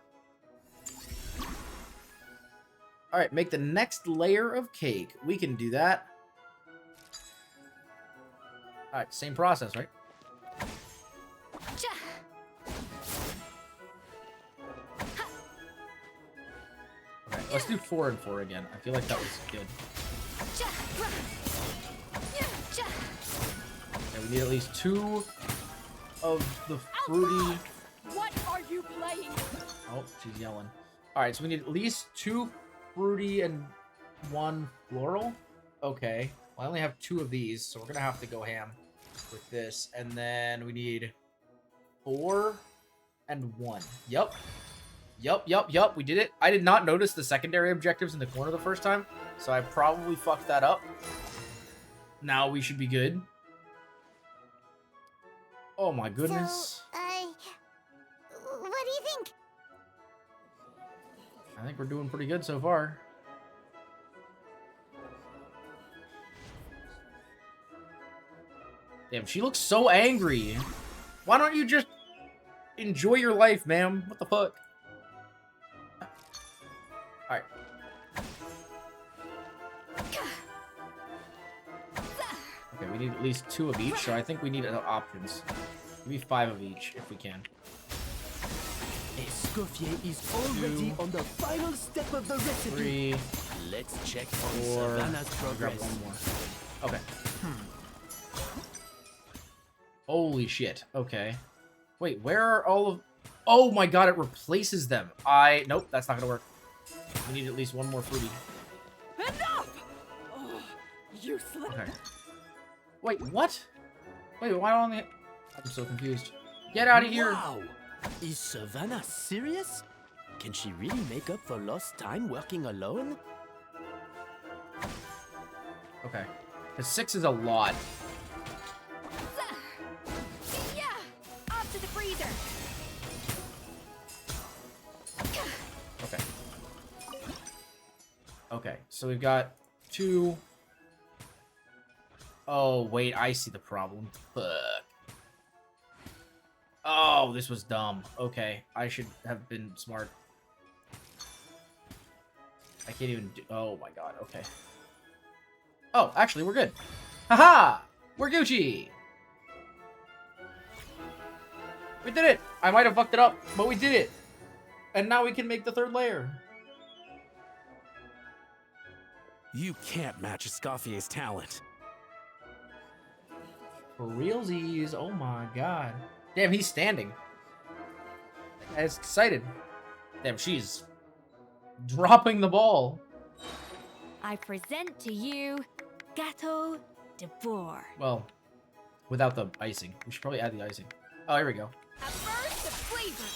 All right, make the next layer of cake. We can do that. All right, same process, right? Okay, let's do 4 and 4 again. I feel like that was good. Okay, we need at least 2 of the fruity. What are you playing? Oh, she's yelling. All right, so we need at least 2 fruity and 1 floral. Okay. Well, I only have 2 of these, so we're gonna have to go ham with this. And then we need 4 and 1. Yep. Yup. We did it. I did not notice the secondary objectives in the corner the first time, so I probably fucked that up. Now we should be good. Oh my goodness. So, what do you think? I think we're doing pretty good so far. Damn, she looks so angry. Why don't you just enjoy your life, ma'am? What the fuck? Alright. Okay, we need at least 2 of each, so I think we need options. Maybe 5 of each, if we can. Escoffier is already 2, on the final step of the recipe. 3, Let's check 4. on Savannah's I'll grab progress. 1 more. Okay. Holy shit. Okay. Wait, where are all of... Oh my god, it replaces them. Nope, that's not gonna work. We need at least 1 more fruity. Enough! Oh, useless. Okay. Wait, what? Wait, why don't they... I'm so confused. Get out of here! Wow! Is Savannah serious? Can she really make up for lost time working alone? Okay. Because 6 is a lot. Yeah! Off to the freezer! Okay. Okay, so we've got 2... Oh, wait, I see the problem. Fuck. Oh, this was dumb. Okay, I should have been smart. I can't even do... Oh my god, okay. Oh, actually, we're good. Haha! We're Gucci! We did it! I might have fucked it up, but we did it! And now we can make the 3rd layer. You can't match Escoffier's talent. For realsies, oh my god. Damn, he's standing. As excited. Damn, she's dropping the ball. I present to you Gâteau de Bourg. Well, without the icing. We should probably add the icing. Oh, here we go. A burst of flavor.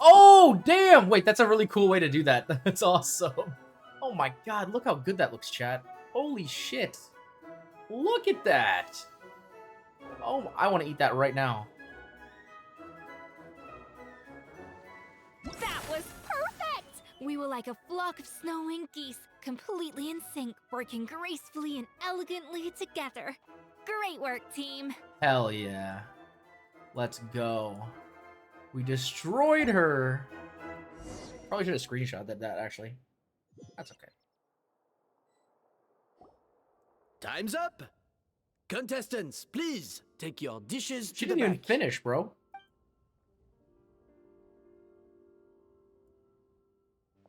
Oh, damn! Wait, that's a really cool way to do that. That's awesome. Oh my god, look how good that looks, chat. Holy shit. Look at that. Oh, I want to eat that right now. That was perfect! We were like a flock of snowing geese, completely in sync, working gracefully and elegantly together. Great work, team. Hell yeah. Let's go. We destroyed her. Probably should have screenshotted that actually. That's okay. Time's up! Contestants, please take your dishes She to the didn't even back. finish, bro.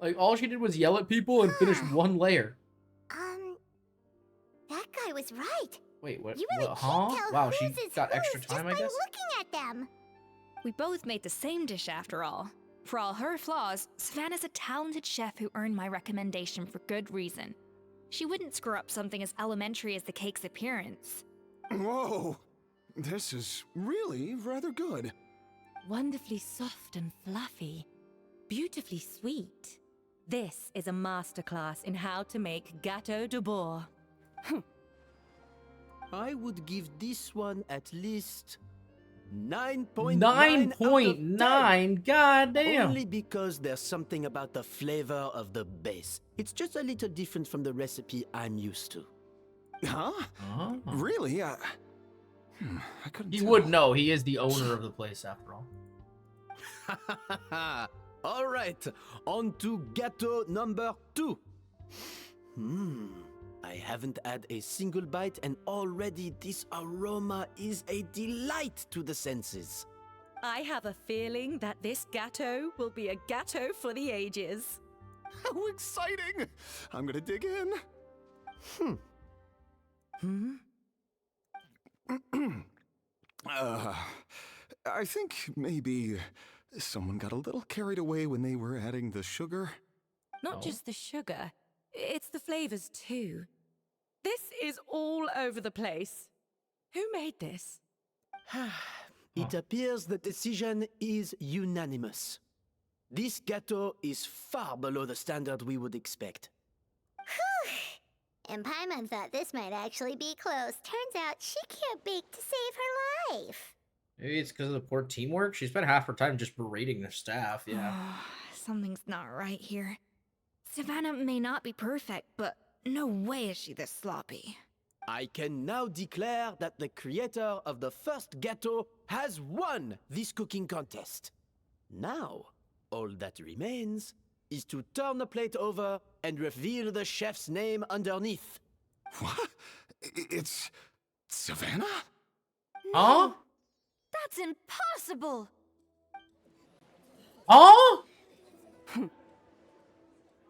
Like, all she did was yell at people and finish 1 layer. That guy was right. Wait, what? You really what, can't huh? tell Wow, whose she is got whose extra just time, I by guess? looking at them. We both made the same dish after all. For all her flaws, Savannah's a talented chef who earned my recommendation for good reason. She wouldn't screw up something as elementary as the cake's appearance. Whoa! This is really rather good. Wonderfully soft and fluffy. Beautifully sweet. This is a masterclass in how to make Gâteau de Bourg. I would give this one at least 9.9 9.9? God damn. Only because there's something about the flavor of the base. It's just a little different from the recipe I'm used to. Huh? Oh. Really? I couldn't He tell. would know. He is the owner of the place, after all. All right, on to gâteau number 2. I haven't had a single bite and already this aroma is a delight to the senses. I have a feeling that this gâteau will be a gâteau for the ages. How exciting! I'm gonna dig in. I think maybe someone got a little carried away when they were adding the sugar. Not just the sugar, it's the flavors too. This is all over the place. Who made this? It appears the decision is unanimous. This gâteau is far below the standard we would expect. Whew! And Paimon thought this might actually be close. Turns out she can't bake to save her life. Maybe it's because of the poor teamwork. She spent half her time just berating their staff. Yeah. Something's not right here. Savannah may not be perfect, but no way is she this sloppy. I can now declare that the creator of the first gâteau has won this cooking contest. Now, all that remains is to turn the plate over and reveal the chef's name underneath. What? It's Savannah? Huh? That's impossible! Huh?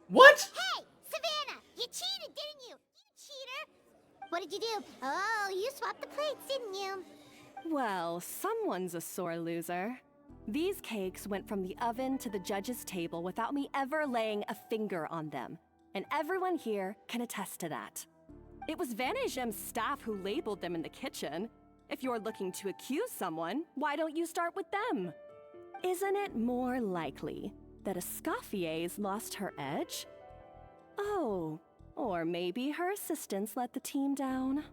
What? Hey, Savannah! You cheated, didn't you? You cheater! What did you do? Oh, you swapped the plates, didn't you? Well, someone's a sore loser. These cakes went from the oven to the judge's table without me ever laying a finger on them. And everyone here can attest to that. It was Vanejem's staff who labeled them in the kitchen. If you're looking to accuse someone, why don't you start with them? Isn't it more likely that Escoffier's lost her edge? Oh, or maybe her assistants let the team down.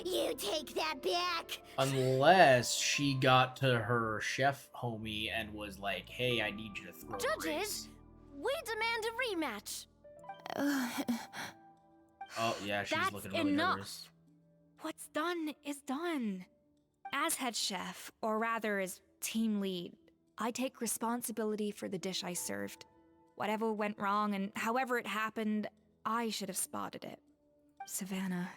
You take that back! Unless she got to her chef homie and was like, hey, I need you to throw the Judges, race. we demand a rematch. Oh, yeah, she's That's looking really enough. nervous. What's done is done. As head chef, or rather as team lead, I take responsibility for the dish I served. Whatever went wrong and however it happened, I should have spotted it. Savannah,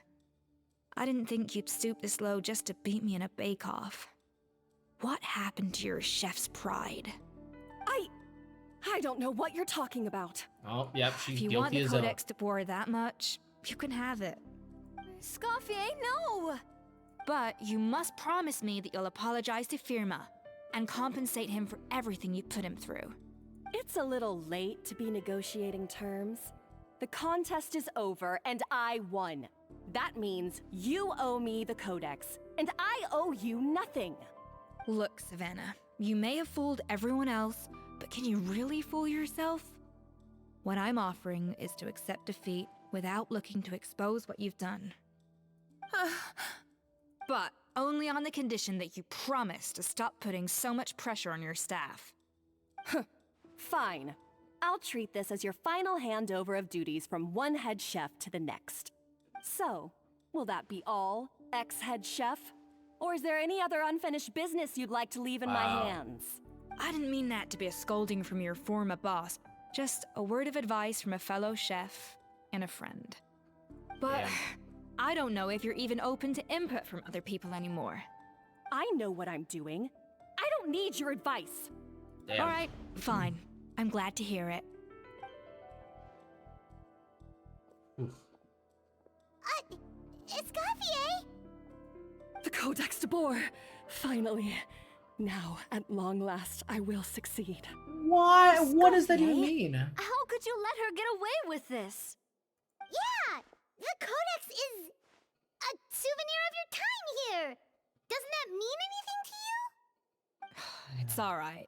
I didn't think you'd stoop this low just to beat me in a bake-off. What happened to your chef's pride? I don't know what you're talking about. Oh, yep, she's If you guilty want the as Codex de Boer that much, you can have it. Escoffier, no! But you must promise me that you'll apologize to Firma and compensate him for everything you put him through. It's a little late to be negotiating terms. The contest is over and I won. That means you owe me the Codex, and I owe you nothing. Look, Savannah, you may have fooled everyone else, but can you really fool yourself? What I'm offering is to accept defeat without looking to expose what you've done. But only on the condition that you promise to stop putting so much pressure on your staff. Fine. I'll treat this as your final handover of duties from one head chef to the next. So, will that be all, ex-head chef? Or is there any other unfinished business you'd like to leave in my hands? I didn't mean that to be a scolding from your former boss, just a word of advice from a fellow chef and a friend. But I don't know if you're even open to input from other people anymore. I know what I'm doing. I don't need your advice. Damn. All right, fine. I'm glad to hear it. Escoffier! The Codex de Boer! Finally. Now, at long last, I will succeed. Why? What does that even Escoffier? mean? How could you let her get away with this? Yeah! The Codex is a souvenir of your time here! Doesn't that mean anything to you? It's all right.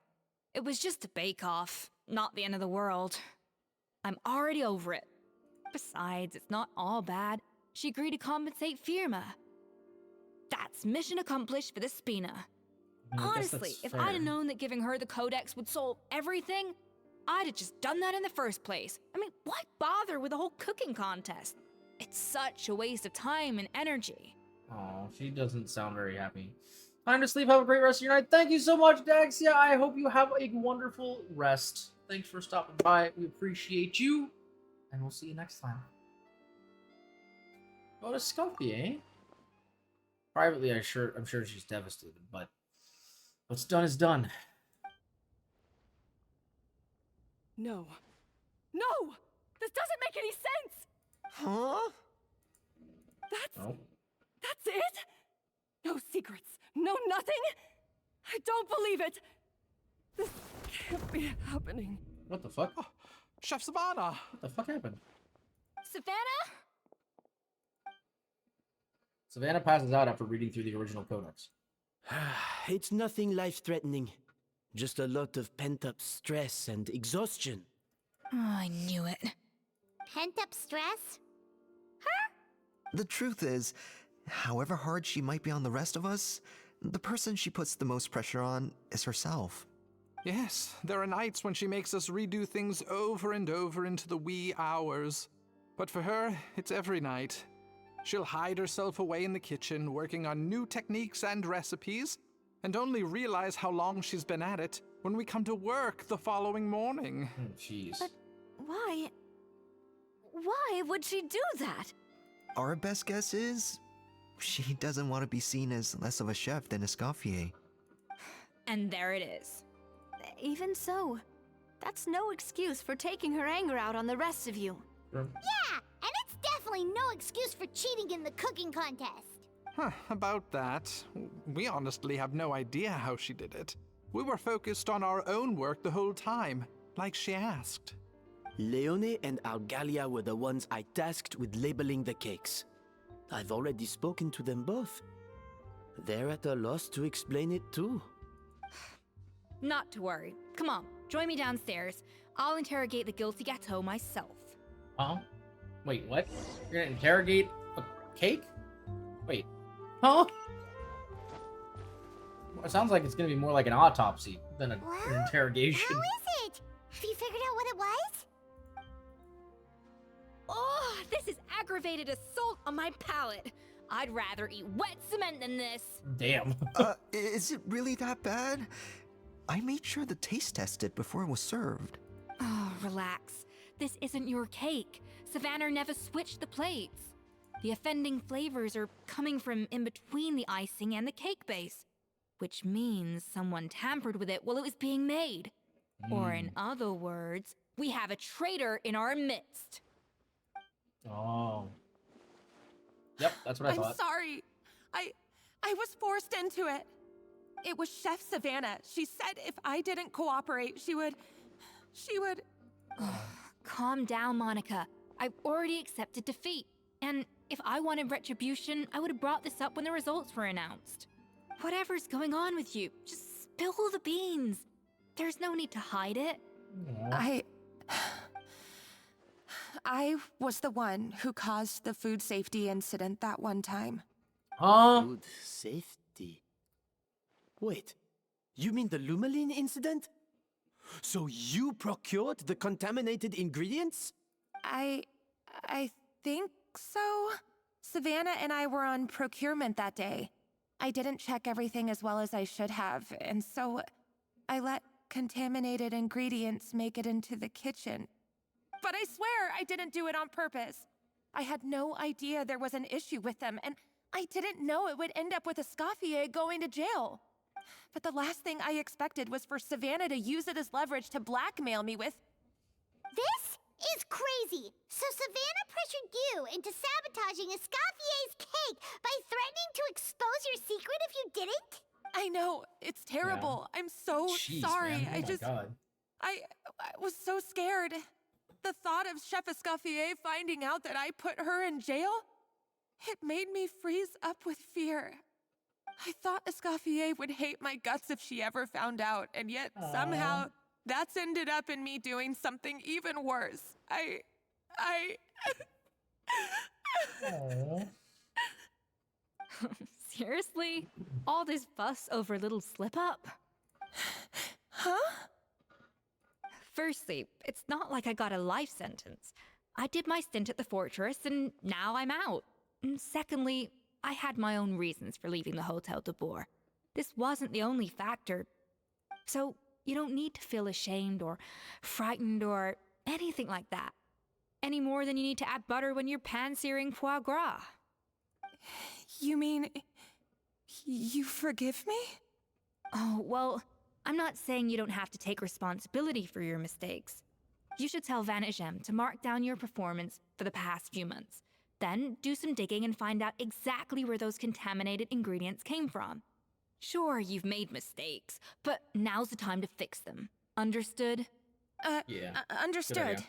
It was just a bake-off, not the end of the world. I'm already over it. Besides, it's not all bad. She agreed to compensate Firma. That's mission accomplished for the Spina. I guess Honestly, that's if fair. I'd have known that giving her the Codex would solve everything, I'd have just done that in the first place. I mean, why bother with the whole cooking contest? It's such a waste of time and energy. Oh, she doesn't sound very happy. Time to sleep. Have a great rest of your night. Thank you so much, Daxia. I hope you have a wonderful rest. Thanks for stopping by. We appreciate you. And we'll see you next time. Go to Escoffier. Privately, I'm sure she's devastated, but what's done is done. No. No! This doesn't make any sense! Huh? That's Oh. it? No secrets, no nothing? I don't believe it! This can't be happening. What the fuck? Oh, Chef Savannah! What the fuck happened? Savannah? Savannah passes out after reading through the original codex. It's nothing life-threatening. Just a lot of pent-up stress and exhaustion. Oh, I knew it. Pent-up stress? The truth is, however hard she might be on the rest of us, the person she puts the most pressure on is herself. Yes, there are nights when she makes us redo things over and over into the wee hours. But for her, it's every night. She'll hide herself away in the kitchen, working on new techniques and recipes, and only realize how long she's been at it when we come to work the following morning. Jeez. But why? Why would she do that? Our best guess is she doesn't want to be seen as less of a chef than Escoffier. And there it is. Even so, that's no excuse for taking her anger out on the rest of you. Yeah, and it's definitely no excuse for cheating in the cooking contest. About that, we honestly have no idea how she did it. We were focused on our own work the whole time, like she asked. Leone and Algalia were the ones I tasked with labeling the cakes. I've already spoken to them both. They're at a loss to explain it too. Not to worry. Come on, join me downstairs. I'll interrogate the guilty gâteau myself. Huh? Wait, what? You're gonna interrogate a cake? Wait. Huh? It sounds like it's gonna be more like an autopsy than an interrogation. How is it? Have you figured out what it was? Oh, this is aggravated assault on my palate. I'd rather eat wet cement than this. Damn. Is it really that bad? I made sure the taste tested before it was served. Oh, relax. This isn't your cake. Savannah never switched the plates. The offending flavors are coming from in between the icing and the cake base, which means someone tampered with it while it was being made. Or in other words, we have a traitor in our midst. Oh. Yep, that's what I thought. I'm sorry. I was forced into it. It was Chef Savannah. She said if I didn't cooperate, she would... Calm down, Monica. I've already accepted defeat. And if I wanted retribution, I would have brought this up when the results were announced. Whatever's going on with you, just spill the beans. There's no need to hide it. I was the one who caused the food safety incident that one time. Food safety? Wait, you mean the Lumaline incident? So you procured the contaminated ingredients? I think so. Savannah and I were on procurement that day. I didn't check everything as well as I should have, and so I let contaminated ingredients make it into the kitchen. But I swear I didn't do it on purpose. I had no idea there was an issue with them, and I didn't know it would end up with Escoffier going to jail. But the last thing I expected was for Savannah to use it as leverage to blackmail me with... This is crazy! So Savannah pressured you into sabotaging Escoffier's cake by threatening to expose your secret if you didn't? I know, it's terrible. Yeah. I'm so sorry. Man. Oh God. I was so scared. The thought of Chef Escoffier finding out that I put her in jail, it made me freeze up with fear. I thought Escoffier would hate my guts if she ever found out, and yet somehow that's ended up in me doing something even worse. Seriously? All this fuss over a little slip-up? Huh? Firstly, it's not like I got a life sentence. I did my stint at the fortress, and now I'm out. And secondly, I had my own reasons for leaving the Hotel de Boer. This wasn't the only factor. So, you don't need to feel ashamed or frightened or anything like that. Any more than you need to add butter when you're pan-searing foie gras. You mean... you forgive me? Oh, well, I'm not saying you don't have to take responsibility for your mistakes. You should tell Vanagem to mark down your performance for the past few months. Then do some digging and find out exactly where those contaminated ingredients came from. Sure, you've made mistakes, but now's the time to fix them. Understood? Yeah. Understood.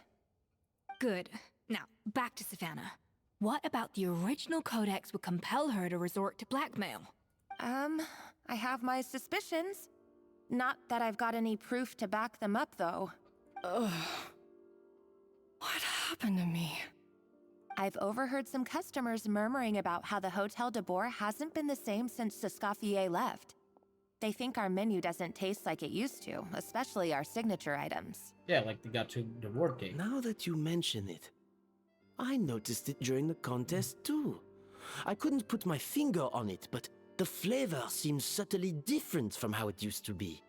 Good. Now, back to Savannah. What about the original codex would compel her to resort to blackmail? I have my suspicions. Not that I've got any proof to back them up, though. Ugh. What happened to me? I've overheard some customers murmuring about how the Hotel de Boer hasn't been the same since Escoffier left. They think our menu doesn't taste like it used to, especially our signature items. Yeah, like the Gato de Boer cake. Now that you mention it, I noticed it during the contest too. I couldn't put my finger on it, but the flavor seems subtly different from how it used to be.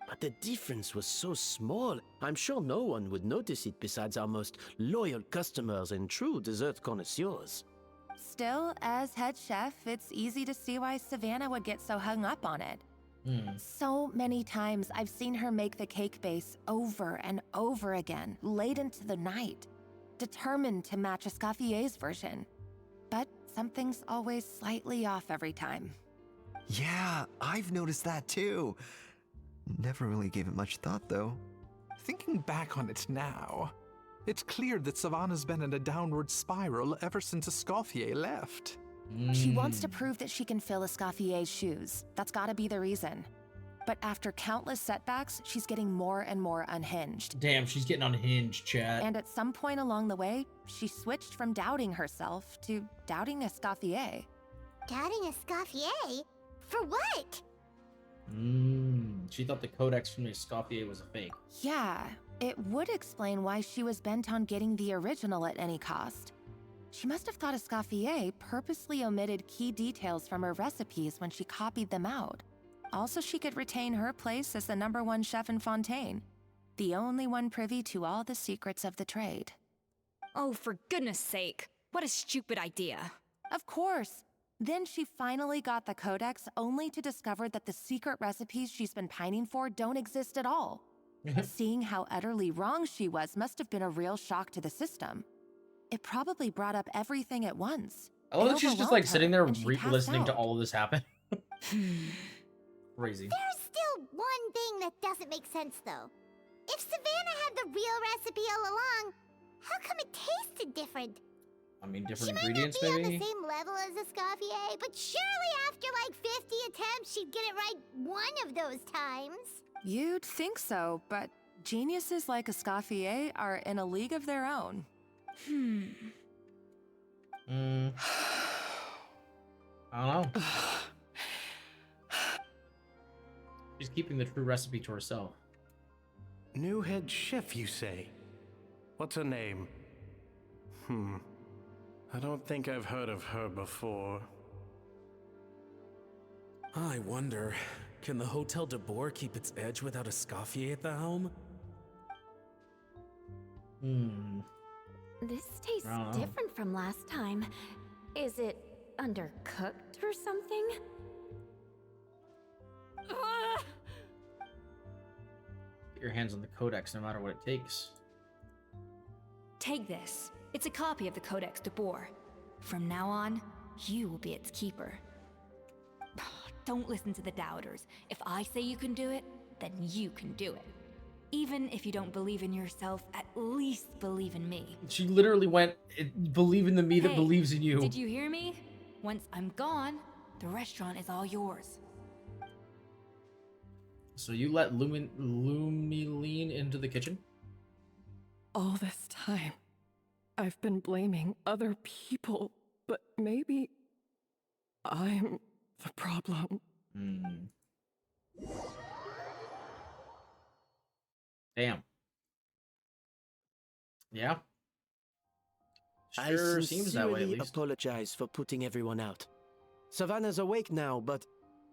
But the difference was so small, I'm sure no one would notice it besides our most loyal customers and true dessert connoisseurs. Still, as head chef, it's easy to see why Savannah would get so hung up on it. So many times I've seen her make the cake base over and over again, late into the night, determined to match Escoffier's version. But something's always slightly off every time. Yeah, I've noticed that too. Never really gave it much thought, though. Thinking back on it now, it's clear that Savannah's been in a downward spiral ever since Escoffier left. She wants to prove that she can fill Escoffier's shoes. That's gotta be the reason. But after countless setbacks, she's getting more and more unhinged. Damn, she's getting unhinged, chat. And at some point along the way, she switched from doubting herself to doubting Escoffier. Doubting Escoffier? For what? She thought the codex from the Escoffier was a fake. Yeah, it would explain why she was bent on getting the original at any cost. She must have thought Escoffier purposely omitted key details from her recipes when she copied them out. Also, she could retain her place as the #1 chef in Fontaine, the only one privy to all the secrets of the trade. Oh, for goodness sake. What a stupid idea. Of course. Then she finally got the codex only to discover that the secret recipes she's been pining for don't exist at all. Seeing how utterly wrong she was must have been a real shock to the system. It probably brought up everything at once. I love It that she's just overwhelmed like her, sitting there and she passed listening to out. all of this happen. Crazy. There's still one thing that doesn't make sense, though. If Savannah had the real recipe all along, how come it tasted different? I mean, She different might ingredients, not be maybe? on the same level as Escoffier, but surely after like 50 attempts, she'd get it right one of those times. You'd think so, but geniuses like Escoffier are in a league of their own. I don't know. She's keeping the true recipe to herself. New head chef, you say? What's her name? I don't think I've heard of her before. I wonder, can the Hotel de Boer keep its edge without Escoffier at the helm? This tastes I don't know. different from last time. Is it undercooked or something? Get your hands on the codex no matter what it takes. Take this. It's a copy of the Codex de Boer. From now on, you will be its keeper. Don't listen to the doubters. If I say you can do it, then you can do it. Even if you don't believe in yourself, at least believe in me. She literally went, believe in the me that Hey, believes in you. Did you hear me? Once I'm gone, the restaurant is all yours. So you let Lumiline into the kitchen? All this time, I've been blaming other people, but maybe I'm the problem. Damn. Yeah. I Sure seems that way, at sincerely least. apologize for putting everyone out. Savannah's awake now, but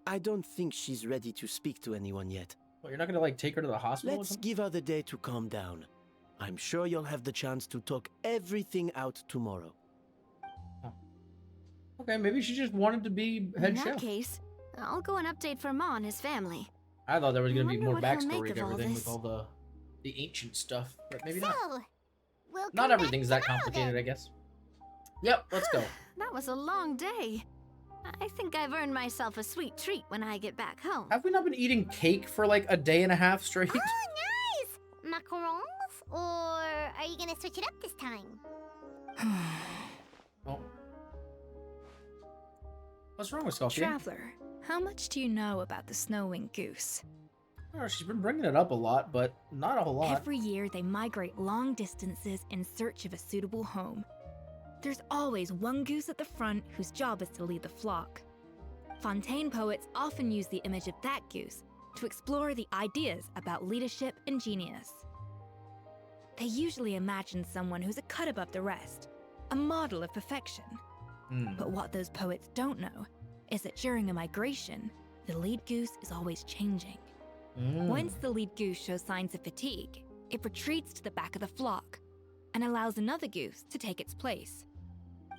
I don't think she's ready to speak to anyone yet. Well, you're not gonna like take her to the hospital or Let's something? give her the day to calm down. I'm sure you'll have the chance to talk everything out tomorrow. Okay, maybe she just wanted to be head In that chef. case, I'll go and update for Ma and his family. I thought there was gonna be wonder more what he'll backstory make to of all everything with this. all the ancient stuff, but maybe So, not. we'll Not come back everything's that tomorrow complicated, then. I guess. Yep, let's go. That was a long day. I think I've earned myself a sweet treat when I get back home. Have we not been eating cake for like a day and a half straight? Oh, nice! Macarons? Or are you gonna switch it up this time? Oh. What's wrong with Escoffier? Traveler, how much do you know about the snow-winged goose? Oh, she's been bringing it up a lot, but not a whole lot. Every year, they migrate long distances in search of a suitable home. There's always one goose at the front whose job is to lead the flock. Fontaine poets often use the image of that goose to explore the ideas about leadership and genius. They usually imagine someone who's a cut above the rest, a model of perfection. But what those poets don't know is that during a migration, the lead goose is always changing. Once the lead goose shows signs of fatigue, it retreats to the back of the flock and allows another goose to take its place.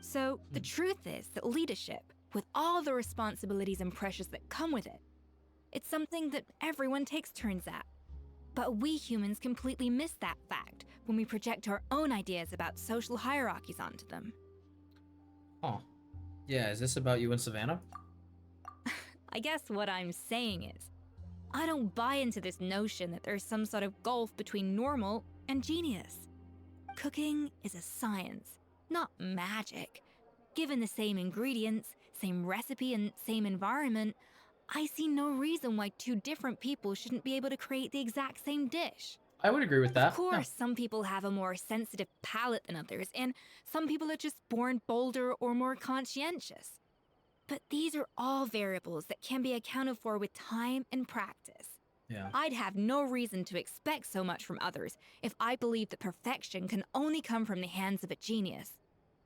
So the truth is that leadership, with all the responsibilities and pressures that come with it, it's something that everyone takes turns at. But we humans completely miss that fact when we project our own ideas about social hierarchies onto them. Oh. Yeah, is this about you and Savannah? I guess what I'm saying is, I don't buy into this notion that there's some sort of gulf between normal and genius. Cooking is a science, not magic. Given the same ingredients, same recipe, and same environment, I see no reason why two different people shouldn't be able to create the exact same dish. I would agree with that. Of course, some people have a more sensitive palate than others, and some people are just born bolder or more conscientious. But these are all variables that can be accounted for with time and practice. Yeah. I'd have no reason to expect so much from others if I believed that perfection can only come from the hands of a genius.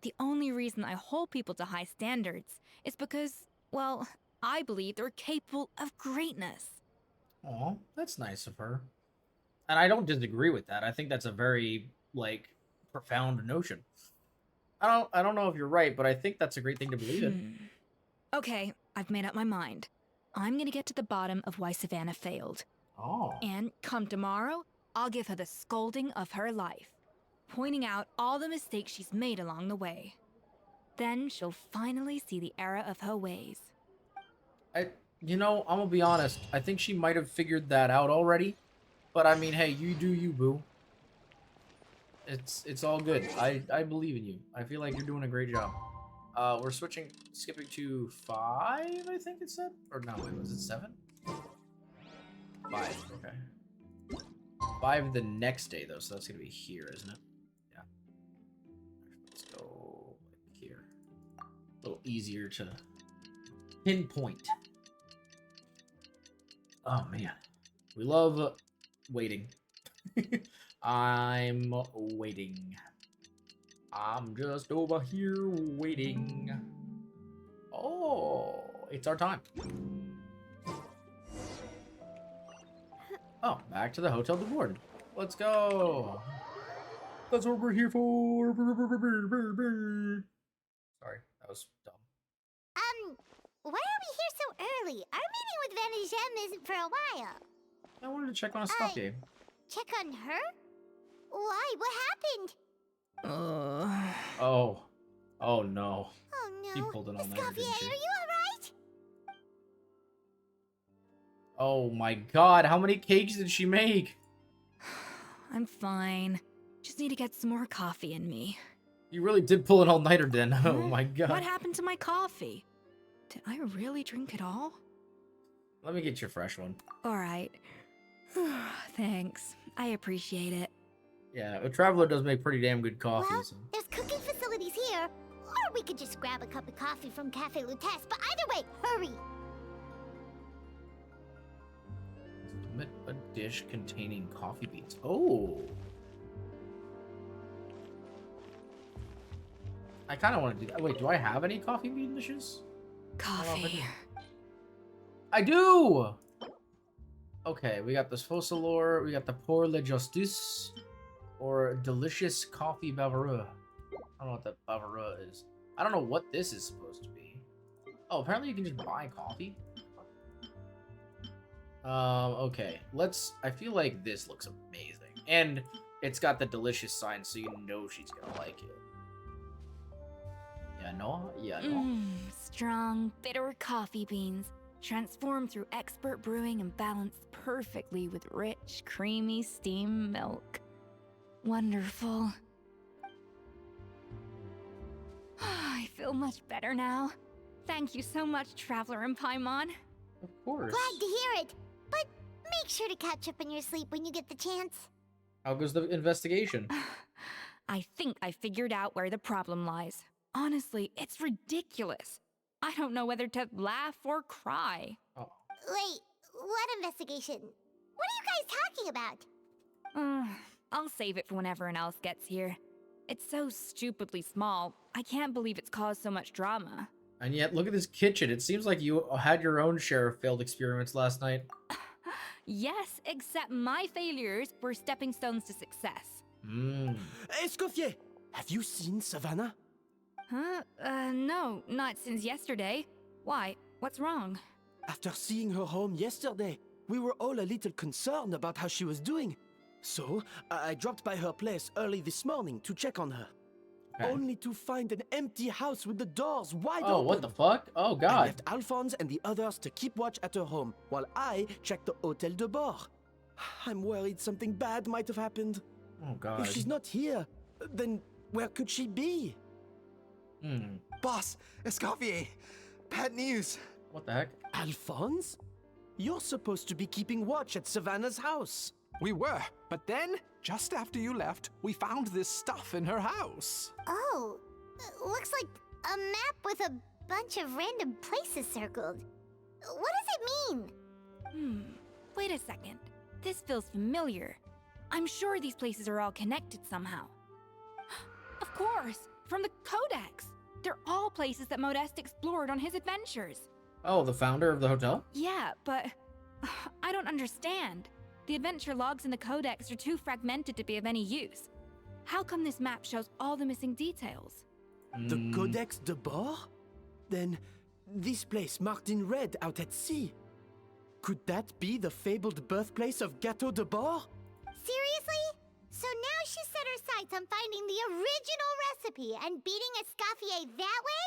The only reason I hold people to high standards is because, well, I believe they're capable of greatness. Aw, that's nice of her. And I don't disagree with that. I think that's a very, like, profound notion. I don't know if you're right, but I think that's a great thing to believe in. Okay, I've made up my mind. I'm gonna get to the bottom of why Savannah failed. Oh. And come tomorrow, I'll give her the scolding of her life, pointing out all the mistakes she's made along the way. Then she'll finally see the error of her ways. You know, I'm gonna be honest. I think she might have figured that out already. But I mean, hey, you do you, boo. It's all good. I believe in you. I feel like you're doing a great job. We're skipping to 5, I think it said? Or no, wait, was it 7? 5, okay. 5 the next day, though, so that's gonna be here, isn't it? Yeah. Let's go here. A little easier to pinpoint. Oh, man. We love waiting. I'm waiting. I'm just over here waiting. Oh, it's our time. Oh, back to the Hotel de Board. Let's go. That's what we're here for. Sorry, that was dumb. Why are we here so early? Our meeting with Van Gem isn't for a while. I wanted to check on a stuff game. Check on her? Why? What happened? Oh. Oh no. Oh no. He pulled it all night. Escoffier, are you alright? Oh my god, how many cakes did she make? I'm fine. Just need to get some more coffee in me. You really did pull an all-nighter then. Oh my god. What happened to my coffee? Did I really drink it all? Let me get you a fresh one. Alright. Thanks. I appreciate it. Yeah, a traveler does make pretty damn good coffee. Well, So. there's cooking facilities here. Or we could just grab a cup of coffee from Cafe Lutece, but either way, hurry! Submit a dish containing coffee beans. Oh! I kind of want to do that. Wait, do I have any coffee bean dishes? Coffee. I do! Okay, we got this Fossilor, we got the Pour le Justice, or Delicious Coffee Bavarois. I don't know what that Bavarois is. I don't know what this is supposed to be. Oh, apparently you can just buy coffee? Okay, I feel like this looks amazing. And it's got the delicious sign, so you know she's gonna like it. Yeah, Yeah, no. Strong, bitter coffee beans, transformed through expert brewing and balanced perfectly with rich, creamy steam milk. Wonderful. I feel much better now. Thank you so much, Traveler and Paimon. Of course. Glad to hear it. But make sure to catch up in your sleep when you get the chance. How goes the investigation? I think I figured out where the problem lies. Honestly, it's ridiculous. I don't know whether to laugh or cry. Oh. Wait, what investigation? What are you guys talking about? I'll save it for when everyone else gets here. It's so stupidly small. I can't believe it's caused so much drama. And yet, look at this kitchen. It seems like you had your own share of failed experiments last night. Yes, except my failures were stepping stones to success. Escoffier, have you seen Savannah? Huh? No, not since yesterday. Why? What's wrong? After seeing her home yesterday, we were all a little concerned about how she was doing. So, I dropped by her place early this morning to check on her. Okay. Only to find an empty house with the doors wide open. Oh, what the fuck? Oh, God. I left Alphonse and the others to keep watch at her home, while I checked the Hotel de Bord. I'm worried something bad might have happened. Oh, God. If she's not here, then where could she be? Boss, Escoffier, bad news. What the heck? Alphonse? You're supposed to be keeping watch at Savannah's house. We were, but then, just after you left, we found this stuff in her house. Oh, looks like a map with a bunch of random places circled. What does it mean? Wait a second. This feels familiar. I'm sure these places are all connected somehow. Of course, from the Codex. They're all places that Modeste explored on his adventures. Oh, the founder of the hotel? Yeah, but I don't understand. The adventure logs in the Codex are too fragmented to be of any use. How come this map shows all the missing details? The Codex de Bord? Then, this place marked in red out at sea. Could that be the fabled birthplace of Gâteau de Bord? Seriously? So now she set her sights on finding the original recipe and beating Escoffier that way?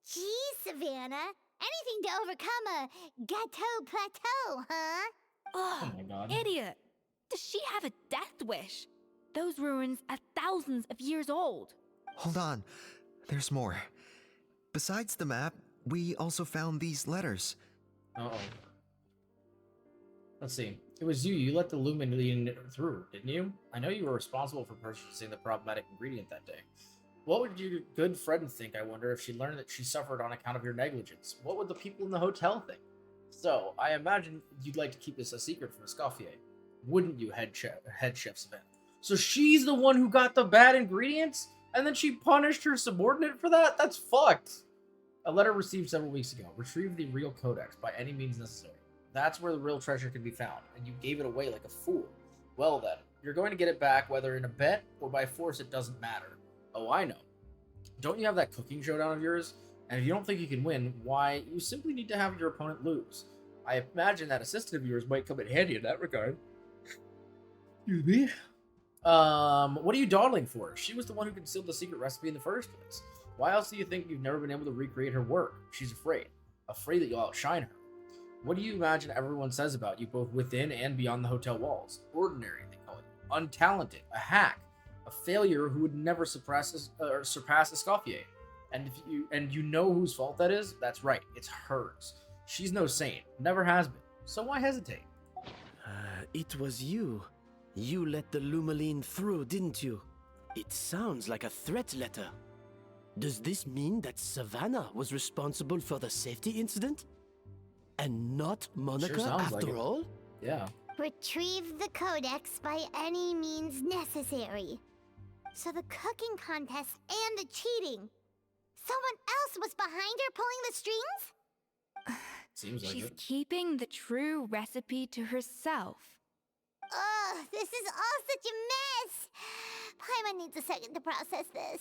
Geez, Savannah. Anything to overcome a Gâteau plateau, huh? Oh my God. Idiot! Does she have a death wish? Those ruins are thousands of years old. Hold on, there's more. Besides the map, we also found these letters. Uh-oh. Let's see. It was you. You let the lumen lead through, didn't you? I know you were responsible for purchasing the problematic ingredient that day. What would your good friend think, I wonder, if she learned that she suffered on account of your negligence? What would the people in the hotel think? So, I imagine you'd like to keep this a secret from Escoffier. Wouldn't you, head chef Savannah? So she's the one who got the bad ingredients? And then she punished her subordinate for that? That's fucked. A letter received several weeks ago. Retrieve the real codex by any means necessary. That's where the real treasure can be found, and you gave it away like a fool. Well then, you're going to get it back, whether in a bet or by force, it doesn't matter. Oh, I know. Don't you have that cooking showdown of yours? And if you don't think you can win, why, you simply need to have your opponent lose. I imagine that assistant of yours might come in handy in that regard. Excuse me? What are you dawdling for? She was the one who concealed the secret recipe in the first place. Why else do you think you've never been able to recreate her work? She's afraid. Afraid that you'll outshine her. What do you imagine everyone says about you, both within and beyond the hotel walls? Ordinary, they call you. Untalented. A hack. A failure who would never surpass Escoffier. And you know whose fault that is? That's right. It's hers. She's no saint. Never has been. So why hesitate? It was you. You let the Lumeline through, didn't you? It sounds like a threat letter. Does this mean that Savannah was responsible for the safety incident? And not Monica after all? Yeah. Retrieve the codex by any means necessary. So the cooking contest and the cheating. Someone else was behind her pulling the strings? Seems like She's keeping the true recipe to herself. Ugh, this is all such a mess. Paimon needs a second to process this.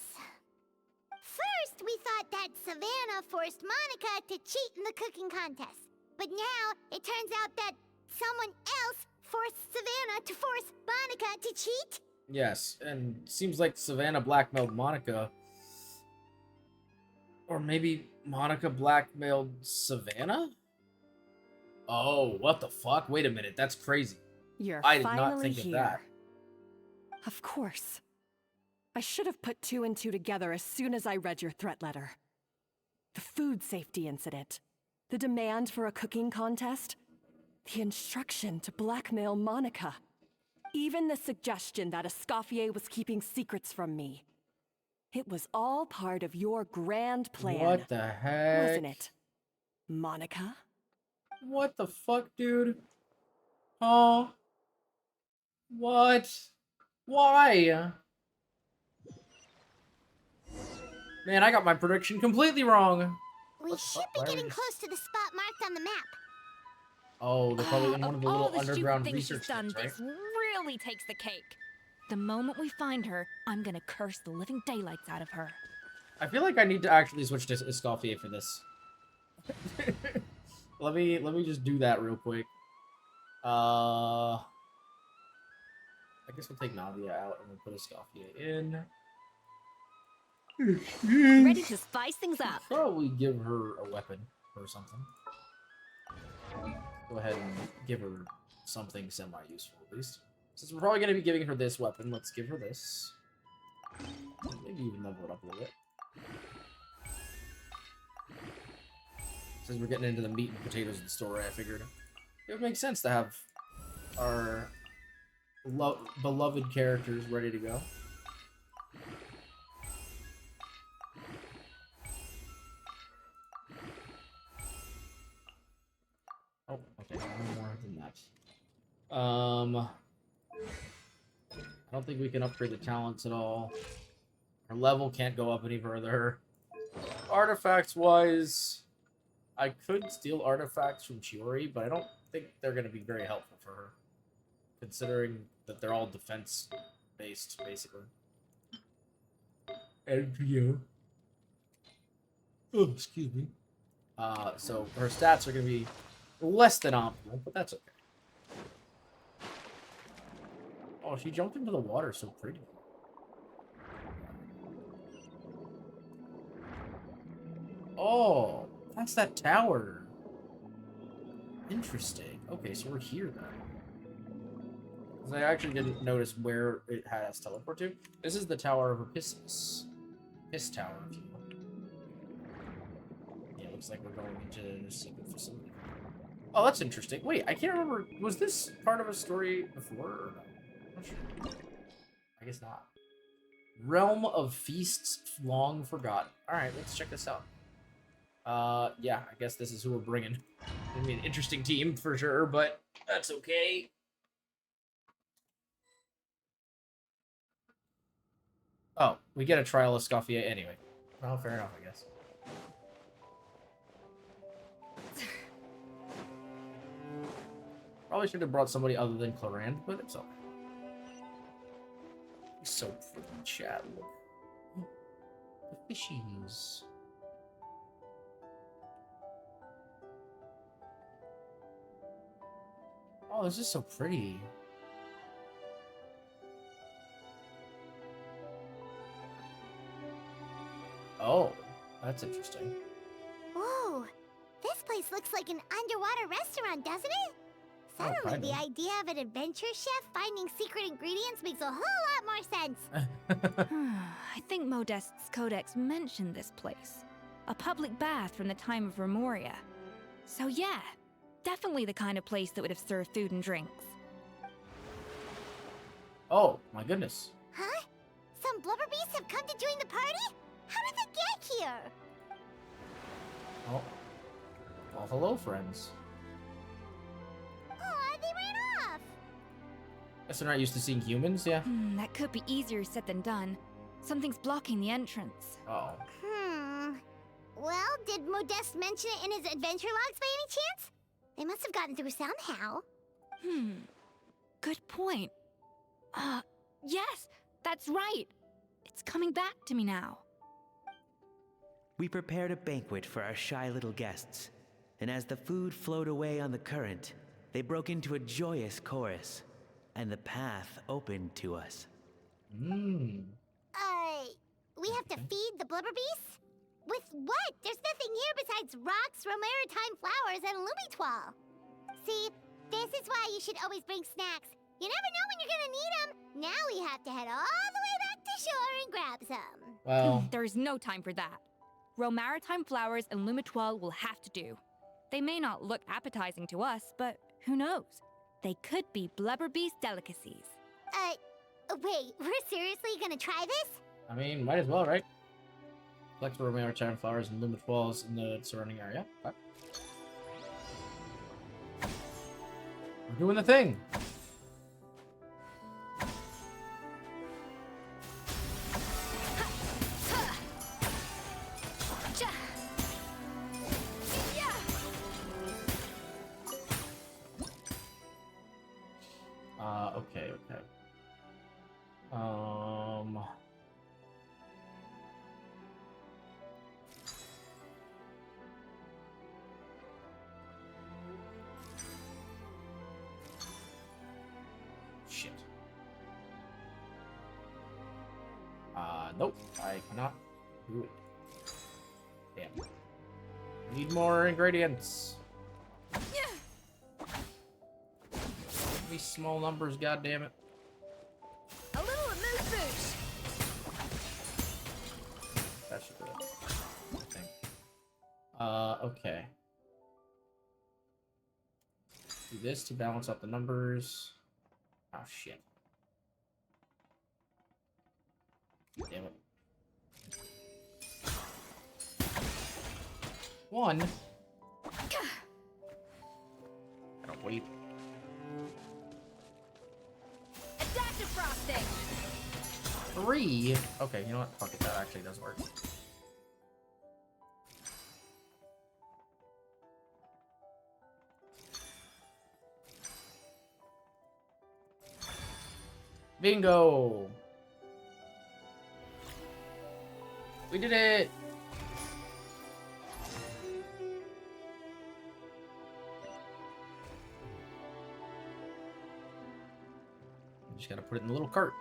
First, we thought that Savannah forced Monica to cheat in the cooking contest. But now, it turns out that someone else forced Savannah to force Monica to cheat? Yes, and seems like Savannah blackmailed Monica. Or maybe Monica blackmailed Savannah? Oh, what the fuck? Wait a minute, that's crazy. You're I did not finally think of here. that. Of course. I should have put 2 and 2 together as soon as I read your threat letter. The food safety incident, the demand for a cooking contest, the instruction to blackmail Monica, even the suggestion that Escoffier was keeping secrets from me. It was all part of your grand plan. What the heck? Wasn't it, Monica? What the fuck, dude? Huh? What? Why? Man, I got my prediction completely wrong. We should be getting close to the spot marked on the map. Oh, they're probably in one of the all little the stupid underground things research she's done, things, right? this really takes the cake. The moment we find her, I'm gonna curse the living daylights out of her. I feel like I need to actually switch to Escoffier for this. let me just do that real quick. I guess we'll take Navia out and we'll put Escoffier in. Ready to spice things up. Probably give her a weapon or something. Go ahead and give her something semi-useful at least. Since we're probably going to be giving her this weapon, let's give her this. Maybe even level it up a little bit. Since we're getting into the meat and potatoes of the story, I figured it would make sense to have our beloved characters ready to go. Oh, okay, no more than that. I don't think we can upgrade the talents at all. Our level can't go up any further. Artifacts-wise, I could steal artifacts from Chiori, but I don't think they're going to be very helpful for her. Considering that they're all defense-based, basically. And you. Oh, excuse me. So her stats are going to be less than optimal, but that's okay. Oh, she jumped into the water so pretty. Oh, that's that tower. Interesting. Okay, so we're here then. 'Cause I actually didn't notice where it had us teleport to. This is the Tower of Epipsis. Piss Tower, if you will. Yeah, looks like we're going into a secret facility. Oh, that's interesting. Wait, I can't remember. Was this part of a story before or no? I'm not sure. I guess not. Realm of Feasts Long Forgotten. Alright, let's check this out. Yeah, I guess this is who we're bringing. Gonna be an interesting team for sure, but that's okay. Oh, we get a trial of Escoffier anyway. Well, fair enough, I guess. Probably should have brought somebody other than Clarand, but it's okay. He's so freaking chat. Look. The fishies. Oh, this is so pretty. Oh, that's interesting. Whoa, this place looks like an underwater restaurant, doesn't it? Suddenly, the idea of an adventure chef finding secret ingredients makes a whole lot more sense. I think Modest's codex mentioned this place. A public bath from the time of Remoria. So yeah, definitely the kind of place that would have served food and drinks. Oh, my goodness. Huh? Some blubber beasts have come to join the party? How did they get here? Oh. Well, hello, friends. Aw, they ran off! Guess they're not used to seeing humans, yeah? That could be easier said than done. Something's blocking the entrance. Oh. Well, did Modeste mention it in his adventure logs by any chance? They must have gotten through somehow. Good point. Yes, that's right. It's coming back to me now. We prepared a banquet for our shy little guests, and as the food flowed away on the current, they broke into a joyous chorus, and the path opened to us. We have to feed the blubber beasts? With what? There's nothing here besides rocks, romaritime flowers, and lumitoile. See, this is why you should always bring snacks. You never know when you're gonna need them. Now we have to head all the way back to shore and grab some. Well, there's no time for that. Romaritime flowers and lumitoile will have to do. They may not look appetizing to us, but who knows? They could be Blubber Beast delicacies. Wait, we're seriously gonna try this? I mean, might as well, right? Collect romaritime flowers and lumitoiles in the surrounding area. Okay. We're doing the thing. Okay. Shit. Nope. I cannot do it. Damn. Need more ingredients. These small numbers, goddammit. A little amuse-bouche. That should do it. I think. Okay. Do this to balance out the numbers. Oh shit. Damn it. 1. Gotta wait. Adaptive frosting. 3. Okay, you know what? Fuck it, that actually does work. Bingo! We did it! Just gotta put it in the little cart.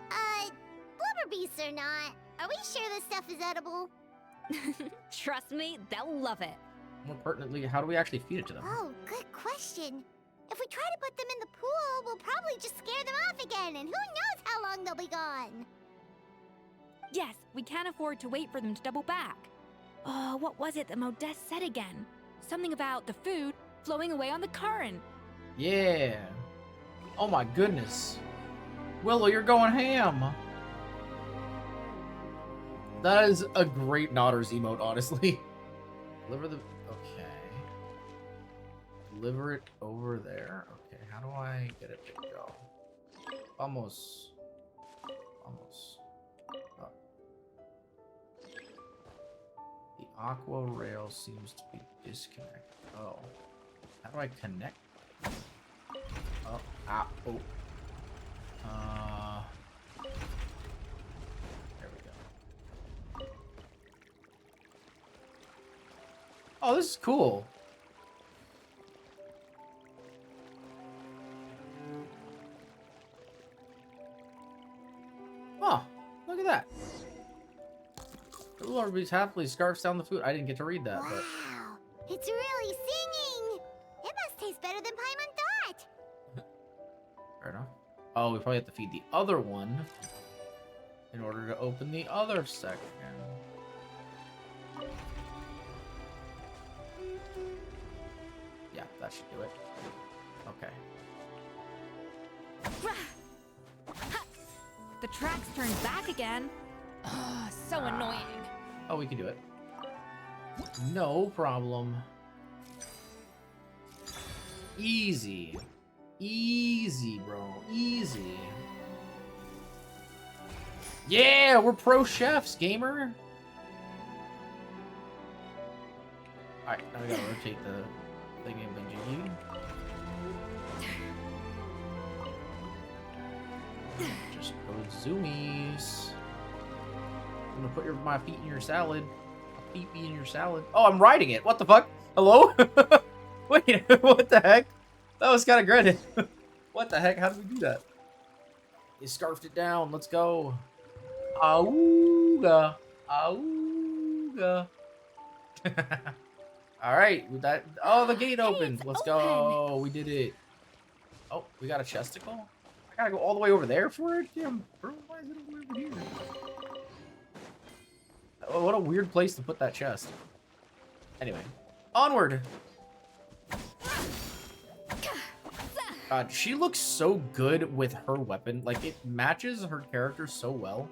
Blubber beasts or not, are we sure this stuff is edible? Trust me, they'll love it. More pertinently, how do we actually feed it to them? Oh, good question. If we try to put them in the pool, we'll probably just scare them off again, and who knows how long they'll be gone. Yes, we can't afford to wait for them to double back. Oh, what was it that Modeste said again? Something about the food flowing away on the current. Yeah. Oh my goodness. Willow, you're going ham. That is a great Nodders emote, honestly. Deliver the... Okay. Deliver it over there. Okay, how do I get it to go? Almost. Oh. The aqua rail seems to be disconnected. Oh. How do I connect? Oh. Ah. Oh. There we go. Oh, this is cool. Oh, look at that. The little everybody's happily scarfs down the food. I didn't get to read that, but Wow, it's really singing. It must taste better than Paimon thought. fair enough. Oh, we probably have to feed the other one in order to open the other section. Yeah, that should do it. Okay. The tracks turned back again. Ugh, so annoying. Oh, we can do it. No problem. Easy. Easy, bro. Easy. Yeah, we're pro chefs, gamer. Alright, now we gotta rotate the thing in Benji. Just go zoomies. I'm gonna put my feet in your salad. Feet be in your salad. Oh, I'm riding it. What the fuck? Hello? Wait, what the heck? That was kind of granted. What the heck? How did we do that? You scarfed it down. Let's go. Auga. Auga. Ooga. All right, that. Oh, the gate opened. Let's go. We did it. Oh, we got a chesticle. I gotta go all the way over there for it. Damn, bro, why is it over here? Oh, what a weird place to put that chest. Anyway, onward. God, she looks so good with her weapon. Like, it matches her character so well.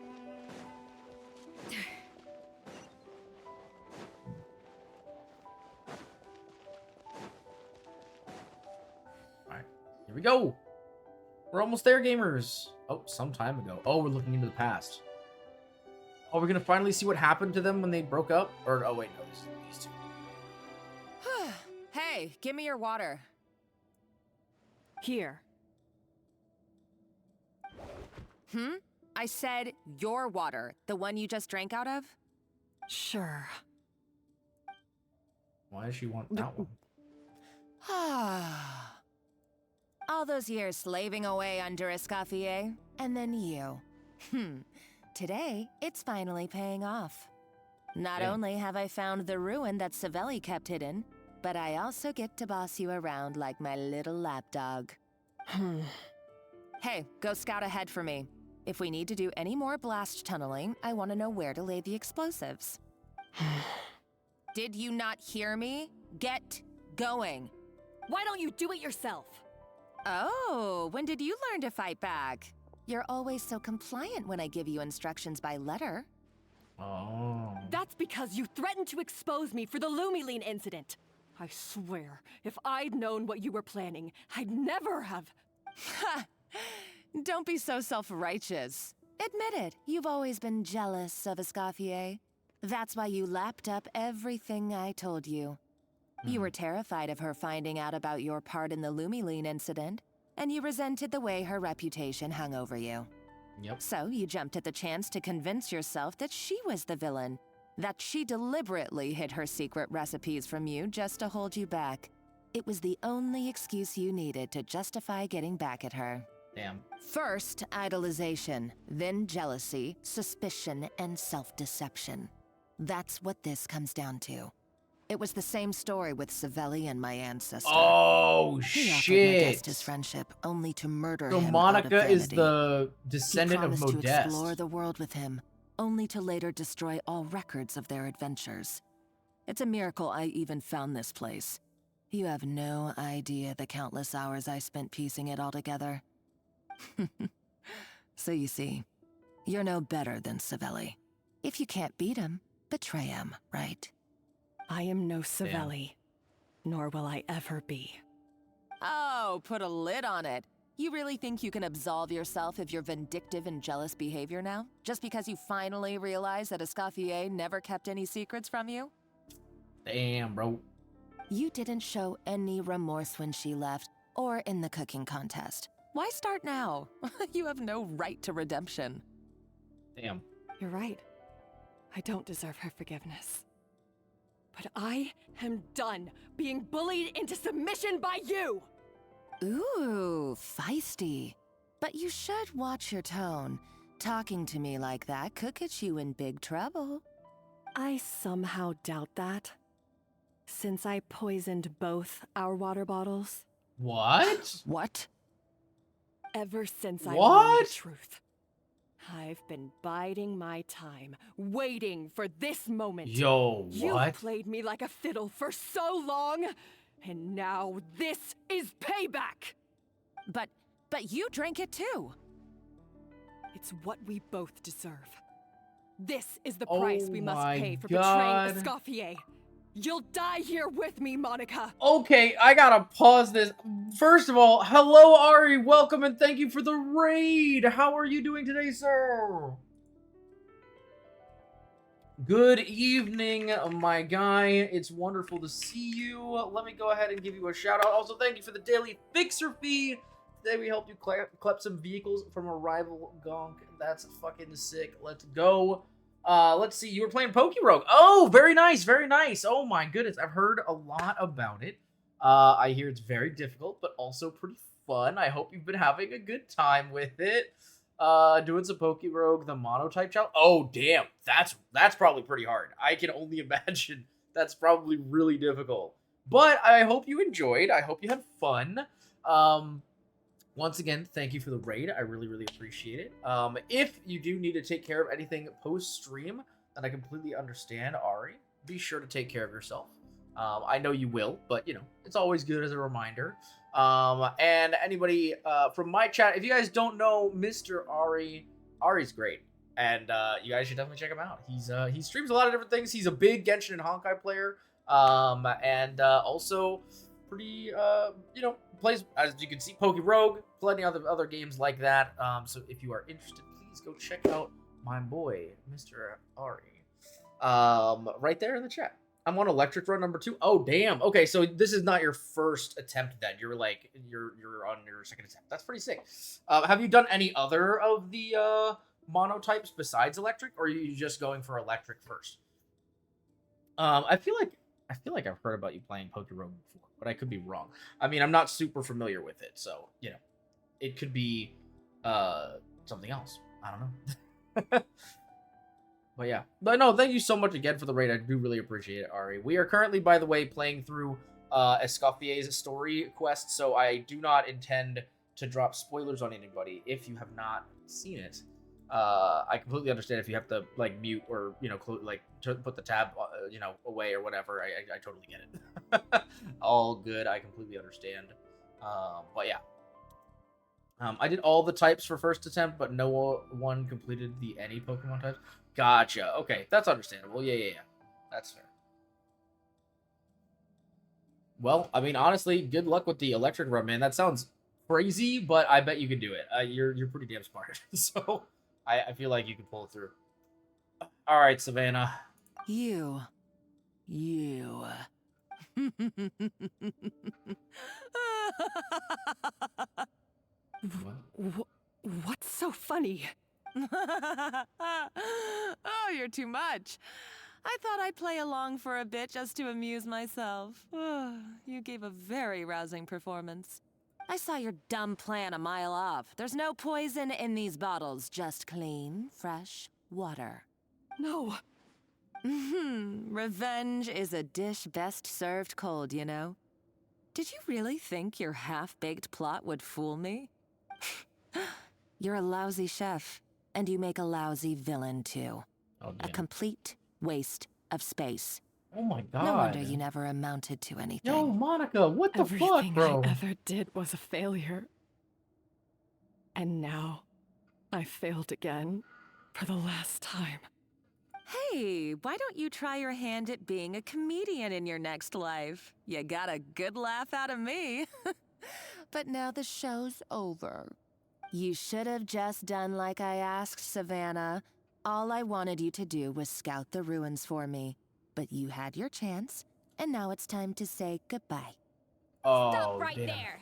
Alright, here we go. We're almost there, gamers. Oh, some time ago. Oh, we're looking into the past. Oh, we're gonna finally see what happened to them when they broke up? Or, oh wait, no, these two. Hey, give me your water. Here. I said your water, the one you just drank out of? Sure. Why does she want that one? All those years slaving away under Escoffier, and then you. Today, it's finally paying off. Not only have I found the ruin that Savelli kept hidden, but I also get to boss you around like my little lapdog. Hey, go scout ahead for me. If we need to do any more blast tunneling, I want to know where to lay the explosives. Did you not hear me? Get going. Why don't you do it yourself? Oh, when did you learn to fight back? You're always so compliant when I give you instructions by letter. Oh. That's because you threatened to expose me for the Lumiline incident. I swear, if I'd known what you were planning, I'd never have... Ha! Don't be so self-righteous. Admit it, you've always been jealous of Escoffier. That's why you lapped up everything I told you. You were terrified of her finding out about your part in the Lumiline incident, and you resented the way her reputation hung over you. Yep. So you jumped at the chance to convince yourself that she was the villain, that she deliberately hid her secret recipes from you just to hold you back. It was the only excuse you needed to justify getting back at her. Damn. First, idolization, then jealousy, suspicion, and self-deception. That's what this comes down to. It was the same story with Savelli and my ancestor. Oh, He offered shit. Modest his friendship, only to murder So him Monica out of is vanity. the descendant of He promised to Modest. explore the world with him, only to later destroy all records of their adventures. It's a miracle I even found this place. You have no idea the countless hours I spent piecing it all together. So you see, you're no better than Savelli. If you can't beat him, betray him, right? I am no Savelli, nor will I ever be. Oh, put a lid on it. You really think you can absolve yourself of your vindictive and jealous behavior now? Just because you finally realize that Escoffier never kept any secrets from you? Damn, bro. You didn't show any remorse when she left, or in the cooking contest. Why start now? You have no right to redemption. Damn. You're right. I don't deserve her forgiveness. But I am done being bullied into submission by you! Ooh, feisty. But you should watch your tone. Talking to me like that could get you in big trouble. I somehow doubt that. Since I poisoned both our water bottles. What? What? Ever since I What? learned the truth. I've been biding my time, waiting for this moment. Yo, what? You played me like a fiddle for so long, and now this is payback! But you drank it too. It's what we both deserve. This is the price we must pay for God. betraying Escoffier. You'll die here with me, Monica. Okay, I gotta pause this. First of all, hello, Ari. Welcome and thank you for the raid. How are you doing today, sir? Good evening, my guy. It's wonderful to see you. Let me go ahead and give you a shout out. Also, thank you for the daily fixer fee. Today we helped you collect some vehicles from a rival gonk. That's fucking sick. Let's go. Let's see. You were playing Pokerogue. Oh, very nice, very nice. Oh my goodness, I've heard a lot about it. I hear it's very difficult, but also pretty fun. I hope you've been having a good time with it. Doing some Poke Rogue, the monotype challenge. Oh damn, that's probably pretty hard. I can only imagine that's probably really difficult. But I hope you enjoyed. I hope you had fun. Once again, thank you for the raid. I really, really appreciate it. If you do need to take care of anything post-stream, then I completely understand, Ari. Be sure to take care of yourself. I know you will, but, you know, it's always good as a reminder. And anybody from my chat, if you guys don't know Mr. Ari, Ari's great. And you guys should definitely check him out. He streams a lot of different things. He's a big Genshin and Honkai player. And also pretty, you know, plays, as you can see, Poke Rogue, plenty of other games like that. So if you are interested, please go check out my boy, Mr. Ari. Right there in the chat. I'm on Electric Run number 2. Oh, damn. Okay, so this is not your first attempt then. You're like, you're on your second attempt. That's pretty sick. Have you done any other of the monotypes besides Electric, or are you just going for Electric first? I feel like I've heard about you playing Poke Rogue before, but I could be wrong. I mean, I'm not super familiar with it, so, you know, it could be something else. I don't know. But yeah. But no, thank you so much again for the raid. I do really appreciate it, Ari. We are currently, by the way, playing through Escoffier's story quest, so I do not intend to drop spoilers on anybody if you have not seen it. I completely understand if you have to, like, mute or, you know, put the tab, you know, away or whatever. I totally get it. All good. I completely understand. But yeah. I did all the types for first attempt, but no one completed any Pokemon types. Gotcha. Okay, that's understandable. Yeah. That's fair. Well, I mean, honestly, good luck with the Electric Run, man. That sounds crazy, but I bet you can do it. You're pretty damn smart. So I feel like you can pull it through. All right, Savannah. You. What's so funny? Oh, you're too much. I thought I'd play along for a bit just to amuse myself. You gave a very rousing performance. I saw your dumb plan a mile off. There's no poison in these bottles, just clean, fresh water. No. Revenge is a dish best served cold, you know? Did you really think your half-baked plot would fool me? You're a lousy chef, and you make a lousy villain, too. Oh, a complete waste of space. Oh my god. No wonder you never amounted to anything. Yo, Monica, what the fuck, Everything bro? I ever did was a failure. And now, I failed again for the last time. Hey, why don't you try your hand at being a comedian in your next life? You got a good laugh out of me. But now the show's over. You should have just done like I asked, Savannah. All I wanted you to do was scout the ruins for me. But you had your chance, and now it's time to say goodbye. Oh, Stop right damn. there!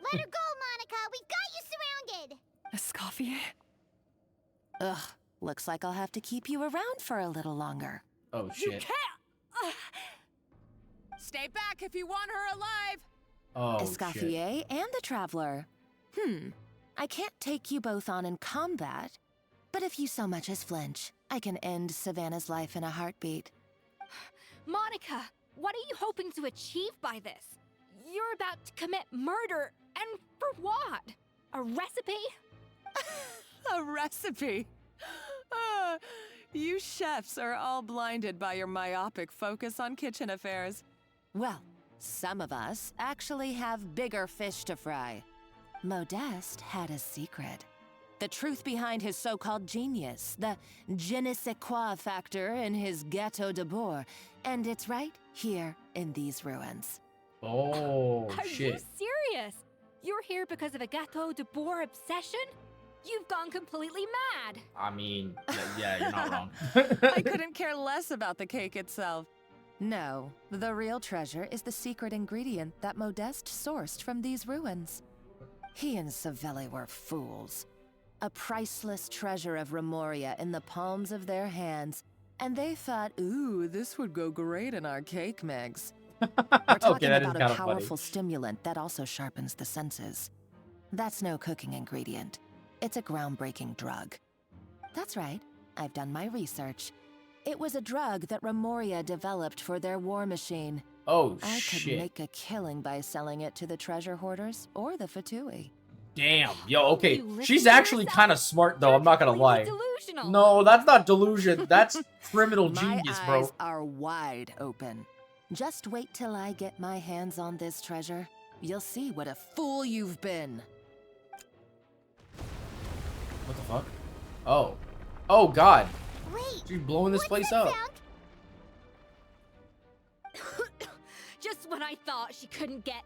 Let her go, Monica! We've got you surrounded! Escoffier? Ugh, looks like I'll have to keep you around for a little longer. Oh, You shit. can't! Stay back if you want her alive! Oh, Escoffier and the Traveler. I can't take you both on in combat, but if you so much as flinch, I can end Savannah's life in a heartbeat. Monica, what are you hoping to achieve by this? You're about to commit murder, and for what? A recipe? A recipe? You chefs are all blinded by your myopic focus on kitchen affairs. Well, some of us actually have bigger fish to fry. Modeste had a secret. The truth behind his so-called genius, the je ne sais quoi factor in his Gâteau de Bourg, and it's right here in these ruins. Oh, Are shit. you serious? You're here because of a Gâteau de Bourg obsession? You've gone completely mad. I mean, yeah, you're not wrong. I couldn't care less about the cake itself. No, the real treasure is the secret ingredient that Modeste sourced from these ruins. He and Savelli were fools. A priceless treasure of Remoria in the palms of their hands, and they thought, ooh, this would go great in our cake mix. We're talking that is about kinda a powerful funny. stimulant that also sharpens the senses. That's no cooking ingredient. It's a groundbreaking drug. That's right, I've done my research. It was a drug that Remoria developed for their war machine. Oh, I shit. could make a killing by selling it to the treasure hoarders or the Fatui. Damn. Yo, okay. She's actually kind of smart, though. I'm not gonna lie. Delusional. No, that's not delusion. That's criminal genius, My bro. eyes are wide open. Just wait till I get my hands on this treasure. You'll see what a fool you've been. What the fuck? Oh. Oh, God. Wait. She's blowing this place up. Just when I thought she couldn't get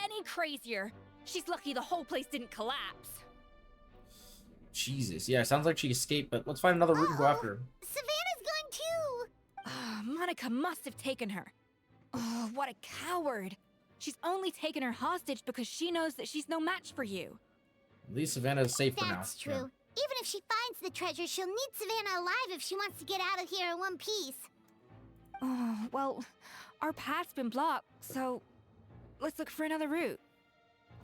any crazier. She's lucky the whole place didn't collapse. Jesus. Yeah, sounds like she escaped, but let's find another route and go after her. Savannah's gone too. Monica must have taken her. Oh, what a coward. She's only taken her hostage because she knows that she's no match for you. At least Savannah is safe for now. That's true. Even if she finds the treasure, she'll need Savannah alive if she wants to get out of here in one piece. Oh, well, our path's been blocked, so let's look for another route.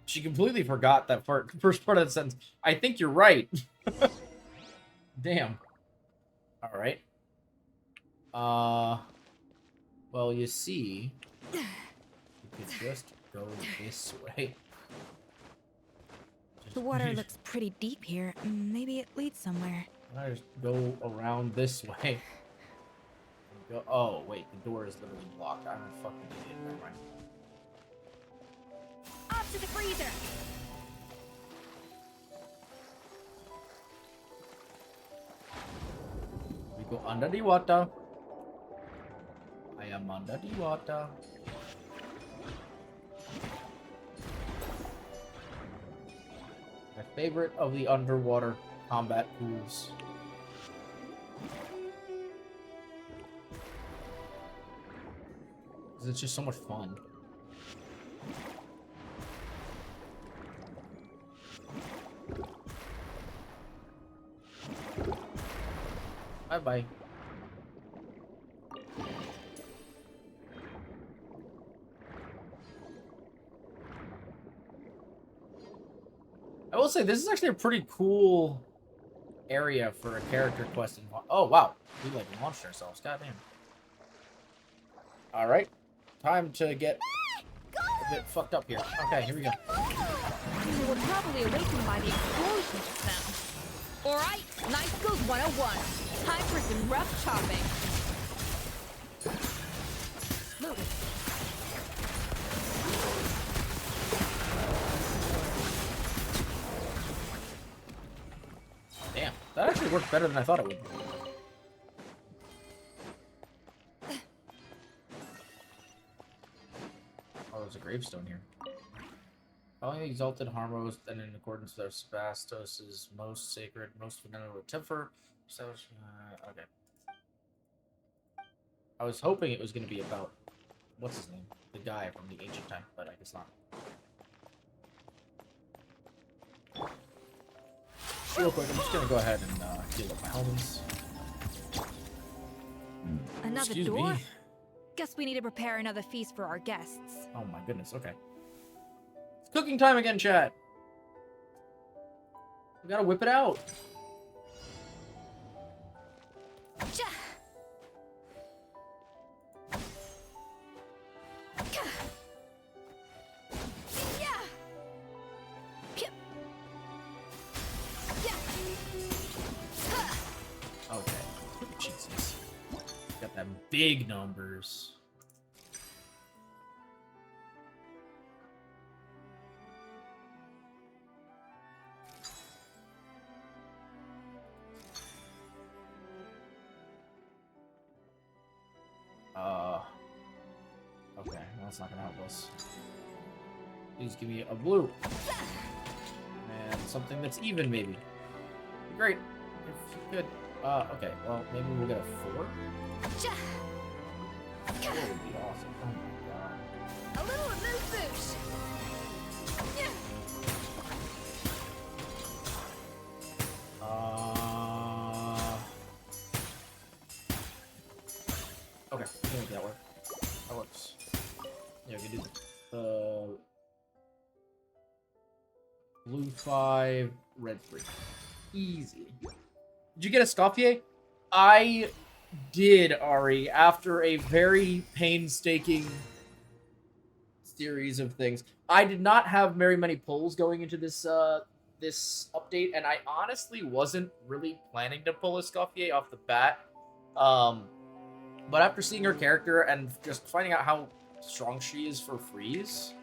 She completely forgot that first part of the sentence. I think you're right. Damn. All right. Well, you see, you could just go this way. The water looks pretty deep here. Maybe it leads somewhere. I just go around this way. Go, oh, wait, the door is literally blocked. I'm a fucking idiot. Never mind. Up to the freezer! We go under the water. I am under the water. My favorite of the underwater combat pools. Because it's just so much fun. Bye-bye. I will say, this is actually a pretty cool area for a character quest. Oh, wow. We, like, launched ourselves. Goddamn. Alright. Time to get a bit fucked up here. Okay, here we go. We were probably awakened by the explosion just now. Alright, Night Skills 101. Time for some rough chopping. Loaded. Damn, that actually worked better than I thought it would. Oh, there's a gravestone here. Following the exalted Harmos and in accordance with our Spastos' most sacred, most venerable Tifer. So, okay. I was hoping it was going to be about, what's his name? The guy from the ancient time, but I guess not. Real quick, I'm just going to go ahead and heal up my homies. Another Excuse door? me. Guess we need to prepare another feast for our guests. Oh my goodness, okay. It's cooking time again, chat. We gotta whip it out. Okay, Jesus. Got them big numbers. Okay, well, that's not gonna help us. Please give me a blue. And something that's even, maybe. Great. If you could. Okay, well, maybe we'll get a 4. That would be awesome. Oh my god. A little of this boosh. Okay, we can make that work. That works. Yeah, we can do Blue 5, red 3. Easy. Did you get Escoffier? I did, Ari, after a very painstaking series of things. I did not have very many pulls going into this this update, and I honestly wasn't really planning to pull Escoffier off the bat. But after seeing her character and just finding out how strong she is for freeze,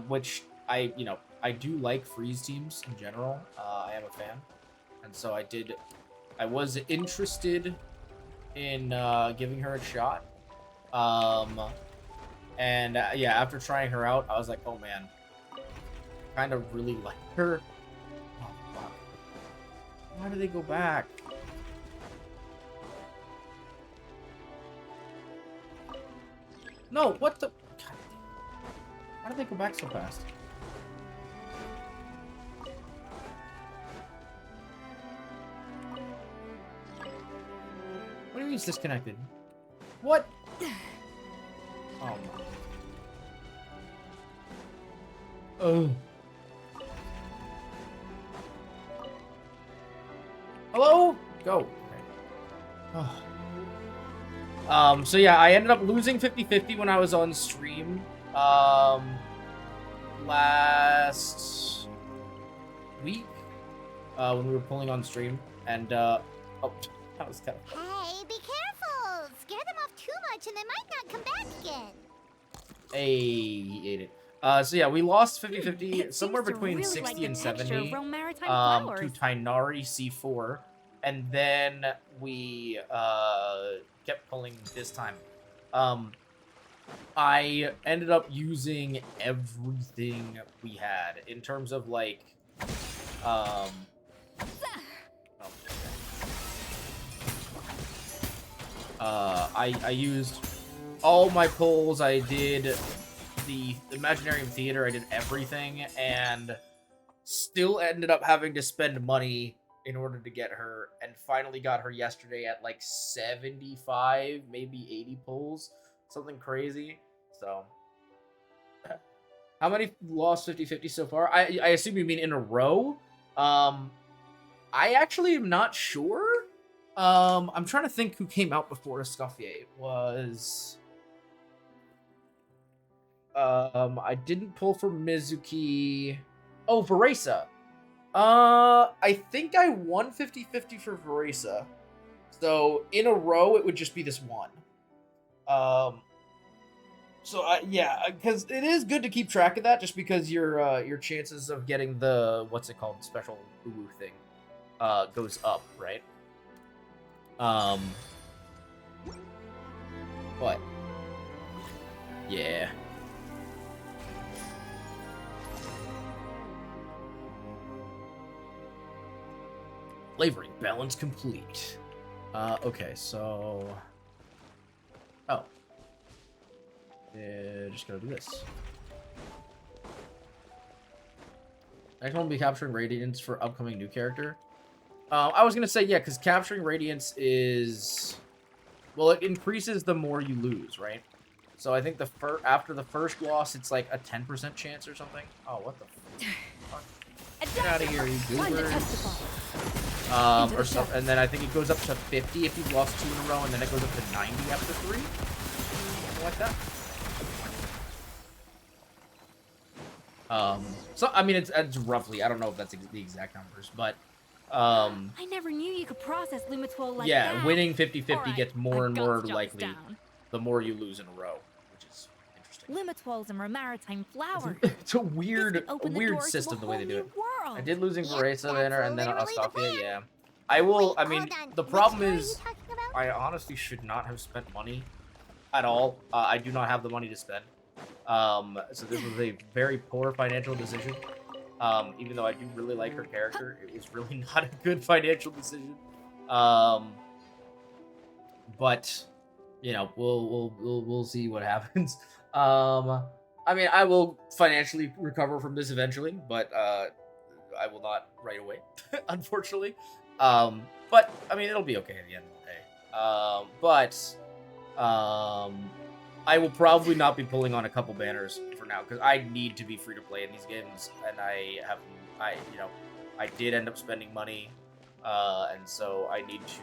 which I do like freeze teams in general. I am a fan, and so I was interested in giving her a shot. And yeah, after trying her out, I was like, oh man, kind of really like her. Oh fuck! Why do they go back? No, what the? God. Why did they go back so fast? What do you mean it's disconnected? What? Oh no. Oh. Hello? Go. Okay. Oh. So yeah, I ended up losing 50-50 when I was on stream. Last week. When we were pulling on stream. And, oh, that was kind of... Hey, be careful! Scare them off too much and they might not come back again. Hey, he ate it. So yeah, we lost 50-50, somewhere between really 60 like and 70 to Tainari C4. And then we kept pulling this time. I ended up using everything we had in terms of like I used all my pulls. I did the Imaginarium Theater. I did everything and still ended up having to spend money in order to get her, and finally got her yesterday at like 75, maybe 80 pulls. Something crazy. So how many lost 50-50 so far? I assume you mean in a row. I actually am not sure. I'm trying to think who came out before Escoffier. It was I didn't pull for Mizuki. Oh, Veresa. I think I won 50-50 for Veresa. So in a row it would just be this one. So yeah, because it is good to keep track of that, just because your chances of getting the what's it called, special Uwu thing goes up, right? But yeah. Flavoring balance complete. Okay, so oh. Yeah, just gotta do this. Next one will be capturing Radiance for upcoming new character. I was gonna say, yeah, because capturing Radiance is... Well, it increases the more you lose, right? So I think after the first loss, it's like a 10% chance or something. Oh, what the fuck? Get out of here, you goobers. Or so, and then I think it goes up to 50 if you've lost 2 in a row, and then it goes up to 90 after 3. Something like that. So I mean, it's roughly. I don't know if that's the exact numbers, but I never knew you could process Lumitwol like yeah, that. winning 50-50 gets more and more likely the more you lose in a row, which is interesting. Lumitwol's a maritime flower. It's a weird system the way they do it. I did losing Veresa there, and then Escoffier, yeah. I will. I mean, the problem is, I honestly should not have spent money at all. I do not have the money to spend. So this was a very poor financial decision. Even though I do really like her character, it was really not a good financial decision. But you know, we'll see what happens. I mean, I will financially recover from this eventually, but I will not right away, unfortunately. But I mean, it'll be okay at the end of the day. I will probably not be pulling on a couple banners for for now because I need to be free to play in these games, and I did end up spending money, and so I need to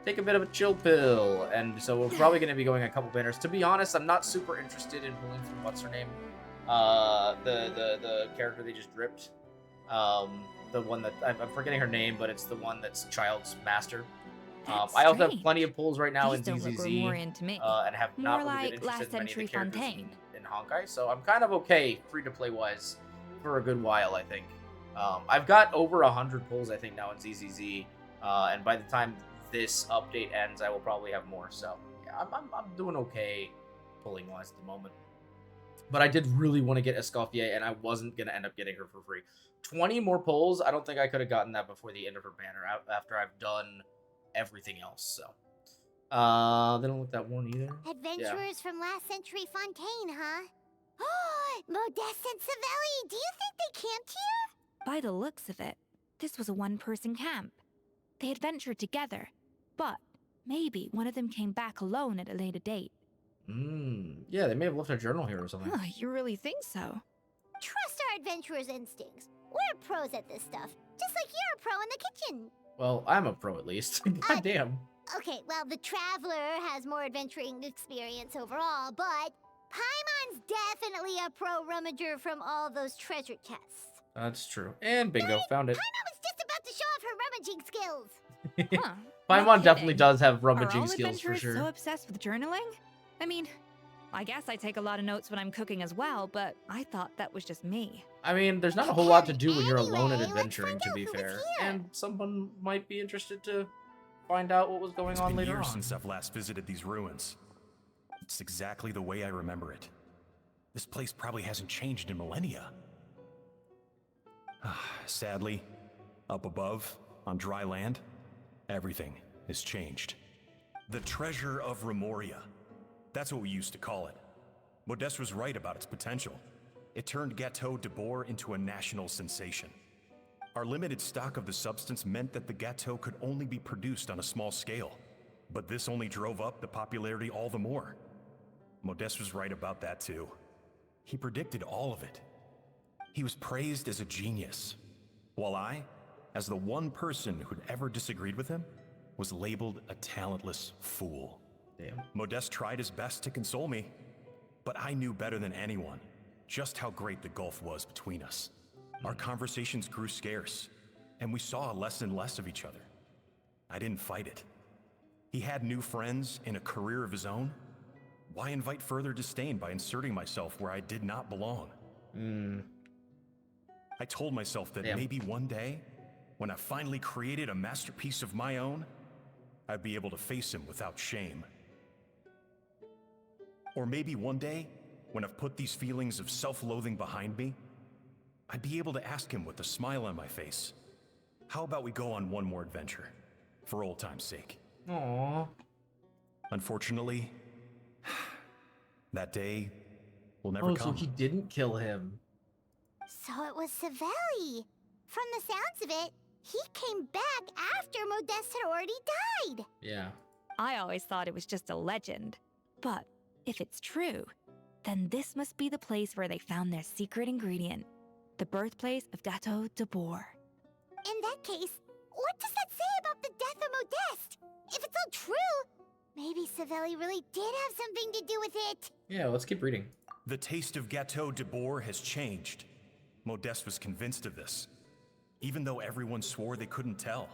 take a bit of a chill pill, and so we're probably going to be going a couple banners. To be honest, I'm not super interested in pulling from what's her name, the character they just dripped, the one that I'm forgetting her name, but it's the one that's Child's master. I also have plenty of pulls right now in ZZZ, and have not really been interested in many of the characters in Honkai, so I'm kind of okay free-to-play wise for a good while, I think. I've got over 100 pulls, I think, now in ZZZ, and by the time this update ends, I will probably have more, so yeah, I'm doing okay pulling wise at the moment. But I did really want to get Escoffier, and I wasn't going to end up getting her for free. 20 more pulls, I don't think I could have gotten that before the end of her banner, after I've done everything else, so. They don't look that one either. Adventurers from last century Fontaine, huh? Oh, Modeste and Savelli, do you think they camped here? By the looks of it, this was a one-person camp. They adventured together, but maybe one of them came back alone at a later date. Yeah, they may have left a journal here or something. Oh, you really think so? Trust our adventurers' instincts. We're pros at this stuff, just like you're a pro in the kitchen. Well, I'm a pro at least. God damn. Okay, well, the Traveler has more adventuring experience overall, but Paimon's definitely a pro rummager from all those treasure chests. That's true. And bingo, found it. Paimon was just about to show off her rummaging skills. Huh. Paimon definitely does have rummaging Are all skills for adventurers sure. so obsessed with journaling? I mean, I guess I take a lot of notes when I'm cooking as well, but I thought that was just me. I mean, there's not a whole lot to do when you're alone and adventuring, to be fair. And someone might be interested to find out what was going on later on. It's been years since I've last visited these ruins. It's exactly the way I remember it. This place probably hasn't changed in millennia. Sadly, up above, on dry land, everything has changed. The treasure of Remoria. That's what we used to call it. Modeste was right about its potential. It turned Gâteau de Bourg into a national sensation. Our limited stock of the substance meant that the gâteau could only be produced on a small scale. But this only drove up the popularity all the more. Modeste was right about that too. He predicted all of it. He was praised as a genius, while I, as the one person who'd ever disagreed with him, was labeled a talentless fool. Damn. Modeste tried his best to console me, but I knew better than anyone just how great the gulf was between us. Our conversations grew scarce, and we saw less and less of each other. I didn't fight it. He had new friends and a career of his own. Why invite further disdain by inserting myself where I did not belong? I told myself that maybe one day, when I finally created a masterpiece of my own, I'd be able to face him without shame. Or maybe one day, when I've put these feelings of self-loathing behind me, I'd be able to ask him with a smile on my face, how about we go on one more adventure, for old time's sake? Aww. Unfortunately, that day will never come. So he didn't kill him. So it was Savelli. From the sounds of it, he came back after Modeste had already died. Yeah. I always thought it was just a legend. But if it's true, then this must be the place where they found their secret ingredient. The birthplace of Gâteau de Bourg. In that case, what does that say about the death of Modeste? If it's all true, maybe Savelli really did have something to do with it. Yeah, let's keep reading. The taste of Gâteau de Bourg has changed. Modeste was convinced of this, even though everyone swore they couldn't tell.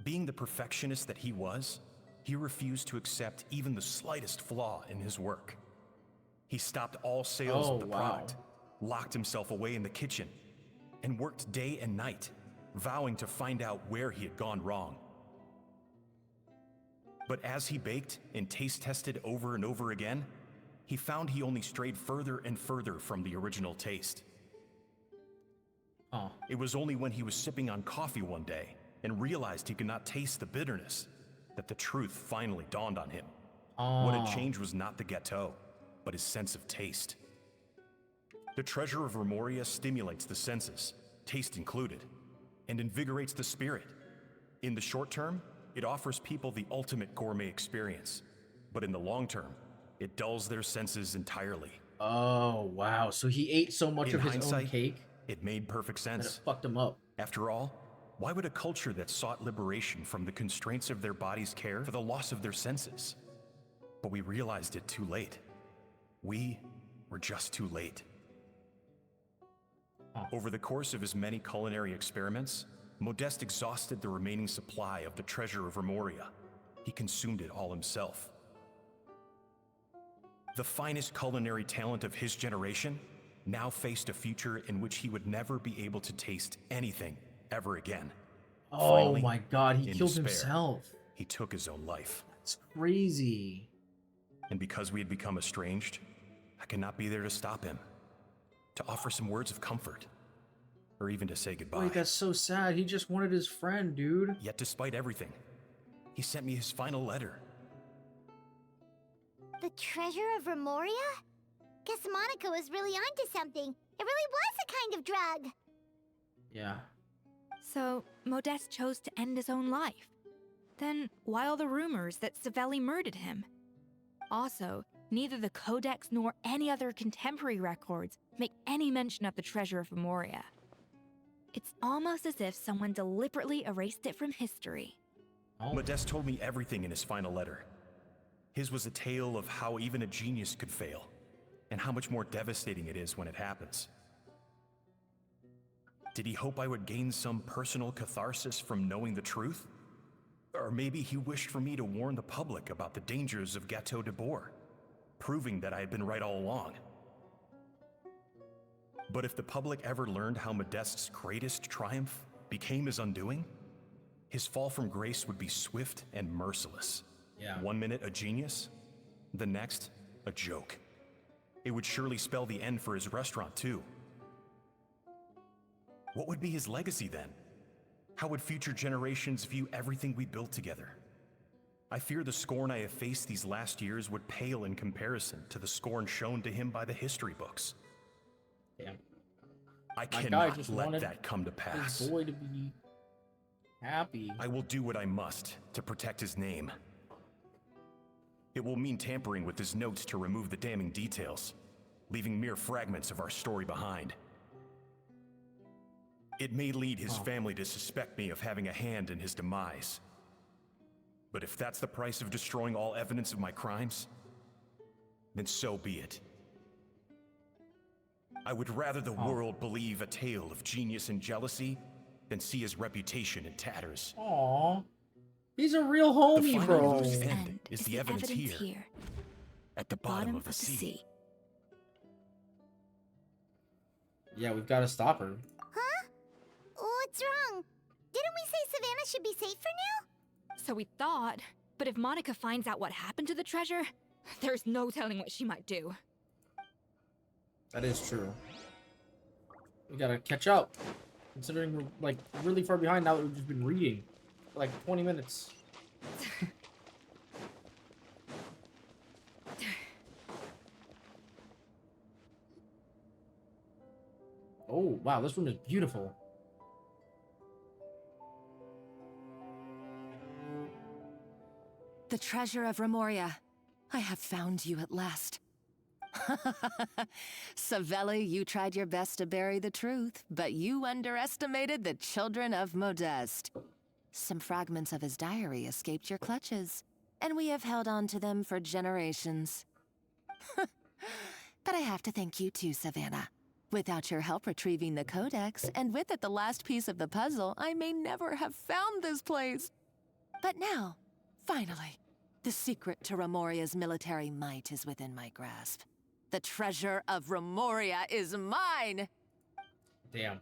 Being the perfectionist that he was, he refused to accept even the slightest flaw in his work. He stopped all sales of the product, locked himself away in the kitchen, and worked day and night, vowing to find out where he had gone wrong. But as he baked and taste tested over and over again, he found he only strayed further and further from the original taste. It was only when he was sipping on coffee one day and realized he could not taste the bitterness that the truth finally dawned on him. What had changed was not the gâteau, but his sense of taste. The treasure of Remoria stimulates the senses, taste included, and invigorates the spirit. In the short term, it offers people the ultimate gourmet experience, but in the long term, it dulls their senses entirely. Oh, wow. So he ate so much of his own cake? It made perfect sense. That it fucked him up. After all, why would a culture that sought liberation from the constraints of their bodies care for the loss of their senses? But we realized it too late. We were just too late. Over the course of his many culinary experiments, Modeste exhausted the remaining supply of the treasure of Remoria. He consumed it all himself. The finest culinary talent of his generation now faced a future in which he would never be able to taste anything ever again. Oh Finally, my god, he in killed despair, himself. He took his own life. It's crazy. And because we had become estranged, I could not be there to stop him, to offer some words of comfort, or even to say goodbye. Wait, that's so sad. He just wanted his friend, dude. Yet despite everything, he sent me his final letter. The treasure of Remoria? Guess Monica was really onto something. It really was a kind of drug. Yeah. So, Modeste chose to end his own life. Then, why all the rumors that Savelli murdered him? Also, neither the Codex nor any other contemporary records make any mention of the treasure of Remoria. It's almost as if someone deliberately erased it from history. Modeste told me everything in his final letter. His was a tale of how even a genius could fail, and how much more devastating it is when it happens. Did he hope I would gain some personal catharsis from knowing the truth? Or maybe he wished for me to warn the public about the dangers of Gateau de Bourg, proving that I had been right all along. But if the public ever learned how Modeste's greatest triumph became his undoing, his fall from grace would be swift and merciless. Yeah. 1 minute a genius, the next a joke. It would surely spell the end for his restaurant too. What would be his legacy then? How would future generations view everything we built together? I fear the scorn I have faced these last years would pale in comparison to the scorn shown to him by the history books. Damn. I My guy cannot just let wanted that come to pass. his boy to be happy. I will do what I must to protect his name. It will mean tampering with his notes to remove the damning details, leaving mere fragments of our story behind. It may lead his family to suspect me of having a hand in his demise. But if that's the price of destroying all evidence of my crimes, then so be it. I would rather the world believe a tale of genius and jealousy than see his reputation in tatters. Aww. He's a real homie, the bro. final loose end is the evidence here, at the bottom of the sea. Yeah, we've got to stop her. Huh? What's wrong? Didn't we say Savannah should be safe for now? So we thought, but if Monica finds out what happened to the treasure, there's no telling what she might do. That is true. We gotta catch up. Considering we're, like, really far behind now that we've just been reading. For, like, 20 minutes. Oh, wow, this room is beautiful. The treasure of Remoria. I have found you at last. Savelli, you tried your best to bury the truth, but you underestimated the children of Modeste. Some fragments of his diary escaped your clutches, and we have held on to them for generations. But I have to thank you too, Savannah. Without your help retrieving the Codex, and with it the last piece of the puzzle, I may never have found this place. But now, finally, the secret to Remoria's military might is within my grasp. The treasure of Remoria is mine! Damn.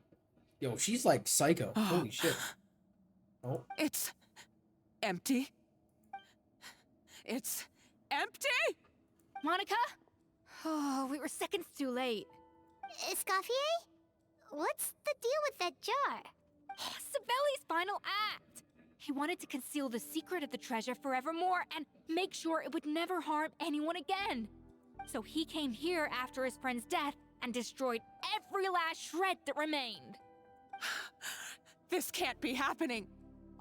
Yo, she's like psycho. Holy shit. Oh. It's empty. It's empty? Monica? Oh, we were seconds too late. Escoffier? What's the deal with that jar? Savelli's final act! He wanted to conceal the secret of the treasure forevermore and make sure it would never harm anyone again. So he came here after his friend's death and destroyed every last shred that remained. This can't be happening.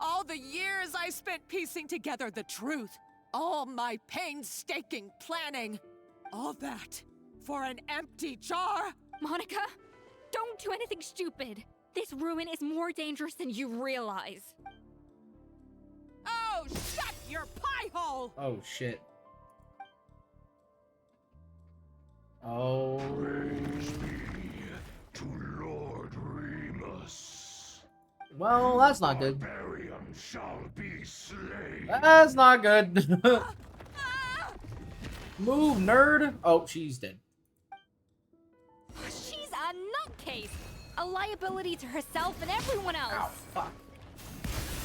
All the years I spent piecing together the truth, All my painstaking planning. All that for an empty jar? Monica, don't do anything stupid. This ruin is more dangerous than you realize. Oh, shut your pie hole! Oh, shit. Oh. To Lord Remus. Well, that's not good. Barbarian shall be slain. That's not good. Move, nerd. Oh, she's dead. She's a nutcase. A liability to herself and everyone else. Ow, fuck.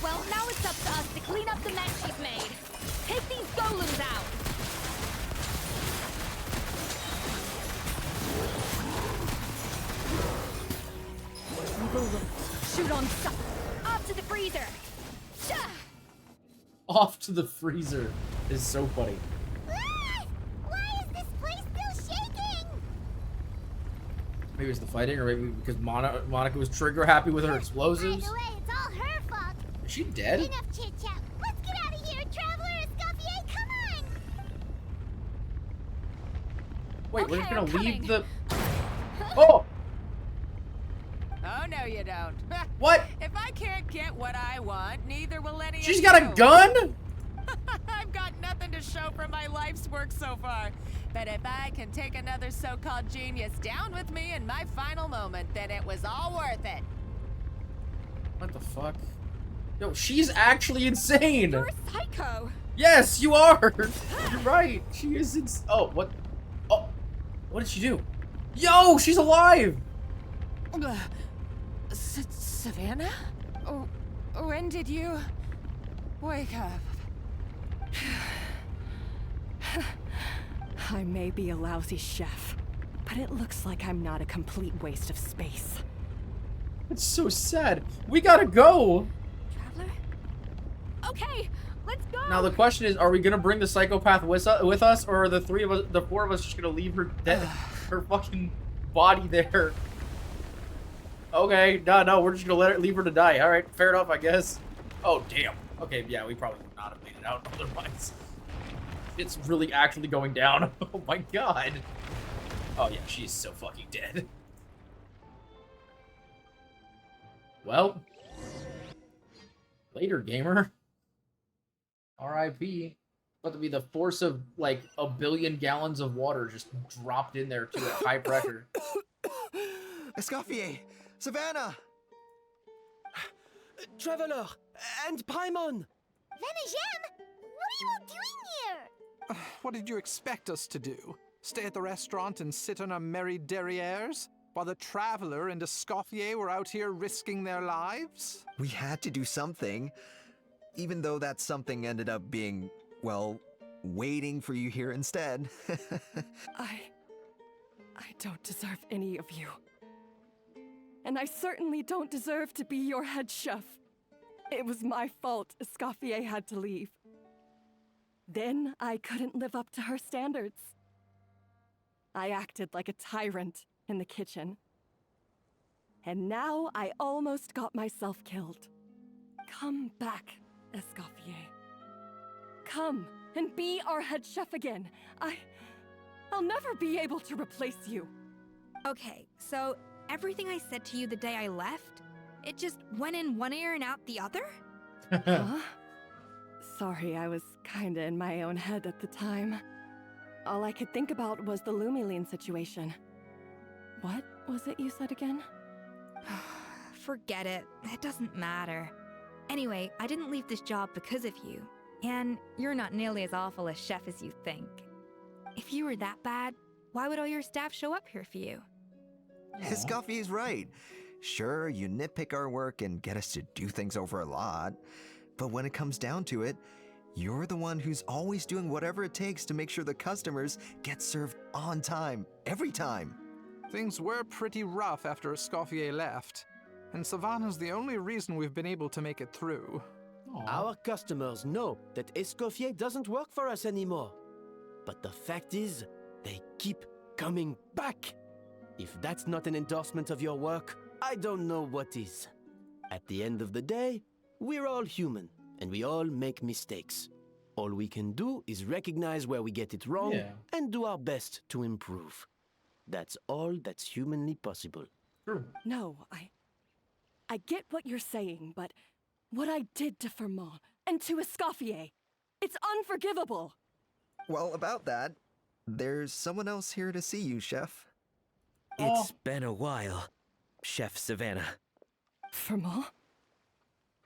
Well, now it's up to us to clean up the mess she's made. Take these golems out. Shoot on stuff. Up to the freezer. Shah! Off to the freezer is so funny. Why is this place still shaking? Maybe it's the fighting, or maybe because Monica was trigger happy with her explosives. By the way, it's all her fault. Is she dead? Enough chit chat. Let's get out of here, Traveler. Escoffier, come on. Wait, we're just gonna I'm leave coming. the. Oh! Oh, no, you don't. What? If I can't get what I want, neither will any She's of got you. a gun? I've got nothing to show for my life's work so far. But if I can take another so-called genius down with me in my final moment, then it was all worth it. What the fuck? Yo, she's actually insane. You're a psycho. Yes, you are. You're right. She is oh, what? Oh, what did she do? Yo, she's alive. Savannah? Oh, when did you wake up? I may be a lousy chef, but it looks like I'm not a complete waste of space. It's so sad. We gotta go. Traveler? Okay, let's go. Now the question is, are we gonna bring the psychopath with us, or are the four of us just gonna leave her dead, her fucking body there? Okay, no, we're just gonna leave her to die. All right, fair enough, I guess. Oh damn. Okay, yeah, we probably would not have made it out otherwise. It's really actually going down. Oh my god. Oh yeah, she's so fucking dead. Well, later, gamer. R.I.P. About to be the force of like 1 billion gallons of water just dropped in there to a high pressure. Escoffier! Savannah! Traveler! And Paimon! Venejem, what are you all doing here? What did you expect us to do? Stay at the restaurant and sit on our merry derrieres? While the Traveler and Escoffier were out here risking their lives? We had to do something. Even though that something ended up being, well, waiting for you here instead. I don't deserve any of you. And I certainly don't deserve to be your head chef. It was my fault Escoffier had to leave. Then I couldn't live up to her standards. I acted like a tyrant in the kitchen. And now I almost got myself killed. Come back, Escoffier. Come and be our head chef again. I'll never be able to replace you. Okay, so everything I said to you the day I left, it just went in one ear and out the other? Huh? Sorry, I was kinda in my own head at the time. All I could think about was the Lumiline situation. What was it you said again? Forget it. It doesn't matter. Anyway, I didn't leave this job because of you. And you're not nearly as awful a chef as you think. If you were that bad, why would all your staff show up here for you? Escoffier's right. Sure, you nitpick our work and get us to do things over a lot. But when it comes down to it, you're the one who's always doing whatever it takes to make sure the customers get served on time, every time. Things were pretty rough after Escoffier left. And Savannah's the only reason we've been able to make it through. Our customers know that Escoffier doesn't work for us anymore. But the fact is, they keep coming back. If that's not an endorsement of your work, I don't know what is. At the end of the day, we're all human, and we all make mistakes. All we can do is recognize where we get it wrong and do our best to improve. That's all that's humanly possible. No, I get what you're saying, but what I did to Firmin and to Escoffier, it's unforgivable. Well, about that, there's someone else here to see you, Chef. It's been a while, Chef Savannah. Firmin?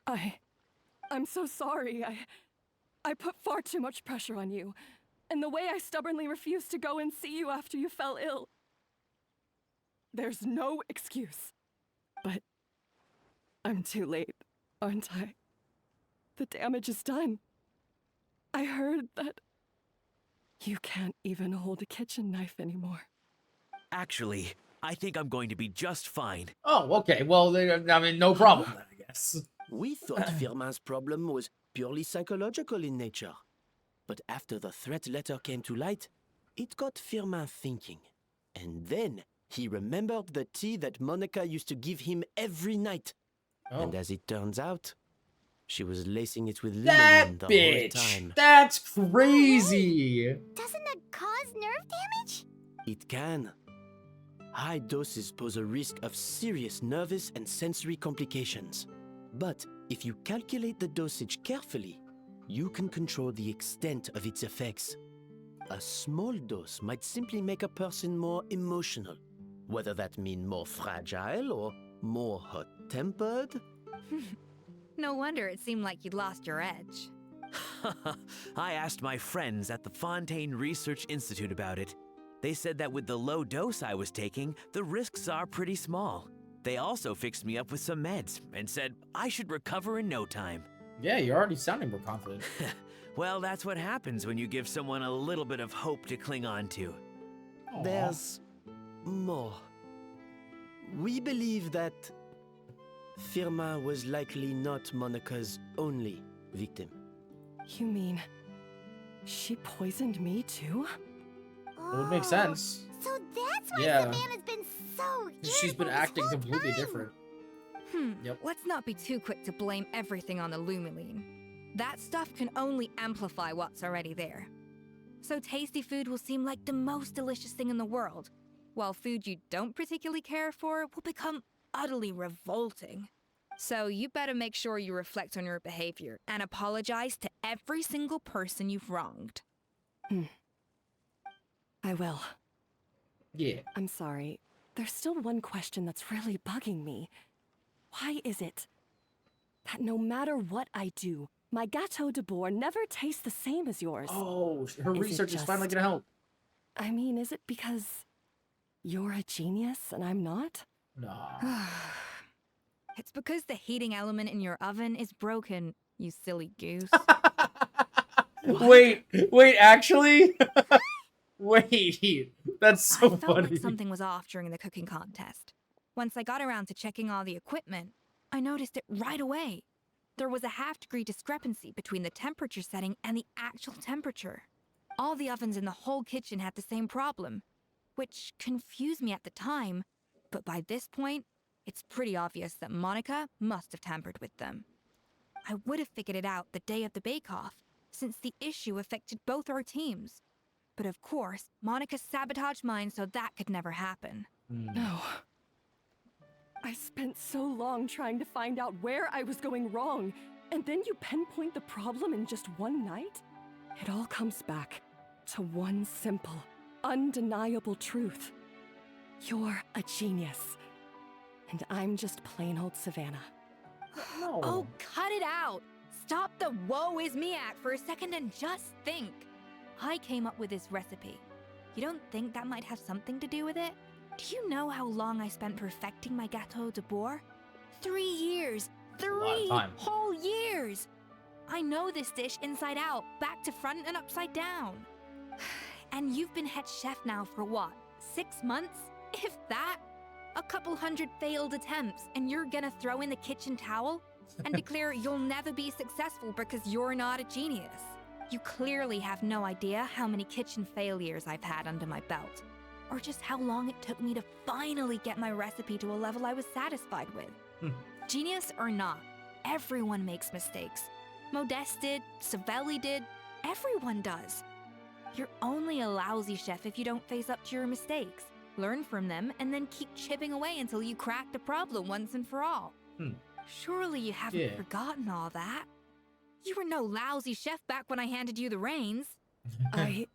I'm so sorry. I put far too much pressure on you. And the way I stubbornly refused to go and see you after you fell ill. There's no excuse. But I'm too late, aren't I? The damage is done. I heard that you can't even hold a kitchen knife anymore. Actually, I think I'm going to be just fine. Oh, okay. Well, I mean, no problem then, I guess. We thought Firmin's problem was purely psychological in nature. But after the threat letter came to light, it got Firmin thinking. And then he remembered the tea that Monica used to give him every night. And as it turns out, she was lacing it with limonene the whole time. That's crazy! Doesn't that cause nerve damage? It can. High doses pose a risk of serious nervous and sensory complications. But if you calculate the dosage carefully, you can control the extent of its effects. A small dose might simply make a person more emotional, whether that means more fragile or more hot-tempered. No wonder it seemed like you'd lost your edge. I asked my friends at the Fontaine Research Institute about it. They said that with the low dose I was taking, the risks are pretty small. They also fixed me up with some meds and said I should recover in no time. Yeah, you're already sounding more confident. Well, that's what happens when you give someone a little bit of hope to cling on to. There's more. We believe that Firmin was likely not Monica's only victim. You mean she poisoned me too? It would make sense. So that's why Savannah's been so She's been acting completely different. Yep. Let's not be too quick to blame everything on the Lumiline. That stuff can only amplify what's already there. So tasty food will seem like the most delicious thing in the world, while food you don't particularly care for will become utterly revolting. So you better make sure you reflect on your behavior and apologize to every single person you've wronged. I will. Yeah. I'm sorry. There's still one question that's really bugging me. Why is it that no matter what I do, my Gâteau de Bourg never tastes the same as yours? Oh, her research is finally gonna help. I mean, is it because you're a genius and I'm not? No. It's because the heating element in your oven is broken, you silly goose. Wait, actually? Wait, that's so I felt funny. like something was off during the cooking contest. Once I got around to checking all the equipment, I noticed it right away. There was a half-degree discrepancy between the temperature setting and the actual temperature. All the ovens in the whole kitchen had the same problem, which confused me at the time, but by this point, it's pretty obvious that Monica must have tampered with them. I would have figured it out the day of the bake-off, since the issue affected both our teams. But of course, Monica sabotaged mine so that could never happen. No. I spent so long trying to find out where I was going wrong, and then you pinpoint the problem in just one night? It all comes back to one simple, undeniable truth. You're a genius, and I'm just plain old Savannah. Oh, cut it out! Stop the woe is me act for a second and just think. I came up with this recipe. You don't think that might have something to do with it? Do you know how long I spent perfecting my Gâteau de Bourg? 3 years! 3 whole years! I know this dish inside out, back to front and upside down. And you've been head chef now for what, 6 months? If that? A couple hundred failed attempts, and you're gonna throw in the kitchen towel? And declare you'll never be successful because you're not a genius? You clearly have no idea how many kitchen failures I've had under my belt, or just how long it took me to finally get my recipe to a level I was satisfied with. Genius or not, everyone makes mistakes. Modeste did, Savelli did, Everyone does. You're only a lousy chef if you don't face up to your mistakes, learn from them, and then keep chipping away until you crack the problem once and for all. Surely you haven't forgotten all that. You were no lousy chef back when I handed you the reins. I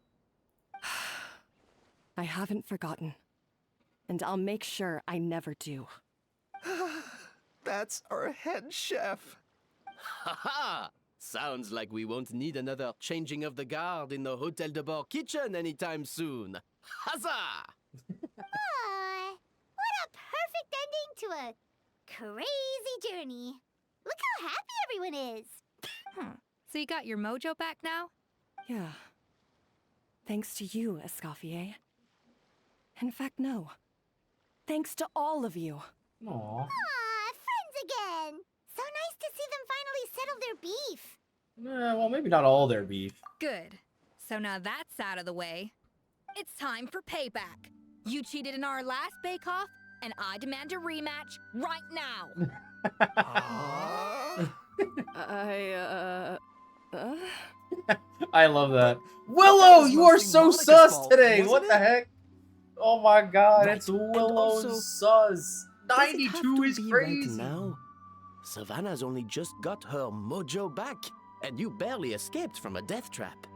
haven't forgotten. And I'll make sure I never do. That's our head chef. Ha ha! Sounds like we won't need another changing of the guard in the Hotel de Bord kitchen anytime soon. Huzzah! Aw, what a perfect ending to a crazy journey. Look how happy everyone is. So you got your mojo back now? Yeah. Thanks to you, Escoffier. In fact, no. Thanks to all of you. Aww. Aw, friends again. So nice to see them finally settle their beef. Well, maybe not all their beef. Good. So now that's out of the way. It's time for payback. You cheated in our last bake-off, and I demand a rematch right now. I love that. Willow, you are so sus today. What the heck? Oh my god, it's Willow's sus. 92 is crazy. Right now? Savannah's only just got her mojo back, and you barely escaped from a death trap.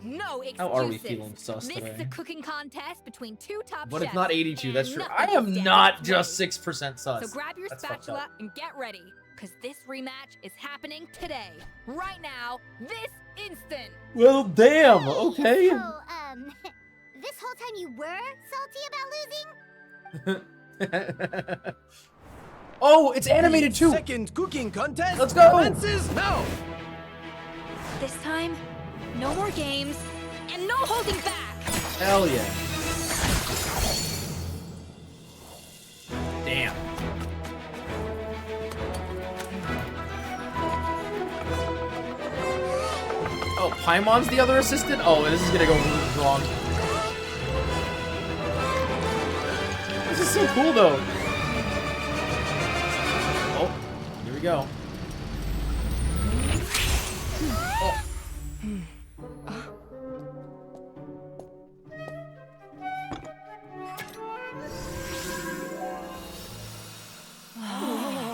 No excuses. How are we feeling sus This today? is a cooking contest between two top But chefs. it's not 82, that's and true. nothing I am stands not its just way. 6% sus. So grab your That's fucked spatula up. and get ready, because this rematch is happening today. Right now, this instant. Well, damn, okay. So, this whole time you were salty about losing? Oh, it's animated too. Second cooking contest. Let's go. Commences now. This time, no more games, and no holding back. Hell yeah. Damn. Oh, Paimon's the other assistant? Oh, this is gonna go wrong. This is so cool though. Oh, here we go. Oh.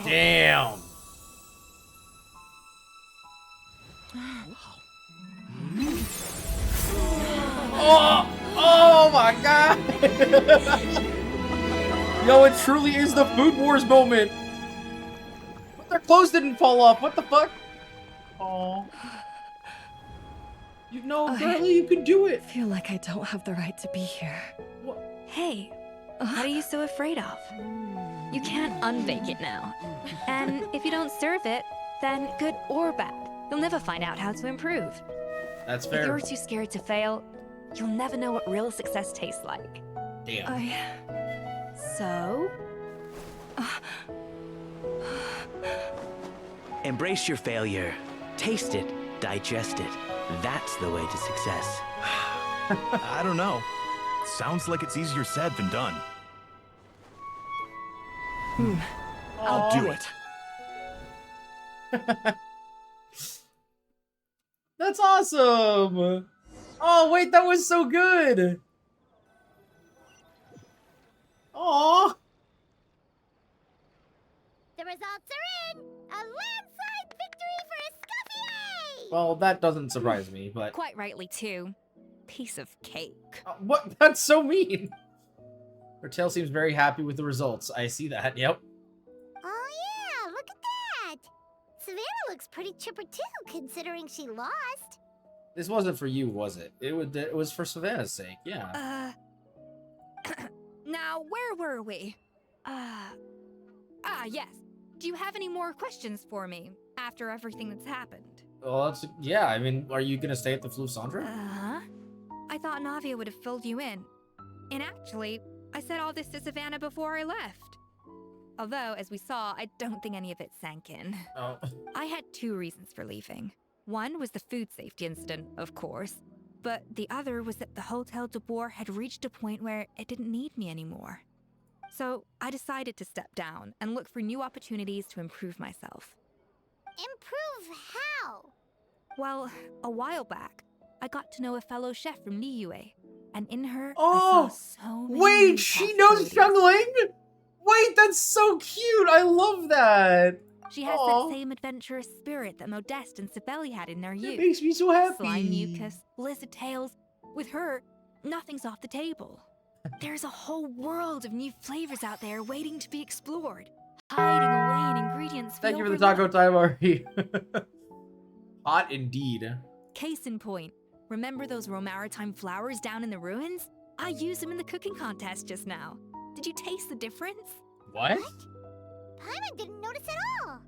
Damn. Oh, oh my god. Yo, it truly is the Food Wars moment. But their clothes didn't fall off. What the fuck? Oh. You know, girlie, you can do it. I feel like I don't have the right to be here. Hey, what are you so afraid of? You can't unbake it now. And if you don't serve it, then good or bad, you'll never find out how to improve. That's If fair. you're too scared to fail, you'll never know what real success tastes like. Damn. So? Embrace your failure. Taste it. Digest it. That's the way to success. I don't know. Sounds like it's easier said than done. I'll do it. That's awesome. Oh, wait, that was so good. Aw. The results are in! A landslide victory for Escoffier! Well, that doesn't surprise me, but... Quite rightly, too. Piece of cake. What? That's so mean. Her tail seems very happy with the results. I see that, yep. Oh yeah, look at that! Savannah looks pretty chipper too, considering she lost. This wasn't for you, was it? It was for Savannah's sake, yeah. Now, where were we? Yes. Do you have any more questions for me after everything that's happened? Well, yeah, I mean, are you gonna stay at the Flusandra? Uh-huh. I thought Navia would have filled you in. And actually, I said all this to Savannah before I left. Although, as we saw, I don't think any of it sank in. Oh. I had two reasons for leaving. One was the food safety incident, of course. But the other was that the Hotel de Boer had reached a point where it didn't need me anymore. So I decided to step down and look for new opportunities to improve myself. Improve how? Well, a while back, I got to know a fellow chef from Liyue, and in her, Oh, I saw so many wait, new she knows possibilities. juggling? Wait, that's so cute. I love that. She has Aw. that same adventurous spirit that Modeste and Sibeli had in their youth. It makes me so happy. Slime mucus, lizard tails. With her, nothing's off the table. There's a whole world of new flavors out there waiting to be explored, hiding away in ingredients we Thank you for the taco overlook. time, Ari. Hot indeed. Case in point, remember those Romaritime flowers down in the ruins? I used them in the cooking contest just now. Did you taste the difference? What? Paimon didn't notice at all.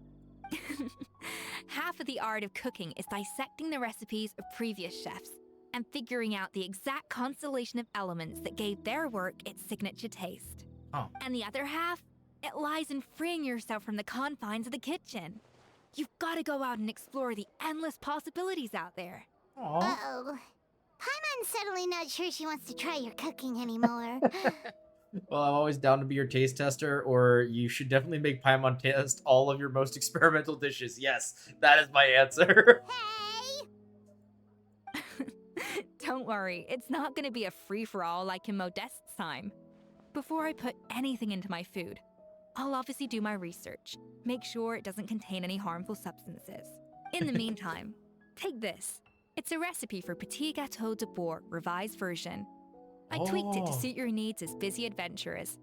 Half of the art of cooking is dissecting the recipes of previous chefs and figuring out the exact constellation of elements that gave their work its signature taste. Oh. And the other half, it lies in freeing yourself from the confines of the kitchen. You've got to go out and explore the endless possibilities out there. Uh-oh. Paimon's suddenly not sure she wants to try your cooking anymore. Well, I'm always down to be your taste tester, or you should definitely make Paimon test all of your most experimental dishes. Yes, that is my answer. Don't worry, it's not going to be a free-for-all like in Modeste's time. Before I put anything into my food, I'll obviously do my research, make sure it doesn't contain any harmful substances. In the meantime, take this. It's a recipe for Petit Gâteau de Bourg revised version. I tweaked it to Oh. suit your needs as busy adventurers.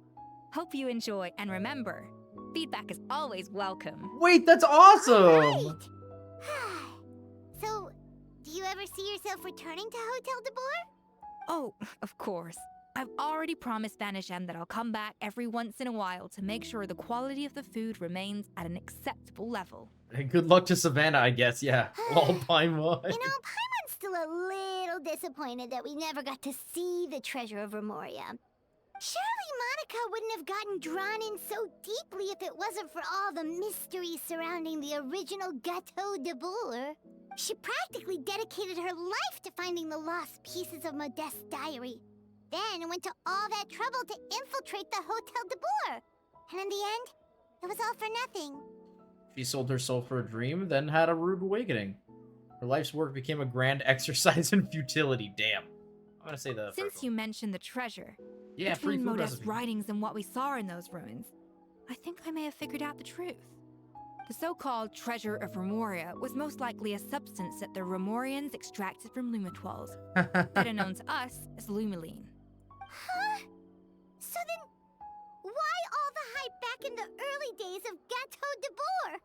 Hope you enjoy, and remember, feedback is always welcome. Wait, that's awesome! So, do you ever see yourself returning to Hotel de Bourg? Oh, of course. I've already promised Vanishem that I'll come back every once in a while to make sure the quality of the food remains at an acceptable level. Hey, good luck to Savannah, I guess. Yeah, all Paimon. You know, Paimon's still a little disappointed that we never got to see the treasure of Remoria. Surely Monica wouldn't have gotten drawn in so deeply if it wasn't for all the mystery surrounding the original Gâteau de Bourg. She practically dedicated her life to finding the lost pieces of Modeste's diary. Then went to all that trouble to infiltrate the Hotel de Bourg. And in the end, it was all for nothing. She sold her soul for a dream, then had a rude awakening. Her life's work became a grand exercise in futility. Damn. I'm gonna say the Since you mentioned the treasure, Yeah, free between food Modeste's recipe. writings and what we saw in those ruins, I think I may have figured out the truth. The so-called treasure of Remoria was most likely a substance that the Remorians extracted from Lumitoiles, better known to us as Lumiline. Huh? So then, why all the hype back in the early days of Gâteau de Bourg?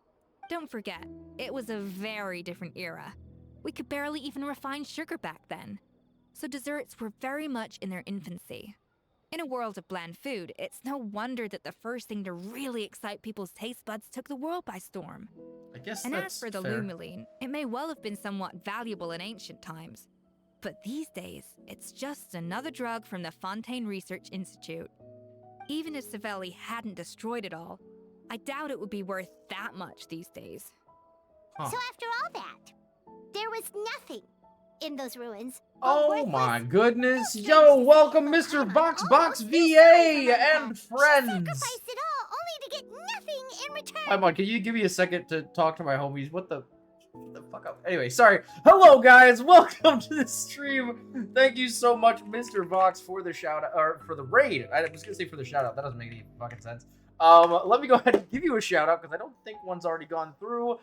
Don't forget, it was a very different era. We could barely even refine sugar back then. So desserts were very much in their infancy. In a world of bland food, it's no wonder that the first thing to really excite people's taste buds took the world by storm. I guess And that's as for the fair. Lumiline, it may well have been somewhat valuable in ancient times. But these days, it's just another drug from the Fontaine Research Institute. Even if Savelli hadn't destroyed it all, I doubt it would be worth that much these days. Huh. So after all that, there was nothing in those ruins. Oh my goodness. Yo, welcome Mr. Box VA and friends. Sacrificed it all only to get nothing in return. Paimon, can you give me a second to talk to my homies? What the fuck up? Anyway, sorry. Hello guys, welcome to the stream. Thank you so much, Mr. Vox, for the shout out, or for the raid. I was gonna say for the shout out. That doesn't make any fucking sense. Let me go ahead and give you a shout out because I don't think one's already gone through.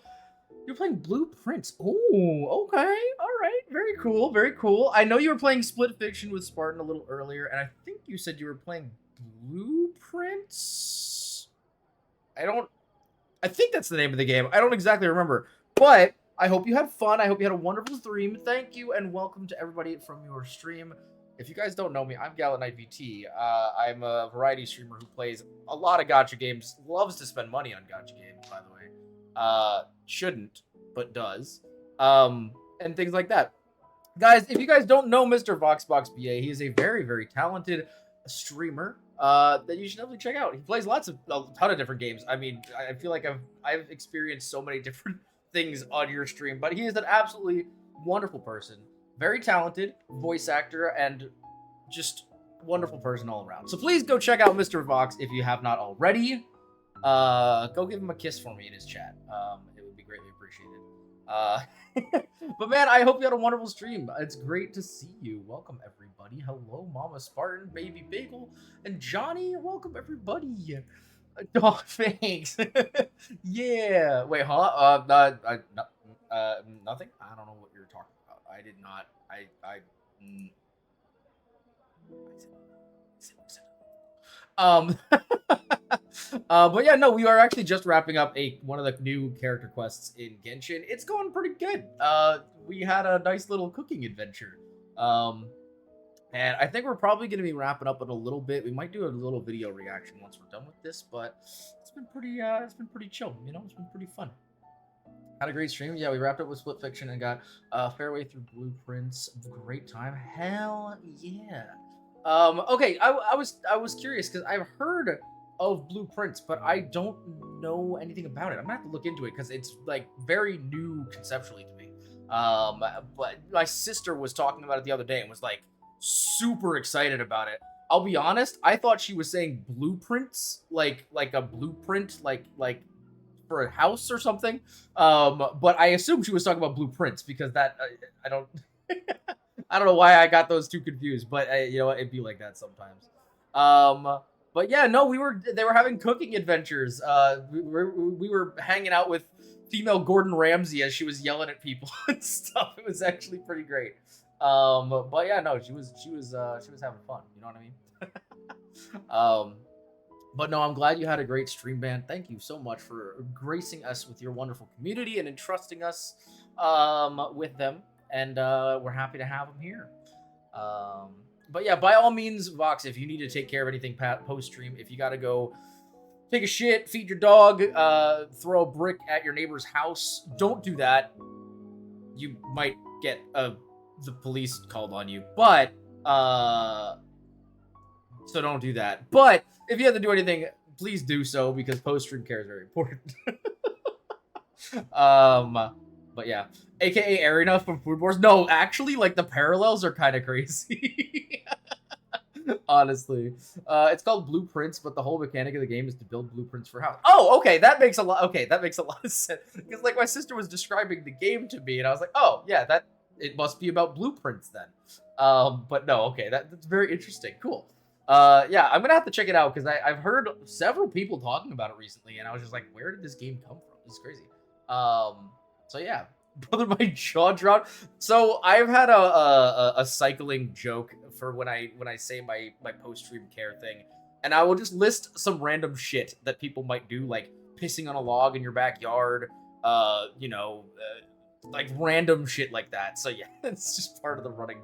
You're playing Blueprints. Oh, okay. All right. Very cool. Very cool. I know you were playing Split Fiction with Spartan a little earlier, and I think you said you were playing Blueprints. I think that's the name of the game. I don't exactly remember, but I hope you had fun. I hope you had a wonderful stream. Thank you, and welcome to everybody from your stream. If you guys don't know me, I'm GallantKnightVT. I'm a variety streamer who plays a lot of gacha games, loves to spend money on gacha games, by the way. Shouldn't, but does. And things like that. Guys, if you guys don't know Mr. VoxBox BA, he is a very, very talented streamer that you should definitely check out. He plays a ton of different games. I mean, I feel like I've experienced so many different things on your stream, but he is an absolutely wonderful person. Very talented voice actor and just wonderful person all around. So please go check out Mr. Vox if you have not already. Go give him a kiss for me in his chat. It would be greatly appreciated. But man, I hope you had a wonderful stream. It's great to see you. Welcome everybody. Hello, Mama Spartan, Baby Bagel, and Johnny. Welcome everybody. Oh, thanks. Yeah. Wait, huh? Nothing. I don't know what you're talking about. I did not. Mm. But yeah, no, we are actually just wrapping up one of the new character quests in Genshin. It's going pretty good. We had a nice little cooking adventure. And I think we're probably going to be wrapping up in a little bit. We might do a little video reaction once we're done with this, but it's been pretty chill. You know, it's been pretty fun. Had a great stream. Yeah, we wrapped up with Split Fiction and got Fairway Through Blueprints. Great time. Hell yeah. Okay, I was curious because I've heard of Blueprints, but I don't know anything about it. I'm gonna have to look into it because it's like very new conceptually to me. But my sister was talking about it the other day and was like super excited about it. I'll be honest, I thought she was saying blueprints, like a blueprint, like for a house or something. But I assumed she was talking about blueprints because that I don't I don't know why I got those two confused, but you know, it'd be like that sometimes. But yeah, no, they were having cooking adventures. We were hanging out with female Gordon Ramsay as she was yelling at people and stuff. It was actually pretty great. But yeah, no, she was having fun. You know what I mean? But no, I'm glad you had a great stream, man. Thank you so much for gracing us with your wonderful community and entrusting us with them. And we're happy to have them here. But yeah, by all means, Vox, if you need to take care of anything post-stream, if you got to go take a shit, feed your dog, throw a brick at your neighbor's house, don't do that. You might get the police called on you. But, so don't do that. But if you have to do anything, please do so because post-stream care is very important. But yeah, aka Arena from Food Wars. No, actually, like the parallels are kind of crazy. Honestly, it's called Blueprints, but the whole mechanic of the game is to build blueprints for house. Oh, okay, that makes a lot. Okay, that makes a lot of sense because like my sister was describing the game to me, and I was like, oh yeah, it must be about blueprints then. But no, okay, that's very interesting. Cool. Yeah, I'm gonna have to check it out because I've heard several people talking about it recently, and I was just like, where did this game come from? This is crazy. So yeah, brother, my jaw dropped. So I've had a cycling joke for when I say my post-stream care thing, and I will just list some random shit that people might do, like pissing on a log in your backyard, you know, like random shit like that. So yeah, it's just part of the running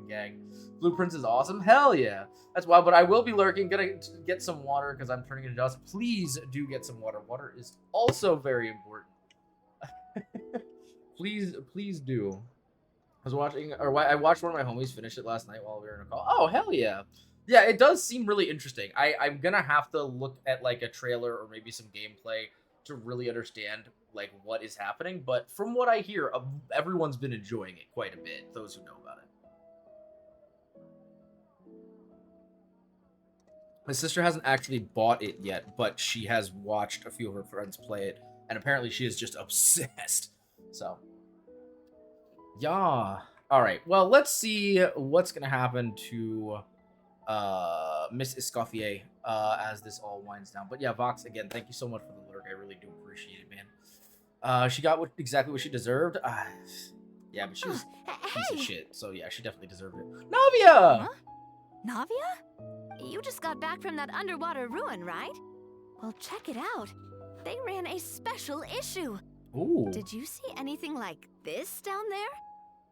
gang. Blueprints is awesome. Hell yeah, that's wild. But I will be lurking. Gonna get some water because I'm turning into dust. Please do get some water. Water is also very important. Please do. I watched one of my homies finish it last night while we were in a call. Oh, hell yeah. Yeah, it does seem really interesting. I'm gonna have to look at like a trailer or maybe some gameplay to really understand like what is happening. But from what I hear, everyone's been enjoying it quite a bit, those who know about it. My sister hasn't actually bought it yet, but she has watched a few of her friends play it. And apparently she is just obsessed. So, yeah. All right. Well, let's see what's going to happen to Miss Escoffier as this all winds down. But yeah, Vox, again, thank you so much for the lurk. I really do appreciate it, man. She got exactly what she deserved. Yeah, but she was a piece of shit. So yeah, she definitely deserved it. Navia! Huh? Navia? You just got back from that underwater ruin, right? Well, check it out. They ran a special issue. Ooh. Did you see anything like this down there?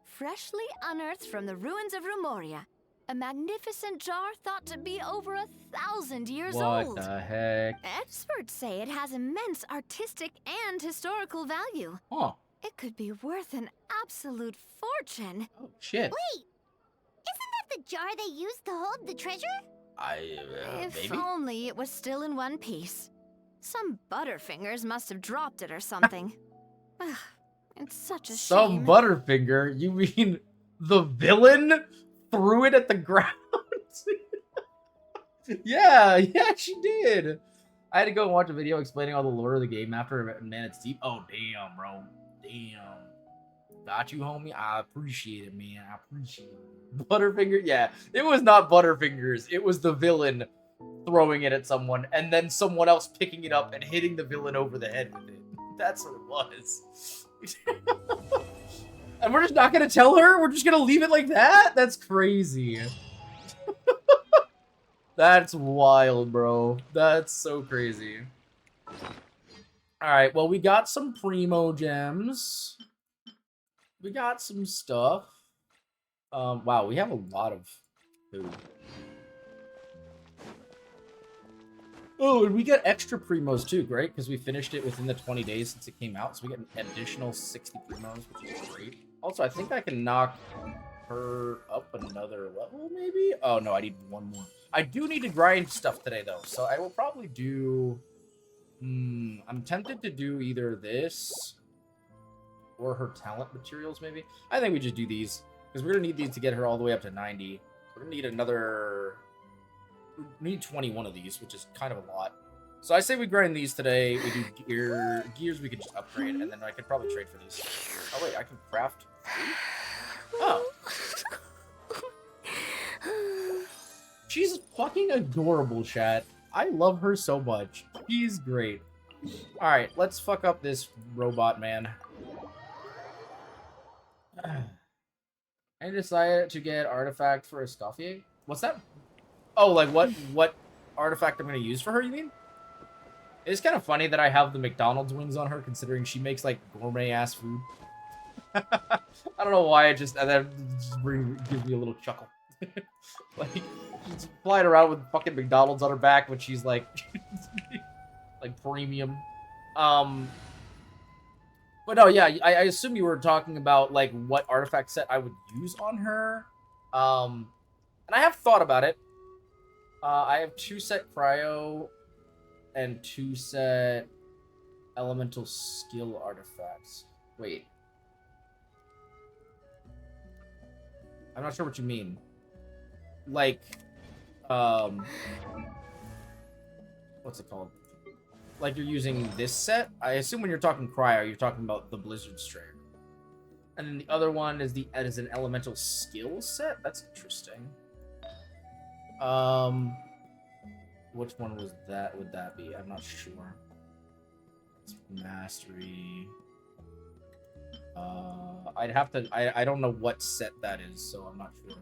Freshly unearthed from the ruins of Rumoria. A magnificent jar thought to be over 1,000 years old. What the heck? Experts say it has immense artistic and historical value. Huh. It could be worth an absolute fortune. Oh, shit. Wait! Isn't that the jar they used to hold the treasure? If maybe? only it was still in one piece. Some butterfingers must have dropped it or something. Ugh, it's such a shame. Some Butterfinger? You mean the villain threw it at the ground? yeah, she did. I had to go and watch a video explaining all the lore of the game after Man It's Deep. Oh, damn, bro. Damn. Got you, homie. I appreciate it, man. I appreciate it. Butterfinger? Yeah. It was not Butterfingers. It was the villain throwing it at someone and then someone else picking it up and hitting the villain over the head with it. That's what it was. And we're just not going to tell her? We're just going to leave it like that? That's crazy. That's wild, bro. That's so crazy. Alright, well, we got some Primo gems. We got some stuff. Wow, we have a lot of food. Oh, and we get extra Primos too, great, because we finished it within the 20 days since it came out, so we get an additional 60 Primos, which is great. Also, I think I can knock her up another level, maybe? Oh, no, I need one more. I do need to grind stuff today, though, so I will probably do... I'm tempted to do either this or her talent materials, maybe. I think we just do these, because we're going to need these to get her all the way up to 90. We're going to need another... We need 21 of these, which is kind of a lot. So I say we grind these today. We do gears we could just upgrade, and then I could probably trade for these. Oh, wait, I can craft... Oh. She's fucking adorable, chat. I love her so much. She's great. Alright, let's fuck up this robot man. I decided to get artifact for Escoffier. What's that? Oh, like what artifact I'm going to use for her, you mean? It's kind of funny that I have the McDonald's wings on her, considering she makes, like, gourmet-ass food. I don't know why, that just gives me a little chuckle. Like, she's flying around with fucking McDonald's on her back when she's, like, like, premium. But no, yeah, I assume you were talking about, like, what artifact set I would use on her. And I have thought about it. I have 2 set cryo and 2 set elemental skill artifacts. Wait. I'm not sure what you mean. Like, what's it called? Like you're using this set? I assume when you're talking cryo, you're talking about the Blizzard Strayer. And then the other one is an elemental skill set? That's interesting. Which one was that? Would that be? I'm not sure. It's mastery. I'd have to. I don't know what set that is, so I'm not sure.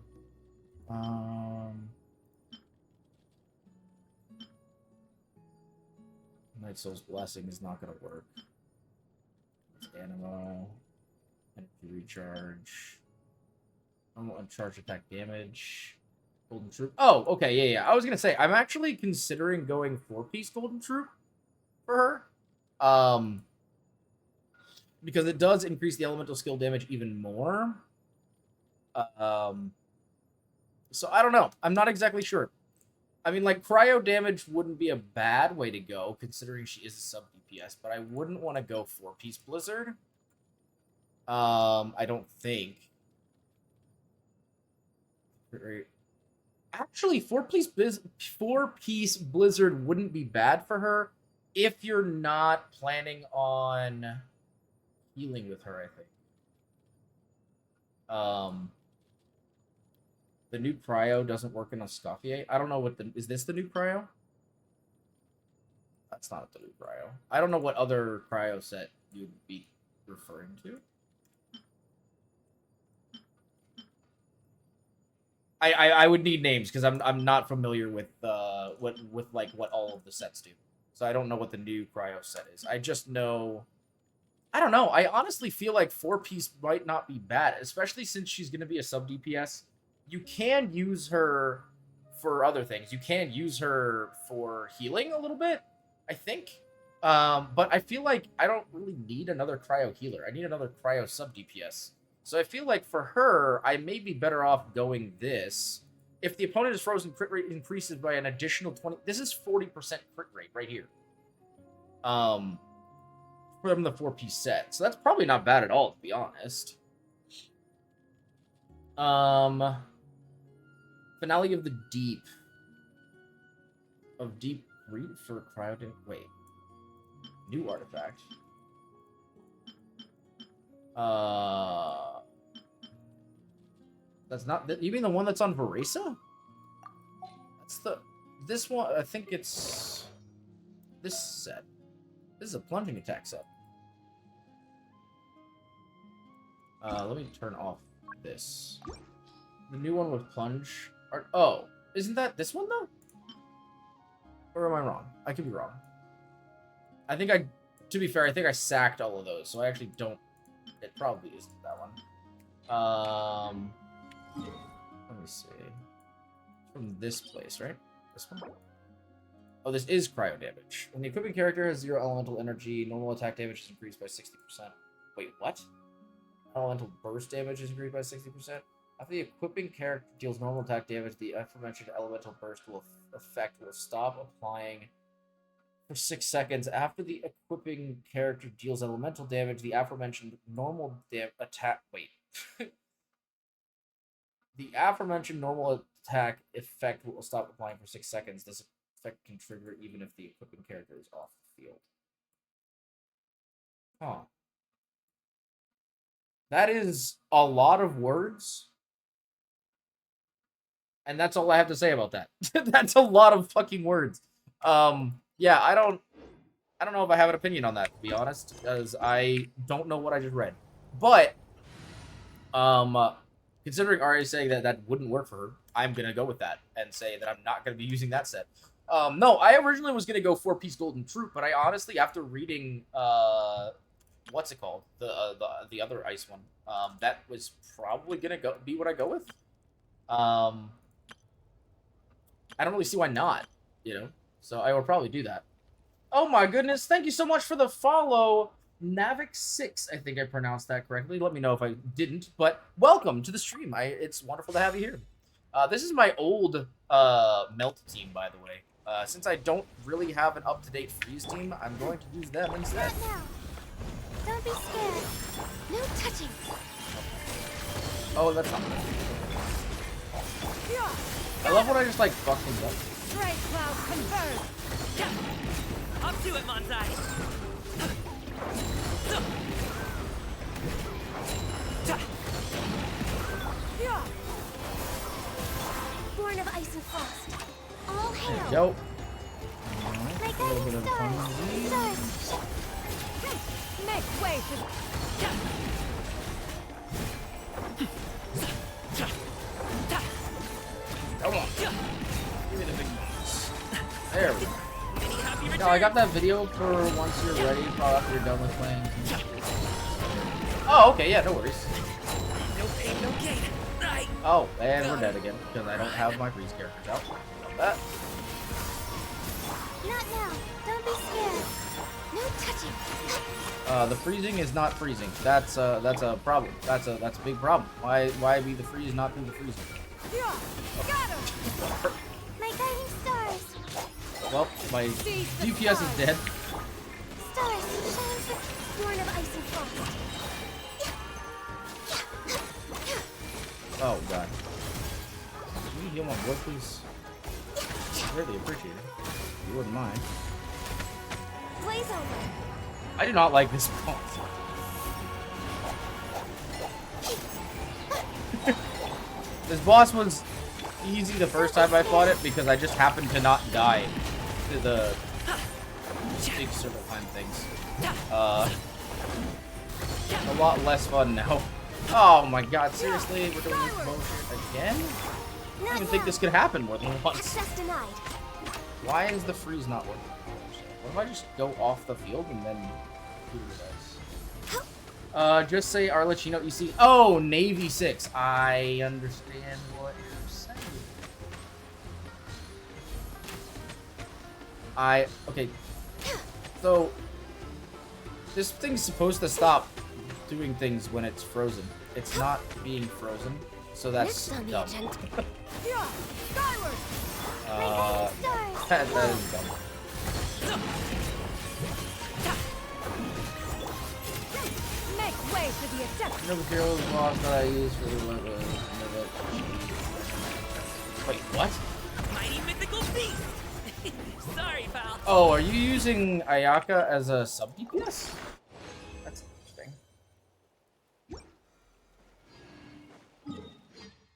Night Soul's Blessing is not gonna work. It's Animo. Energy recharge. I want charge attack damage. Golden Troop. Oh, okay, yeah. I was gonna say, I'm actually considering going 4-piece Golden Troop for her. Because it does increase the elemental skill damage even more. So I don't know. I'm not exactly sure. I mean, like, cryo damage wouldn't be a bad way to go, considering she is a sub DPS, but I wouldn't want to go 4-piece Blizzard. I don't think. Actually, 4-piece Blizzard wouldn't be bad for her if you're not planning on healing with her, I think. The new cryo doesn't work in Escoffier. I don't know what is this the new cryo? That's not the new cryo. I don't know what other cryo set you'd be referring to. I would need names because I'm not familiar with what all of the sets do. So I don't know what the new cryo set is. I just know. I don't know. I honestly feel like 4-piece might not be bad, especially since she's going to be a sub DPS. You can use her for other things. You can use her for healing a little bit, I think. But I feel like I don't really need another cryo healer. I need another cryo sub DPS. So I feel like for her, I may be better off going this. If the opponent is frozen, crit rate increases by an additional 20. This is 40% crit rate right here. From the 4-piece set. So that's probably not bad at all, to be honest. Finale of the Deep. Of Deep Read for cryo. Wait. New artifact. That's not. You mean the one that's on Veresa? That's the. This one. I think it's this set. This is a plunging attack set. Let me turn off this. The new one with plunge. Oh, isn't that this one though? Or am I wrong? I could be wrong. I think to be fair, I think I sacked all of those, so I actually don't. It probably isn't that one. Let me see. It's from this place, right? This one? Oh, this is cryo damage. When the equipping character has 0 elemental energy, normal attack damage is increased by 60%. Wait, what? Elemental burst damage is increased by 60%? After the equipping character deals normal attack damage, the aforementioned elemental burst will stop applying for 6 seconds. After the equipping character deals elemental damage, the aforementioned normal attack... Wait. The aforementioned normal attack effect will stop applying for 6 seconds. This effect can trigger even if the equipping character is off the field. Huh. That is a lot of words. And that's all I have to say about that. That's a lot of fucking words. Yeah, I don't know if I have an opinion on that, to be honest, because I don't know what I just read. But considering Ari is saying that that wouldn't work for her, I'm gonna go with that and say that I'm not gonna be using that set. No, I originally was gonna go 4-piece golden troop, but I honestly, after reading what's it called, the other ice one, that was probably gonna be what I go with. I don't really see why not, you know? So I will probably do that. Oh my goodness, thank you so much for the follow. Navik6, I think I pronounced that correctly. Let me know if I didn't, but welcome to the stream. It's wonderful to have you here. This is my old Melt team, by the way. Since I don't really have an up-to-date Freeze team, I'm going to use them instead. Not now. Don't be scared. No touching. Oh, that's not good. I love when I just like fuck things up. Stray cloud converge. Up to it, Manzai. Born of ice and frost. All hail. Yo. My A little bit of stars. fun. Make way for... Come on. Give me the big ones. There we go. No, I got that video for once you're ready, probably after you're done with playing. Oh, okay, yeah, no worries. No pain, no gain. Right. Oh, and we're dead again, because I don't have my freeze characters out. Love that. Not now. Don't be scared. No touching. The freezing is not freezing. That's a problem. That's a big problem. Why be the freeze not do the freezing? My guiding stars. Well, my DPS is dead. Stars, shine born of ice and frost. Oh god. Can you heal my blood, please? Really appreciate it. You wouldn't mind. Blaze over. I do not like this boss. This boss was easy the first time I fought it because I just happened to not die to the big circle time things. A lot less fun now. Oh my god, seriously? We're doing this bullshit again? I don't even think this could happen more than once. Access denied. Why is the freeze not working? What if I just go off the field and then do this? Just say Arlecchino EC. Oh, Navy 6. I understand what you're saying. Okay. So, this thing's supposed to stop doing things when it's frozen. It's not being frozen, so that's dumb. That is dumb. Make way for the adept. No materials lost that I used for the Wait, what? Mighty mythical beast. Sorry, pal. Oh, are you using Ayaka as a sub DPS? That's interesting.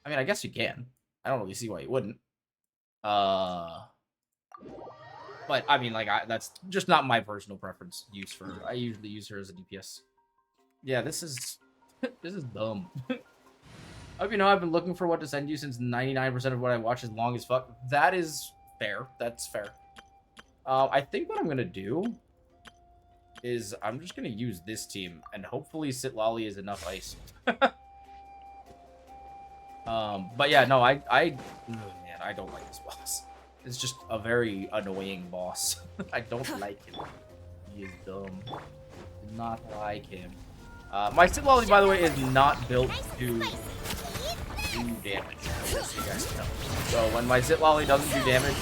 I mean, I guess you can. I don't really see why you wouldn't. But I mean, like, that's just not my personal preference use for her. I usually use her as a DPS. Yeah, this is this is dumb. I hope you know I've been looking for what to send you since 99% of what I watch is long as fuck. That is fair. That's fair. I think what I'm gonna do is I'm just gonna use this team and hopefully Sitlali is enough ice. But yeah, no, man, I don't like this boss. It's just a very annoying boss. I don't like him. He is dumb. Do not like him. My Sitlali, by the way, is not built to do damage. Just so you guys know. So when my Sitlali doesn't do damage,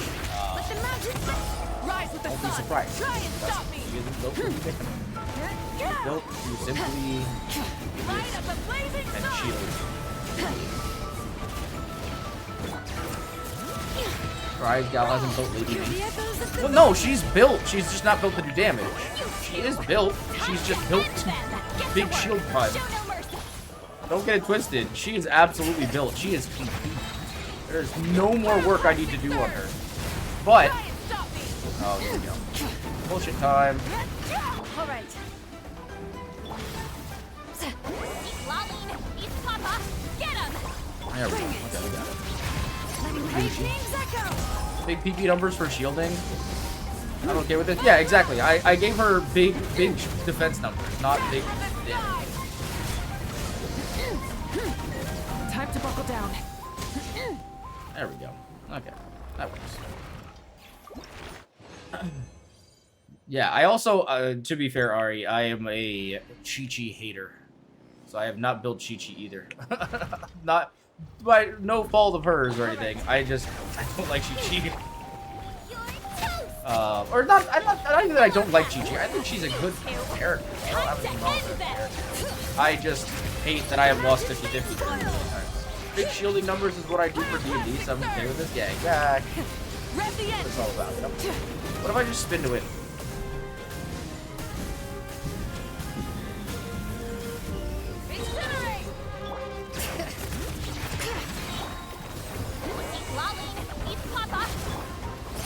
don't be surprised. He isn't built to do damage. He's built to simply and shield. Surprise, Gal hasn't built Lady B. Well, no, she's built. She's just not built to do damage. She is built. She's just built to big shield punch. Don't get it twisted. She is absolutely built. She is complete. There's no more work I need to do on her. But oh, there we go. Bullshit time. All right. There we go. Okay, we got it. Big PP numbers for shielding. I'm okay with this. Yeah, exactly. I gave her big defense numbers, not big damage. Time to buckle down. There we go. Okay, that works. Yeah, I also, to be fair, Ari, I am a Chi-Chi hater. So I have not built Chi-Chi either. Not by no fault of hers or anything. I don't like Chi-Chi. Or not even that I don't like Chi-Chi. I think she's a good character. I don't have anything wrong with her. I just hate that I have lost 50-50 times. Big shielding numbers is what I do for D&D, so I'm okay with this. Yeah, exactly. That's what it's all about. Yep. What if I just spin to win?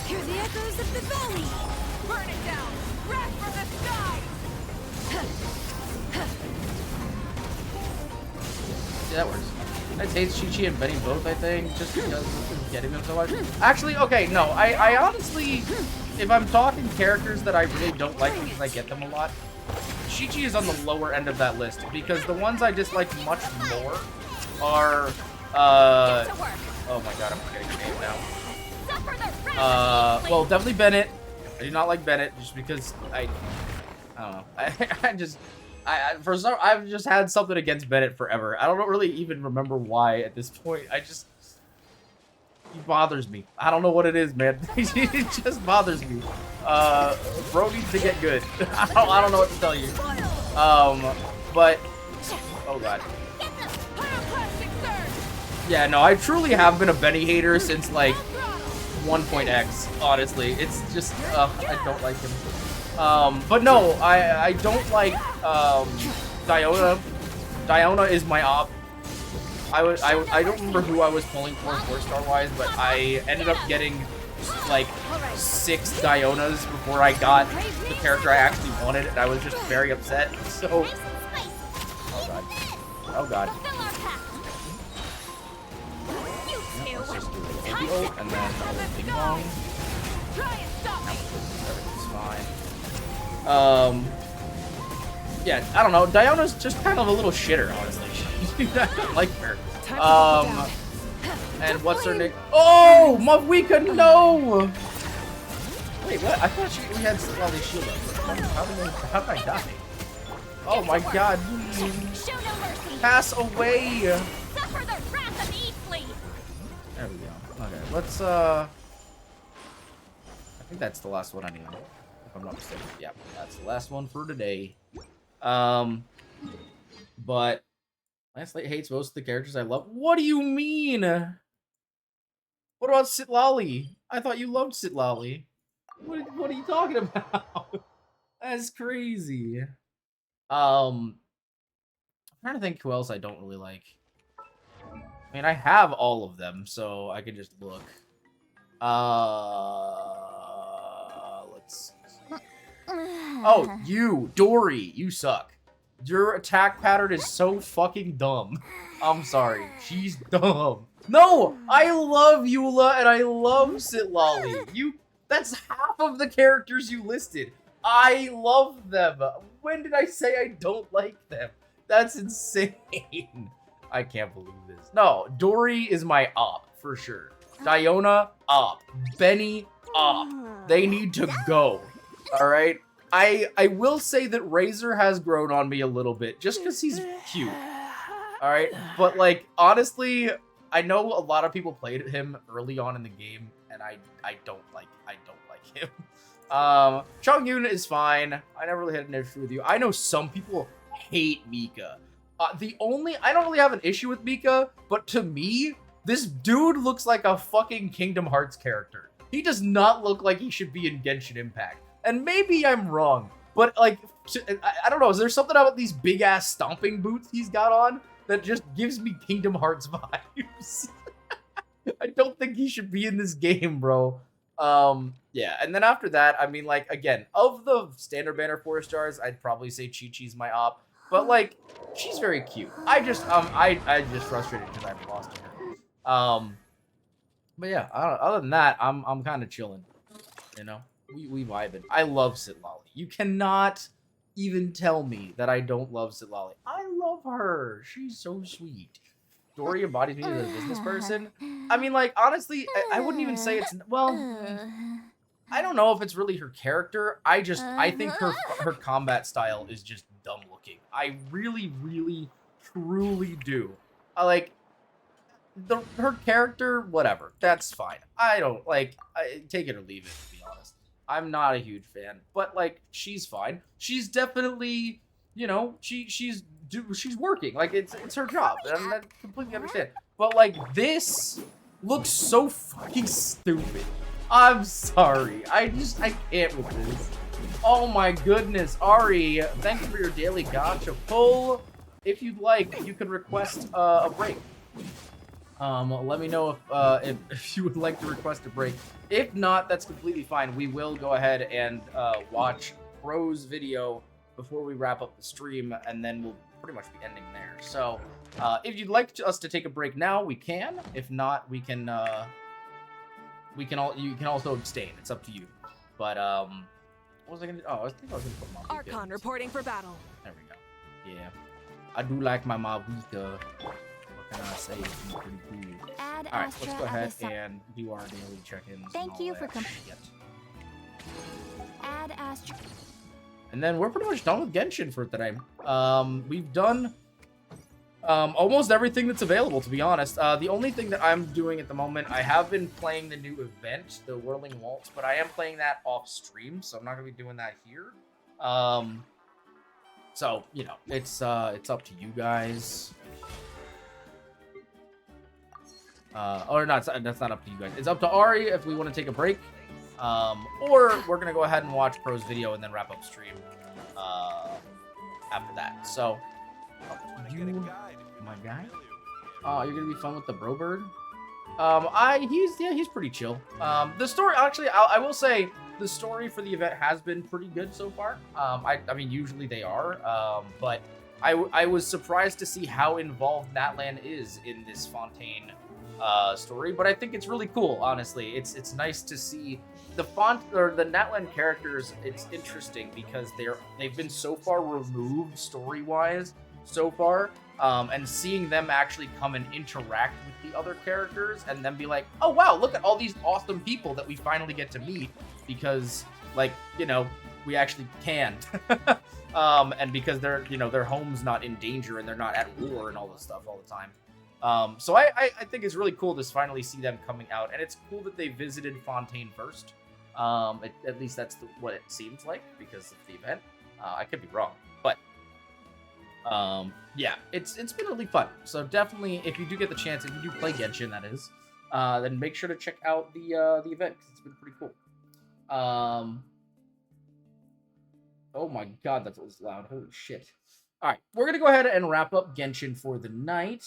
Hear the echoes of the valley! Burn it down! Wrath from the sky! Yeah, that works. I taste Chi-Chi and Benny both, I think, just because of getting them so much. Actually, okay, no, I honestly, if I'm talking characters that I really don't like because I get them a lot, Chi-Chi is on the lower end of that list, because the ones I dislike much more are, oh my god, I'm forgetting her name now. Well, definitely Bennett. I do not like Bennett just because I don't know. I've just had something against Bennett forever. I don't really even remember why at this point. He bothers me. I don't know what it is, man. It just bothers me. Bro needs to get good. I don't know what to tell you. But oh god. Yeah, no, I truly have been a Benny hater since like 1.x, honestly. It's just, I don't like him. But no, I don't like, Diona. Diona is my op. I don't remember who I was pulling for 4-star-wise, but I ended up getting, like, 6 Dionas before I got the character I actually wanted, and I was just very upset, so... Oh god. Oh god. Let's just do a Obi ult and then a Ping Pong. Everything's fine. Yeah, I don't know. Diona's just kind of a little shitter, honestly. I don't like her. And what's her name? Oh, Mavwika, no! Wait, what? I thought we had all these shield ups. How did I die? Oh my god. Pass away! There we go. Okay, let's, I think that's the last one anyway, if I'm not mistaken. Yeah, that's the last one for today. But Lance hates most of the characters I love. What do you mean? What about Sitlali? I thought you loved Sitlali. What are you talking about? That's crazy. I'm trying to think who else I don't really like. I mean, I have all of them, so I can just look. Let's see. Oh, you, Dory, you suck. Your attack pattern is so fucking dumb. I'm sorry. She's dumb. No, I love Eula and I love Sitlali. That's half of the characters you listed. I love them. When did I say I don't like them? That's insane. I can't believe this. No, Dory is my op for sure. Diona, op. Benny, op. They need to go. All right. I will say that Razor has grown on me a little bit just because he's cute. All right. But like, honestly, I know a lot of people played him early on in the game, and I don't like him. Chongyun is fine. I never really had an issue with you. I know some people hate Mika. I don't really have an issue with Mika, but to me, this dude looks like a fucking Kingdom Hearts character. He does not look like he should be in Genshin Impact. And maybe I'm wrong, but like, I don't know. Is there something about these big ass stomping boots he's got on that just gives me Kingdom Hearts vibes? I don't think he should be in this game, bro. Yeah, and then after that, I mean, like, again, of the standard banner 4 stars, I'd probably say Chi-Chi's my op, but like, she's very cute. I just frustrated because I've lost her. But yeah, other than that, I'm kind of chilling, you know. We vibing. I love Sitlali. You cannot even tell me that I don't love Sitlali. I love her. She's so sweet. Dory embodies me as a business person. I mean, like, honestly, I wouldn't even say it's, well, I don't know if it's really her character. I think her combat style is just dumb looking. I really, really, truly do. Her character, whatever. That's fine. I don't, take it or leave it, to be honest. I'm not a huge fan, but like, she's fine. She's definitely, you know, she's working. Like, it's her job, and I completely understand. But like, this looks so fucking stupid. I'm sorry. I can't with this. Oh my goodness, Ari, thank you for your daily gacha pull. If you'd like, you could request a break. Let me know if you would like to request a break. If not, that's completely fine. We will go ahead and watch Pro's video before we wrap up the stream, and then we'll pretty much be ending there. So, if you'd like us to take a break now, we can. If not, you can also abstain. It's up to you. But what was I gonna do? Oh, I think I was gonna put Mabuka. Archon reporting for battle. There we go. Yeah, I do like my Mabuka. What can I say? It's pretty cool. All right, let's go ahead and do our daily check-ins. Thank you for coming. Add Astra. And then we're pretty much done with Genshin for today. We've done almost everything that's available, to be honest. The only thing that I'm doing at the moment, I have been playing the new event, the Whirling Waltz, but I am playing that off stream, so I'm not gonna be doing that here. So you know, it's up to you guys. Or not, that's not up to you guys. It's up to Ari if we want to take a break. Or we're going to go ahead and watch Pro's video and then wrap up stream after that. So, my guy? Oh, you're going to be fun with the bro bird? He's pretty chill. The story, actually, I will say, the story for the event has been pretty good so far. I mean, usually they are, but I was surprised to see how involved Natlan is in this Fontaine story, but I think it's really cool. Honestly, it's nice to see the Natlan characters. It's interesting because they've been so far removed story wise so far, and seeing them actually come and interact with the other characters and then be like, oh wow, look at all these awesome people that we finally get to meet because, like, you know, we actually can. And because their home's not in danger and they're not at war and all this stuff all the time. So I think it's really cool to finally see them coming out, and it's cool that they visited Fontaine first. At least that's what it seems like because of the event. I could be wrong, but yeah, it's been really fun. So definitely, if you do get the chance, if you do play Genshin, that is, then make sure to check out the event because it's been pretty cool. Oh my god, that was loud! Holy shit! All right, we're gonna go ahead and wrap up Genshin for the night.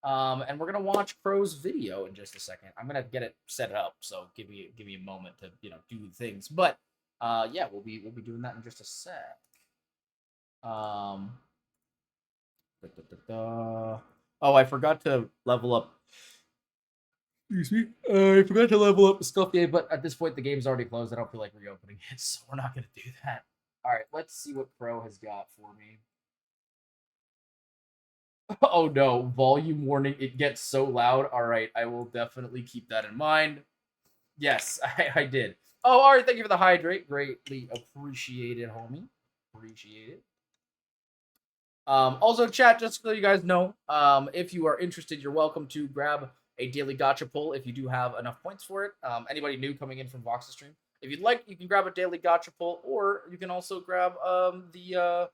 And we're gonna watch Crow's video in just a second. I'm gonna get it set up, so give me a moment to do things. But yeah, we'll be doing that in just a sec. Oh, I forgot to level up. Excuse me. I forgot to level up Escoffier, but at this point the game's already closed. I don't feel like reopening it, so we're not gonna do that. All right, let's see what Crow has got for me. Oh no, volume warning, it gets so loud. All right, I will definitely keep that in mind. Yes, I did. Oh, all right, thank you for the hydrate. Greatly appreciated, homie. Appreciate it. Also, chat, just so you guys know, if you are interested, you're welcome to grab a daily gacha pull if you do have enough points for it. Anybody new coming in from Vox's stream, if you'd like, you can grab a daily gacha pull, or you can also grab the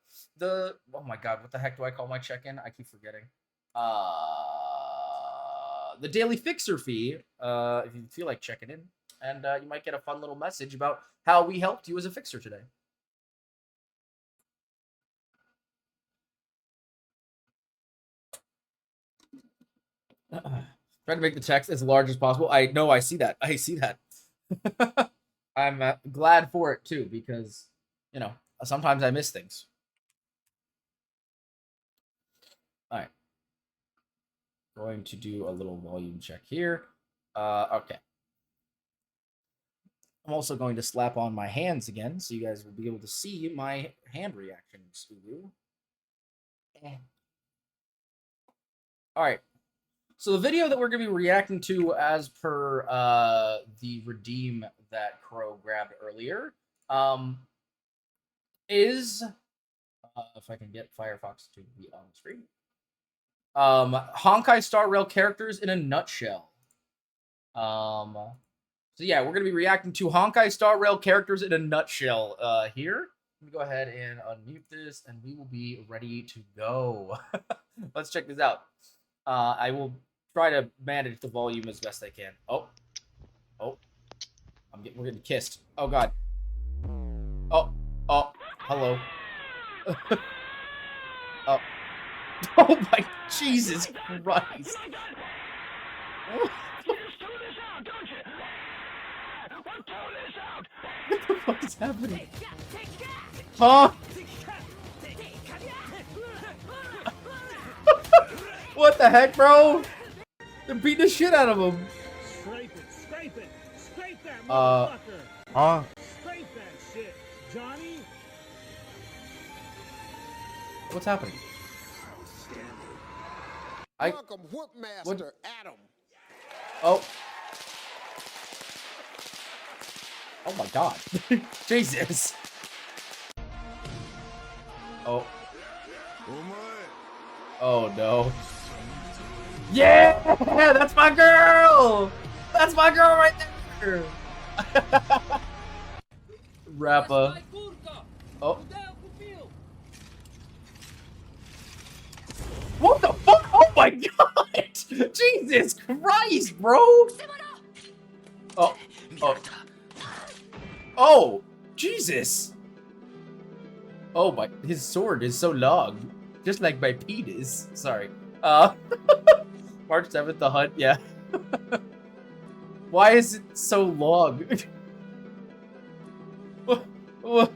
oh my god, what the heck do I call my check-in? I keep forgetting. The daily fixer fee, if you feel like checking in, and you might get a fun little message about how we helped you as a fixer today. Try to make the text as large as possible. I know, I see that. I see that. I'm glad for it too, because sometimes I miss things. All right, going to do a little volume check here. Okay. I'm also going to slap on my hands again, so you guys will be able to see my hand reactions. All right. So the video that we're going to be reacting to, as per the redeem that Crow grabbed earlier, is if I can get Firefox to be on the screen, Honkai Star Rail characters in a nutshell. So yeah, we're going to be reacting to Honkai Star Rail characters in a nutshell here. Let me go ahead and unmute this, and we will be ready to go. Let's check this out. I will try to manage the volume as best I can. Oh, we're getting kissed. Oh god. Oh, hello. Oh my Jesus Christ. What the fuck is happening? Huh? What the heck, bro? They're beating the shit out of him. Scrape that motherfucker. Scrape that shit, Johnny. What's happening? Welcome, Whoopmaster Adam. Oh my god. Jesus. Oh no. Yeah! That's my girl! That's my girl right there! Rappa. Oh. What the fuck? Oh my god! Jesus Christ, bro! Oh, Jesus! Oh my, his sword is so long. Just like my penis. Sorry. March 7th, the hunt, yeah. Why is it so long? What?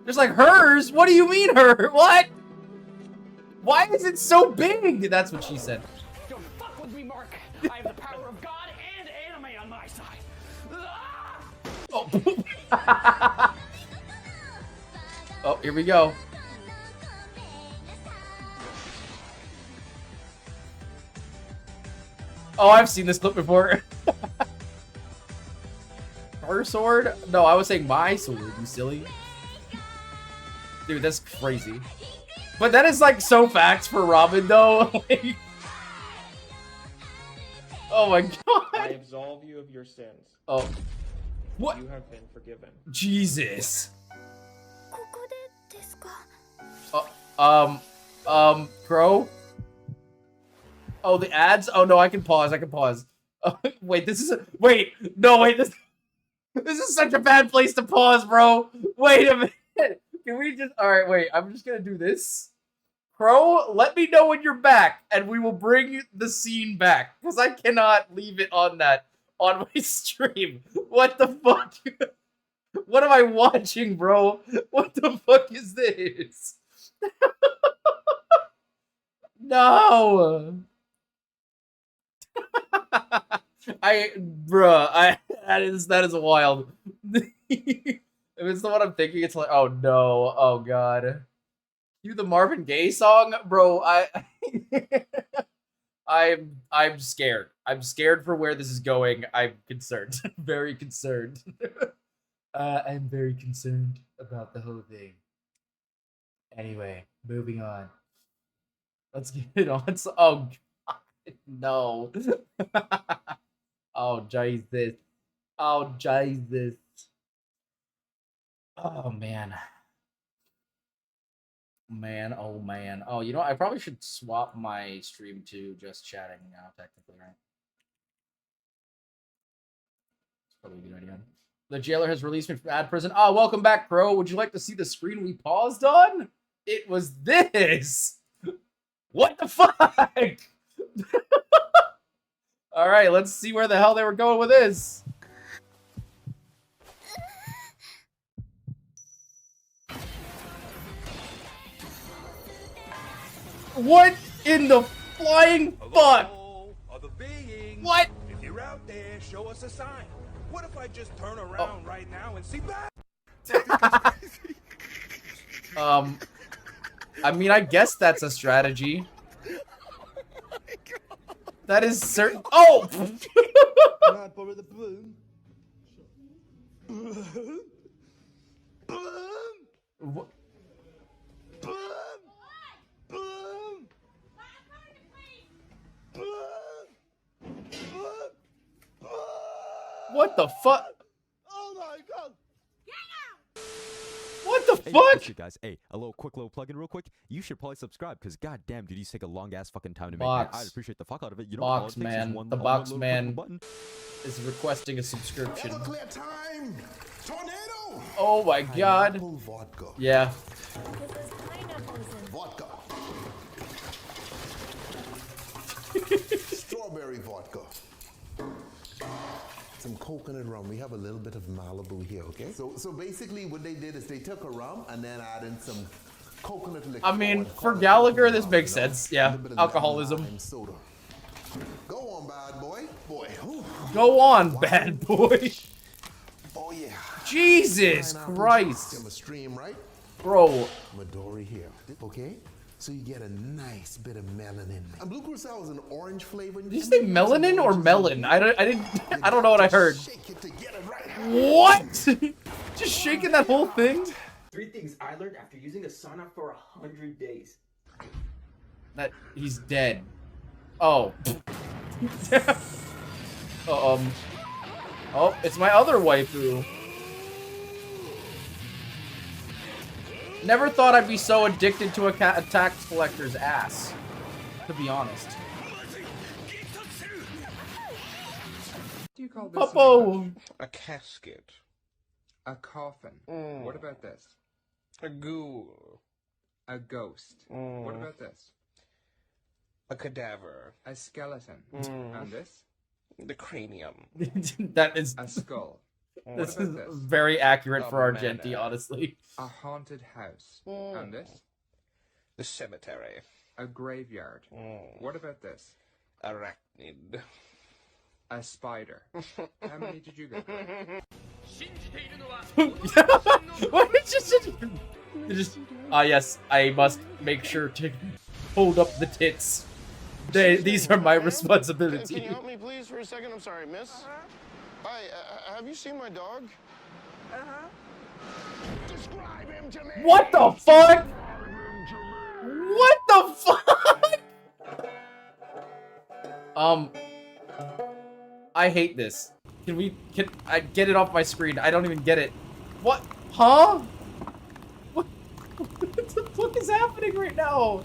Just like hers? What do you mean her? What? Why is it so big? That's what she said. Don't fuck with me, Mark. I have the power of God and anime on my side. Oh, here we go. Oh, I've seen this clip before. Her sword? No, I was saying my sword, you silly. Dude, that's crazy. But that is like so facts for Robin though. Like, oh my god. I absolve you of your sins. Oh. What? You have been forgiven. Jesus. Crow? Oh, the ads? Oh no, I can pause. Wait, this is this is such a bad place to pause, bro. Wait a minute. Can we just, alright, wait, I'm just gonna do this. Crow, let me know when you're back, and we will bring the scene back, because I cannot leave it on my stream. What the fuck? What am I watching, bro? What the fuck is this? No! That is wild. If it's the one I'm thinking, it's like, oh no, oh god. You the Marvin Gaye song? Bro, I'm scared. I'm scared for where this is going. I'm concerned. Very concerned. I'm very concerned about the whole thing. Anyway, moving on. Let's get it on. Oh god, no. Oh Jesus. Oh Jesus. Oh man. Man, oh man. Oh, you know what? I probably should swap my stream to just chatting now, technically, right? It's probably a good idea. The jailer has released me from ad prison. Oh, welcome back, bro. Would you like to see the screen we paused on? It was this. What the fuck? All right, let's see where the hell they were going with this. What in the flying fuck? Other beings. What? If you're out there, show us a sign. What if I just turn around right now and see back? I mean, I guess that's a strategy. That is certain. Oh! Can I borrow the broom? What? What the fuck? Oh my god! What the Hey, fuck? what's up, guys? Hey, a quick little plug-in real quick. You should probably subscribe, because goddamn, dude, you take a long-ass fucking time to make that. I'd appreciate the fuck out of it. You know, all Box it takes is man. one The little box click man button. is requesting a subscription. Everclear time! Tornado! Oh my god. Pineapple vodka. Yeah. Vodka. Strawberry vodka. Some coconut rum. We have a little bit of Malibu here, okay? So basically what they did is they took a rum and then added some coconut liquor. I mean, for Gallagher, this makes sense. Yeah, alcoholism. Soda. Go on, bad boy. Boy. Go on, bad boy. Oh yeah. Jesus Pineapple Christ. juice from a stream, right? Bro. Midori here. Okay? So you get a nice bit of melanin. And Blue Crusade is an orange flavor. Did you say melanin or melon? I don't know what I heard. What? Just shaking that whole thing? 3 things I learned after using a sauna for 100 days. That he's dead. Oh. Oh, it's my other waifu. Never thought I'd be so addicted to a tax collector's ass, to be honest. Do you call this Popo. a casket? A coffin? What about this? A ghoul. A ghost. What about this? A cadaver. A skeleton. And this? The cranium. That is a skull. This is very accurate for Argenti, honestly. A haunted house. And this? The cemetery. A graveyard. What about this? Arachnid. A spider. How many did you get? Yes, I must make sure to hold up the tits. These are my responsibility. Can you help me please for a second? I'm sorry, miss. Hi, have you seen my dog? Describe him to me. What the fuck? What the fuck? I hate this. Can I get it off my screen? I don't even get it. What? Huh? What the fuck is happening right now?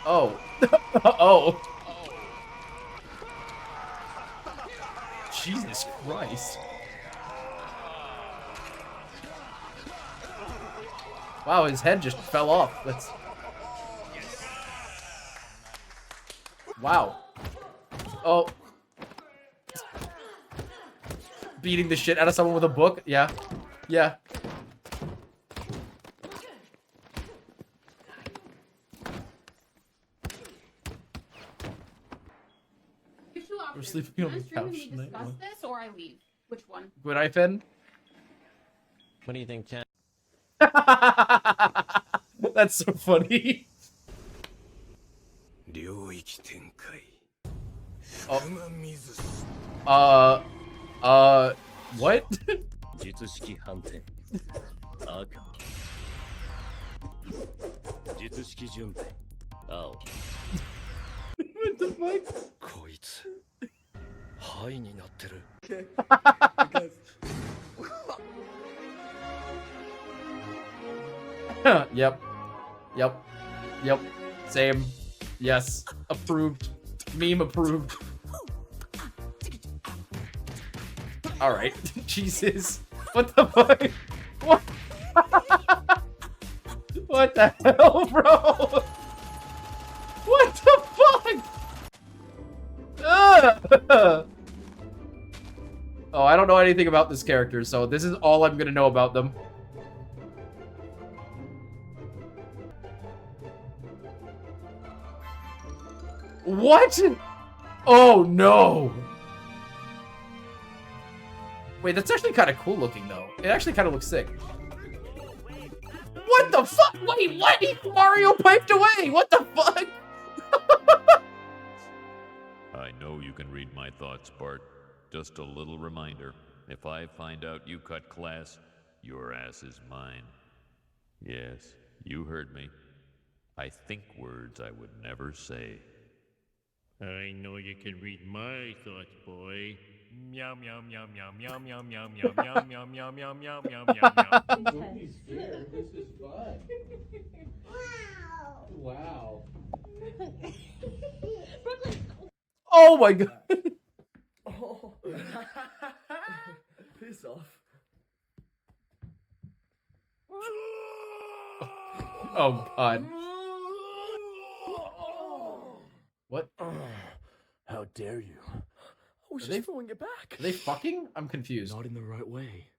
Oh. Oh. Jesus Christ. Wow, his head just fell off. That's... Wow. Oh. Beating the shit out of someone with a book? Yeah. Yeah. We're sleeping on the couch We tonight. discuss this, or I leave. Which one? Good eye, Finn? What do you think, Chen? That's so funny. What? 術式反転赤術式順平青 What the fuck? こいつハイになってる Yep. Yep. Yep. Same. Yes. Approved. Meme approved. Alright. Jesus. What the fuck? What? What the hell, bro? What the fuck? Oh, I don't know anything about this character, so this is all I'm gonna know about them. What? Oh no! Wait, that's actually kind of cool looking though. It actually kind of looks sick. What the fuck? Wait, what? Mario piped away! What the fuck? I know you can read my thoughts, Bart. Just a little reminder. If I find out you cut class, your ass is mine. Yes, you heard me. I think words I would never say. I know you can read my thoughts, boy. Meow meow meow meow meow meow meow meow meow meow meow meow meow meow meow. Don't be scared. This is fun. Wow. Oh my god. Oh. Piss off. Oh god. What? How dare you? I was Are just they- throwing it back. Are they fucking? I'm confused. Not in the right way.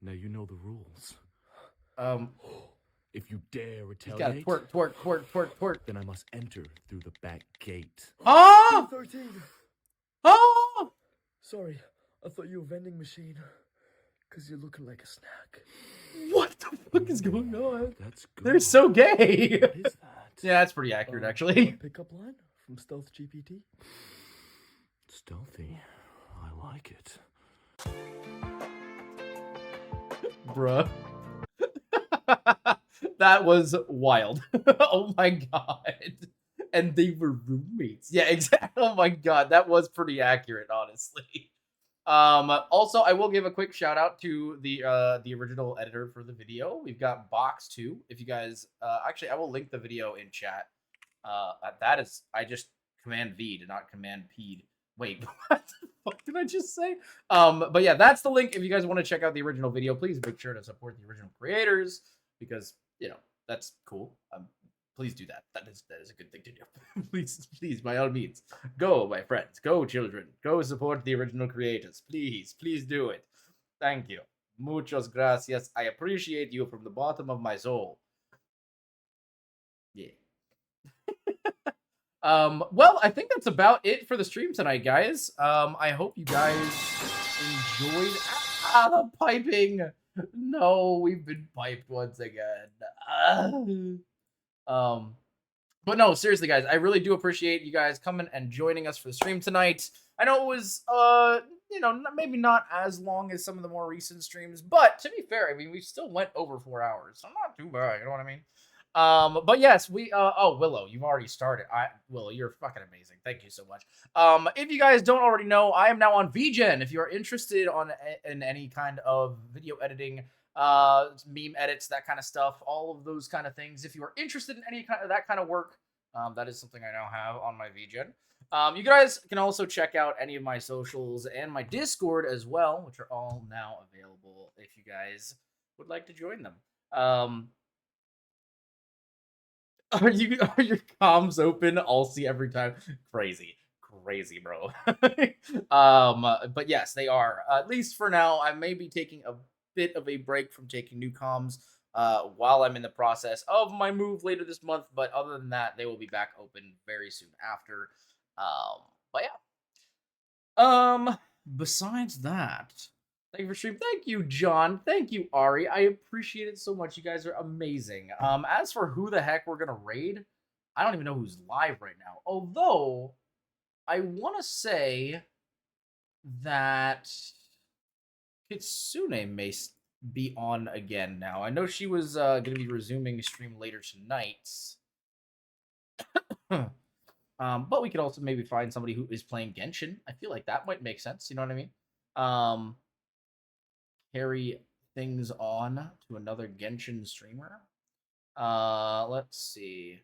Now you know the rules. If you dare He's gotta retaliate, twerk, twerk, twerk, twerk, twerk. then I must enter through the back gate. Oh! 13. Oh! Sorry, I thought you were a vending machine. Cause you're looking like a snack. What the fuck is going on? That's good. They're so gay. What is that? Yeah, that's pretty accurate actually. Pickup line from Stealth GPT. Stealthy. I like it. Bruh. That was wild. Oh my god. And they were roommates. Yeah, exactly. Oh my god, that was pretty accurate, honestly. Also, I will give a quick shout out to the original editor for the video. We've got Box 2. If you guys actually, I will link the video in chat. That is, I just Command V to not Command P'd. Wait, what the fuck did I just say? But yeah, that's the link. If you guys want to check out the original video, please make sure to support the original creators because, you know, that's cool. Please do that. That is a good thing to do. please, by all means. Go, my friends. Go, children. Go support the original creators. Please do it. Thank you. Muchas gracias. I appreciate you from the bottom of my soul. Yeah. Well, I think that's about it for the stream tonight, guys. I hope you guys enjoyed the piping. No, we've been piped once again. But no, seriously, guys, I really do appreciate you guys coming and joining us for the stream tonight. I know it was, you know, maybe not as long as some of the more recent streams, but to be fair, I mean, we still went over 4 hours, so not too bad, you know what I mean? But yes, we, oh, Willow, you've already started. Willow, you're fucking amazing. Thank you so much. If you guys don't already know, I am now on VGen. If you are interested in any kind of video editing, meme edits, that kind of stuff, all of those kind of things. If you are interested in any kind of that kind of work, that is something I now have on my VGen. You guys can also check out any of my socials and my Discord as well, which are all now available if you guys would like to join them. Are your comms open? I'll see every time. Crazy, bro. But yes, they are. At least for now, I may be taking a bit of a break from taking new comms while I'm in the process of my move later this month. But other than that, they will be back open very soon after. But yeah. Besides that, thank you for stream. Thank you, John. Thank you, Ari. I appreciate it so much. You guys are amazing. As for who the heck we're gonna raid, I don't even know who's live right now. Although, I want to say that Kitsune may be on again now. I know she was gonna be resuming stream later tonight. But we could also maybe find somebody who is playing Genshin. I feel like that might make sense. You know what I mean? Carry things on to another Genshin streamer. Let's see.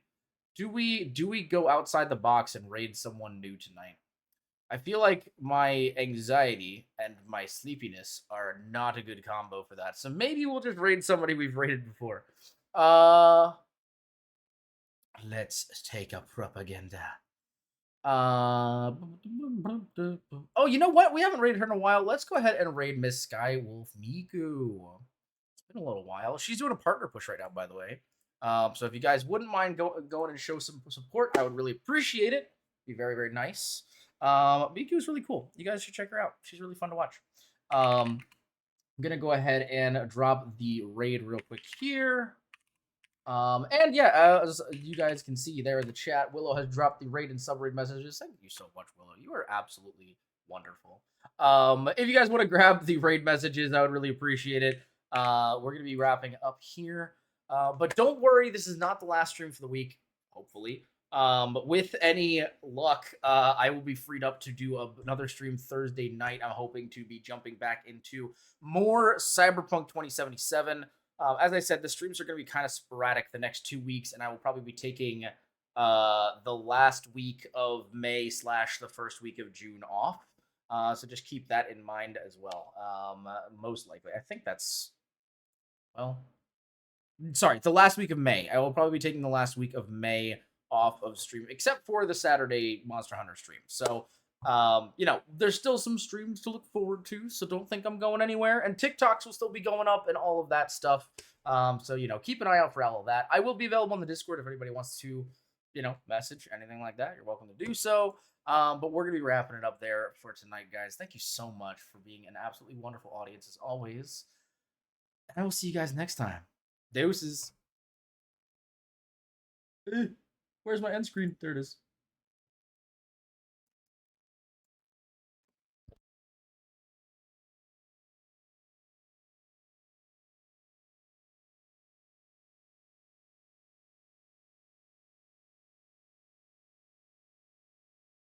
Do we go outside the box and raid someone new tonight? I feel like my anxiety and my sleepiness are not a good combo for that. So maybe we'll just raid somebody we've raided before. Let's take a propaganda. Oh, you know what? We haven't raided her in a while. Let's go ahead and raid Miss Skywolf Miku. It's been a little while. She's doing a partner push right now, by the way. So if you guys wouldn't mind going and show some support, I would really appreciate it. Be very, very nice. Miku is really cool. You guys should check her out. She's really fun to watch. I'm gonna go ahead and drop the raid real quick here. And yeah, as you guys can see there in the chat, Willow has dropped the raid and sub-raid messages. Thank you so much, Willow. You are absolutely wonderful. If you guys want to grab the raid messages, I would really appreciate it. We're going to be wrapping up here. But don't worry, this is not the last stream for the week, hopefully. With any luck, I will be freed up to do another stream Thursday night. I'm hoping to be jumping back into more Cyberpunk 2077. As I said, the streams are going to be kind of sporadic the next 2 weeks, and I will probably be taking the last week of May / the first week of June off. So just keep that in mind as well. Most likely. I think that's, well, sorry, the last week of May. I will probably be taking the last week of May off of stream, except for the Saturday Monster Hunter stream. So, you know, there's still some streams to look forward to, so don't think I'm going anywhere. And TikToks will still be going up and all of that stuff. So, you know, keep an eye out for all of that. I will be available on the Discord if anybody wants to, you know, message, anything like that. You're welcome to do so. But we're going to be wrapping it up there for tonight, guys. Thank you so much for being an absolutely wonderful audience as always. And I will see you guys next time. Deuces. Where's my end screen? There it is.